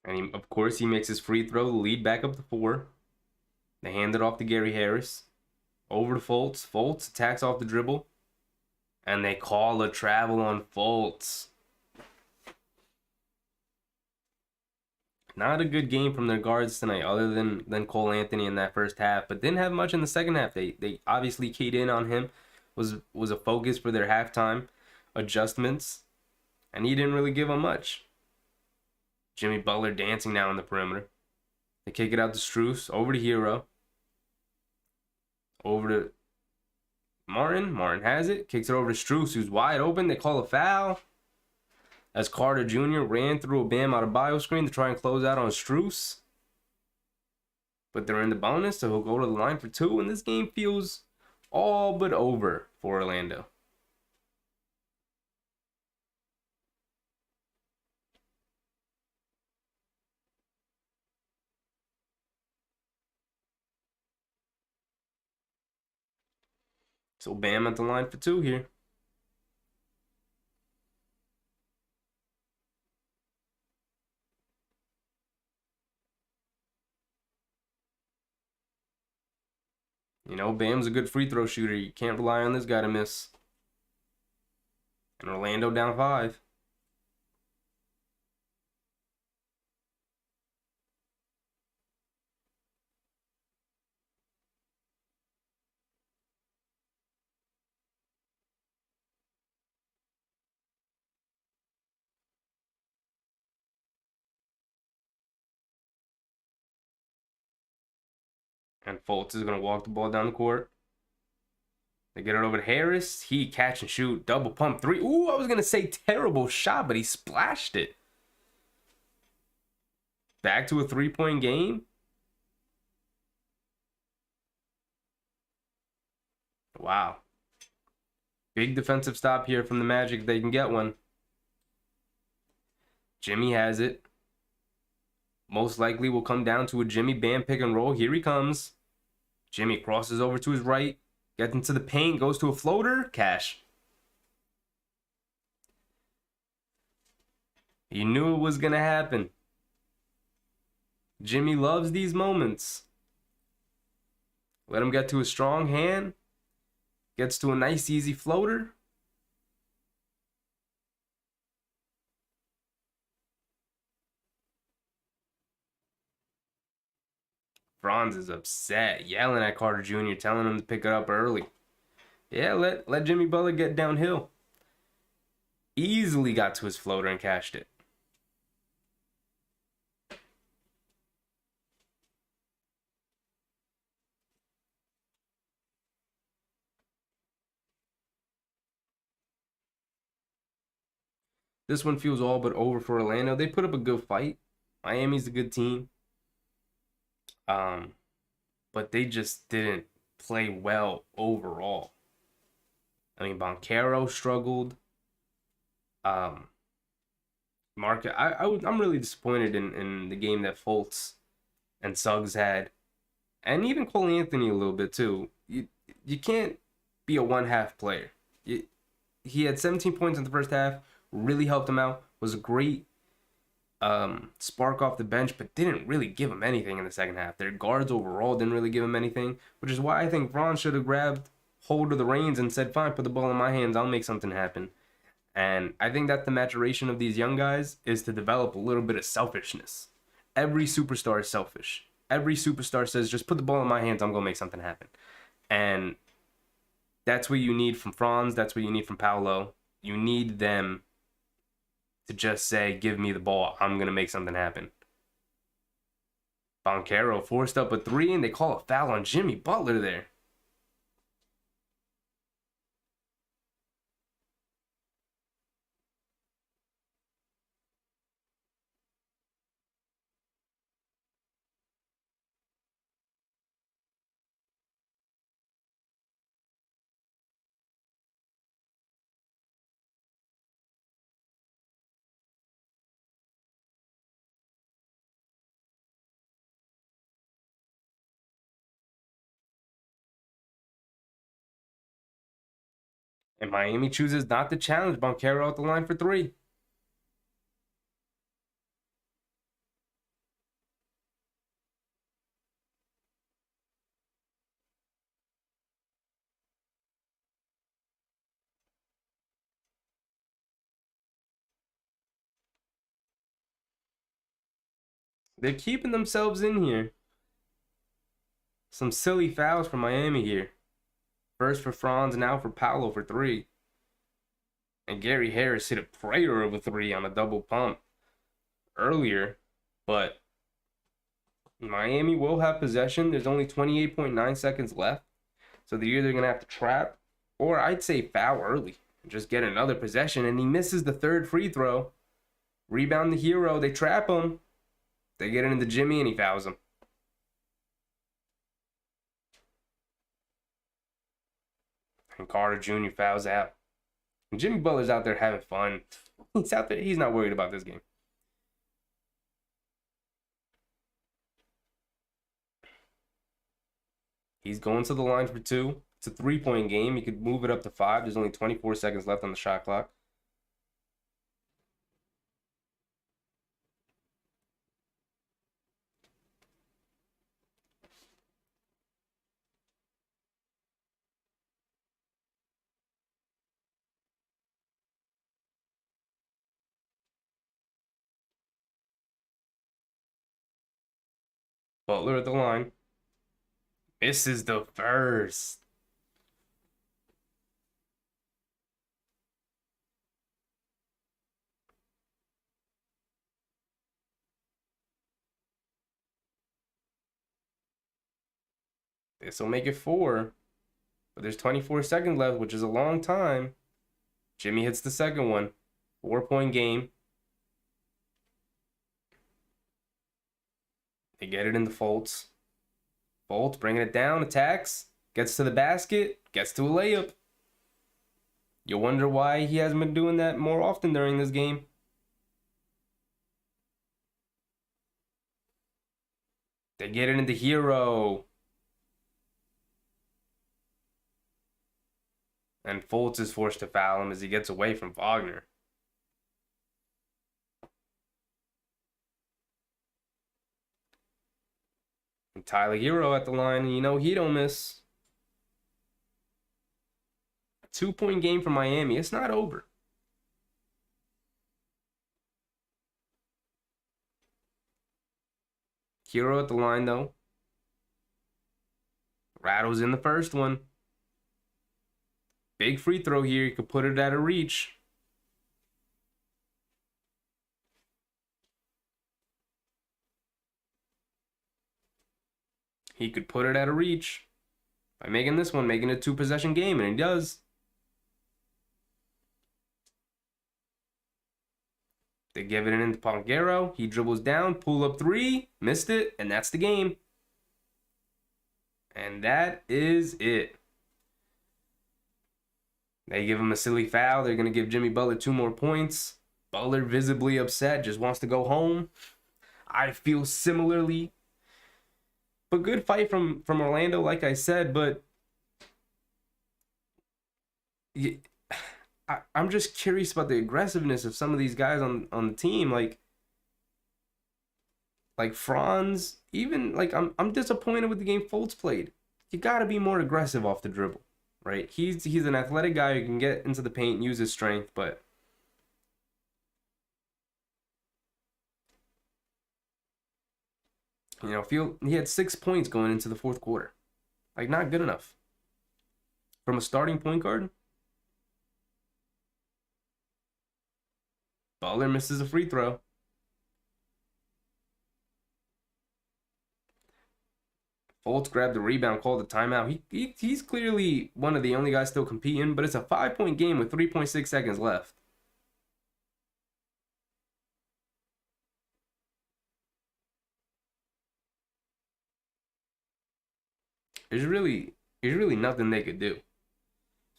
And of course, he makes his free throw, lead back up to 4. They hand it off to Gary Harris. Over to Fultz. Fultz attacks off the dribble. And they call a travel on Fultz. Not a good game from their guards tonight, other than Cole Anthony in that first half, but didn't have much in the second half. They obviously keyed in on him, was a focus for their halftime adjustments, and he didn't really give them much. Jimmy Butler dancing now in the perimeter. They kick it out to Strus, over to Hero, over to Martin. Martin has it, kicks it over to Strus, who's wide open. They call a foul as Carter Jr. ran through a Bam Adebayo screen to try and close out on Strus. But they're in the bonus, so he'll go to the line for two, and this game feels all but over for Orlando. So Bam at the line for two here. You know, Bam's a good free throw shooter. You can't rely on this guy to miss. And Orlando down 5. And Fultz is going to walk the ball down the court. They get it over to Harris. He catch and shoot. Double pump three. Ooh, I was going to say terrible shot, but he splashed it. Back to a 3-point game. Wow. Big defensive stop here from the Magic. They can get one. Jimmy has it. Most likely will come down to a Jimmy Bam pick and roll. Here he comes. Jimmy crosses over to his right. Gets into the paint. Goes to a floater. Cash. He knew it was going to happen. Jimmy loves these moments. Let him get to a strong hand. Gets to a nice, easy floater. Franz is upset, yelling at Carter Jr., telling him to pick it up early. Yeah, let Jimmy Butler get downhill. Easily got to his floater and cashed it. This one feels all but over for Orlando. They put up a good fight. Miami's a good team. But they just didn't play well overall. I mean, Boncaro struggled. I'm really disappointed in the game that Fultz and Suggs had, and even Cole Anthony a little bit too. You can't be a one-half player. He had 17 points in the first half, really helped him out, was a great spark off the bench, but didn't really give him anything in the second half. Their guards overall didn't really give him anything, which is why I think Ron should have grabbed hold of the reins and said, fine, put the ball in my hands, I'll make something happen. And I think that the maturation of these young guys is to develop a little bit of selfishness. Every superstar is selfish. Every superstar says, just put the ball in my hands, I'm going to make something happen. And that's what you need from Franz. That's what you need from Paolo. You need them to just say, give me the ball. I'm going to make something happen. Boncaro forced up a 3, and they call a foul on Jimmy Butler there. And Miami chooses not to challenge Boncaro out the line for 3. They're keeping themselves in here. Some silly fouls from Miami here. First for Franz, now for Paolo for 3. And Gary Harris hit a prayer of a 3 on a double pump earlier. But Miami will have possession. There's only 28.9 seconds left. So they're either going to have to trap, or I'd say foul early and just get another possession. And he misses the 3rd free throw. Rebound the hero. They trap him. They get it into Jimmy, and he fouls him. And Carter Jr. fouls out. And Jimmy Butler's out there having fun. He's out there. He's not worried about this game. He's going to the line for 2. It's a 3-point game. He could move it up to 5. There's only 24 seconds left on the shot clock. Butler at the line. Misses the first. This will make it 4. But there's 24 seconds left, which is a long time. Jimmy hits the second one. 4-point game. They get it into Fultz. Fultz bringing it down, attacks, gets to the basket, gets to a layup. You'll wonder why he hasn't been doing that more often during this game. They get it into Hero. And Fultz is forced to foul him as he gets away from Wagner. And Tyler Hero at the line, and you know he don't miss. 2-point game for Miami. It's not over. Hero at the line, though. Rattles in the first one. Big free throw here. You could put it out of reach. He could put it out of reach by making this one, making a 2-possession game, and he does. They give it into Pongaro. He dribbles down, pull up 3, missed it, and that's the game. And that is it. They give him a silly foul. They're going to give Jimmy Butler 2 more points. Butler visibly upset, just wants to go home. I feel similarly. But good fight from Orlando, like I said, but I'm just curious about the aggressiveness of some of these guys on the team. Like Franz, even like I'm disappointed with the game Fultz played. You got to be more aggressive off the dribble, right? He's an athletic guy who can get into the paint and use his strength, but you know, he had 6 points going into the 4th quarter. Like, not good enough. From a starting point guard, Butler misses a free throw. Fultz grabbed the rebound, called the timeout. He's clearly one of the only guys still competing, but it's a 5-point game with 3.6 seconds left. There's really nothing they could do.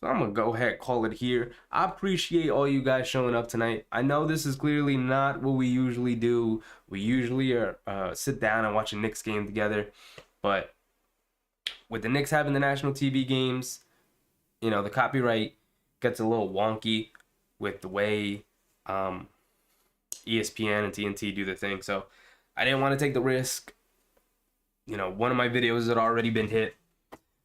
So I'm going to go ahead and call it here. I appreciate all you guys showing up tonight. I know this is clearly not what we usually do. We usually sit down and watch a Knicks game together. But with the Knicks having the national TV games, you know, the copyright gets a little wonky with the way ESPN and TNT do the thing. So I didn't want to take the risk. You know, one of my videos had already been hit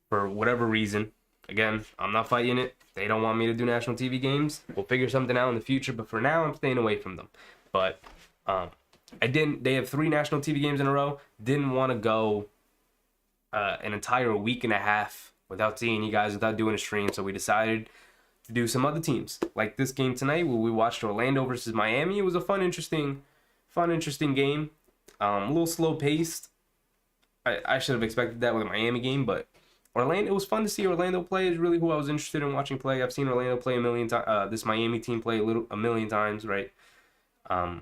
for whatever reason. Again, I'm not fighting it. They don't want me to do national TV games. We'll figure something out in the future, but for now, I'm staying away from them. But They have 3 national TV games in a row. Didn't want to go an entire week and a half without seeing you guys, without doing a stream. So we decided to do some other teams. Like this game tonight, where we watched Orlando versus Miami. It was a fun, interesting game. A little slow paced. I should have expected that with a Miami game, but Orlando, it was fun to see Orlando play. Is really who I was interested in watching play. I've seen Orlando play a million times. This Miami team play a million times, right? Right,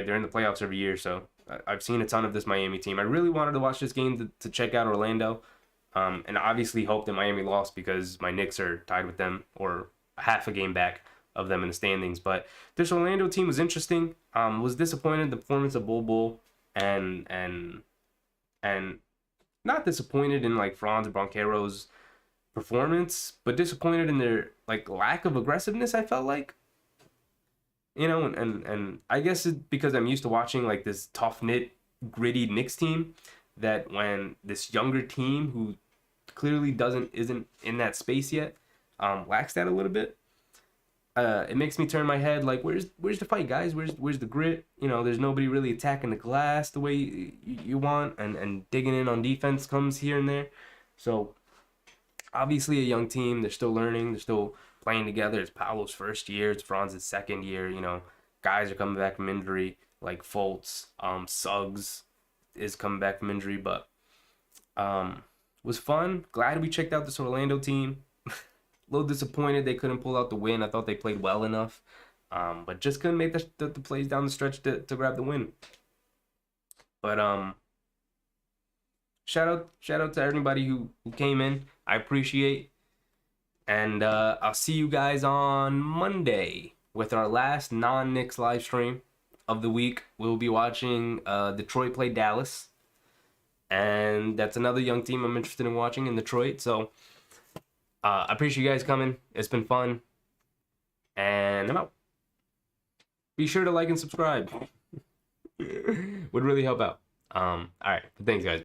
they're in the playoffs every year, so I've seen a ton of this Miami team. I really wanted to watch this game to check out Orlando, and obviously hope that Miami lost because my Knicks are tied with them or half a game back of them in the standings. But this Orlando team was interesting. Was disappointed in the performance of Bull and not disappointed in like Franz Bronquero's performance, but disappointed in their like lack of aggressiveness. I felt like, and I guess it's because I'm used to watching like this tough knit, gritty Knicks team, that when this younger team who clearly isn't in that space yet, lacks that a little bit. It makes me turn my head like, where's the fight, guys? Where's the grit? There's nobody really attacking the glass the way you want, and digging in on defense comes here and there. So obviously a young team. They're still learning. They're still playing together. It's Paolo's first year. It's Franz's second year. Guys are coming back from injury like Fultz. Suggs is coming back from injury, but was fun. Glad we checked out this Orlando team. A little disappointed they couldn't pull out the win. I thought they played well enough, but just couldn't make the plays down the stretch to grab the win. But shout out to everybody who came in. I appreciate, and I'll see you guys on Monday with our last non-Knicks live stream of the week. We'll be watching Detroit play Dallas, and that's another young team I'm interested in watching in Detroit. So. I appreciate you guys coming. It's been fun. And I'm out. Be sure to like and subscribe. Would really help out. All right. Thanks, guys.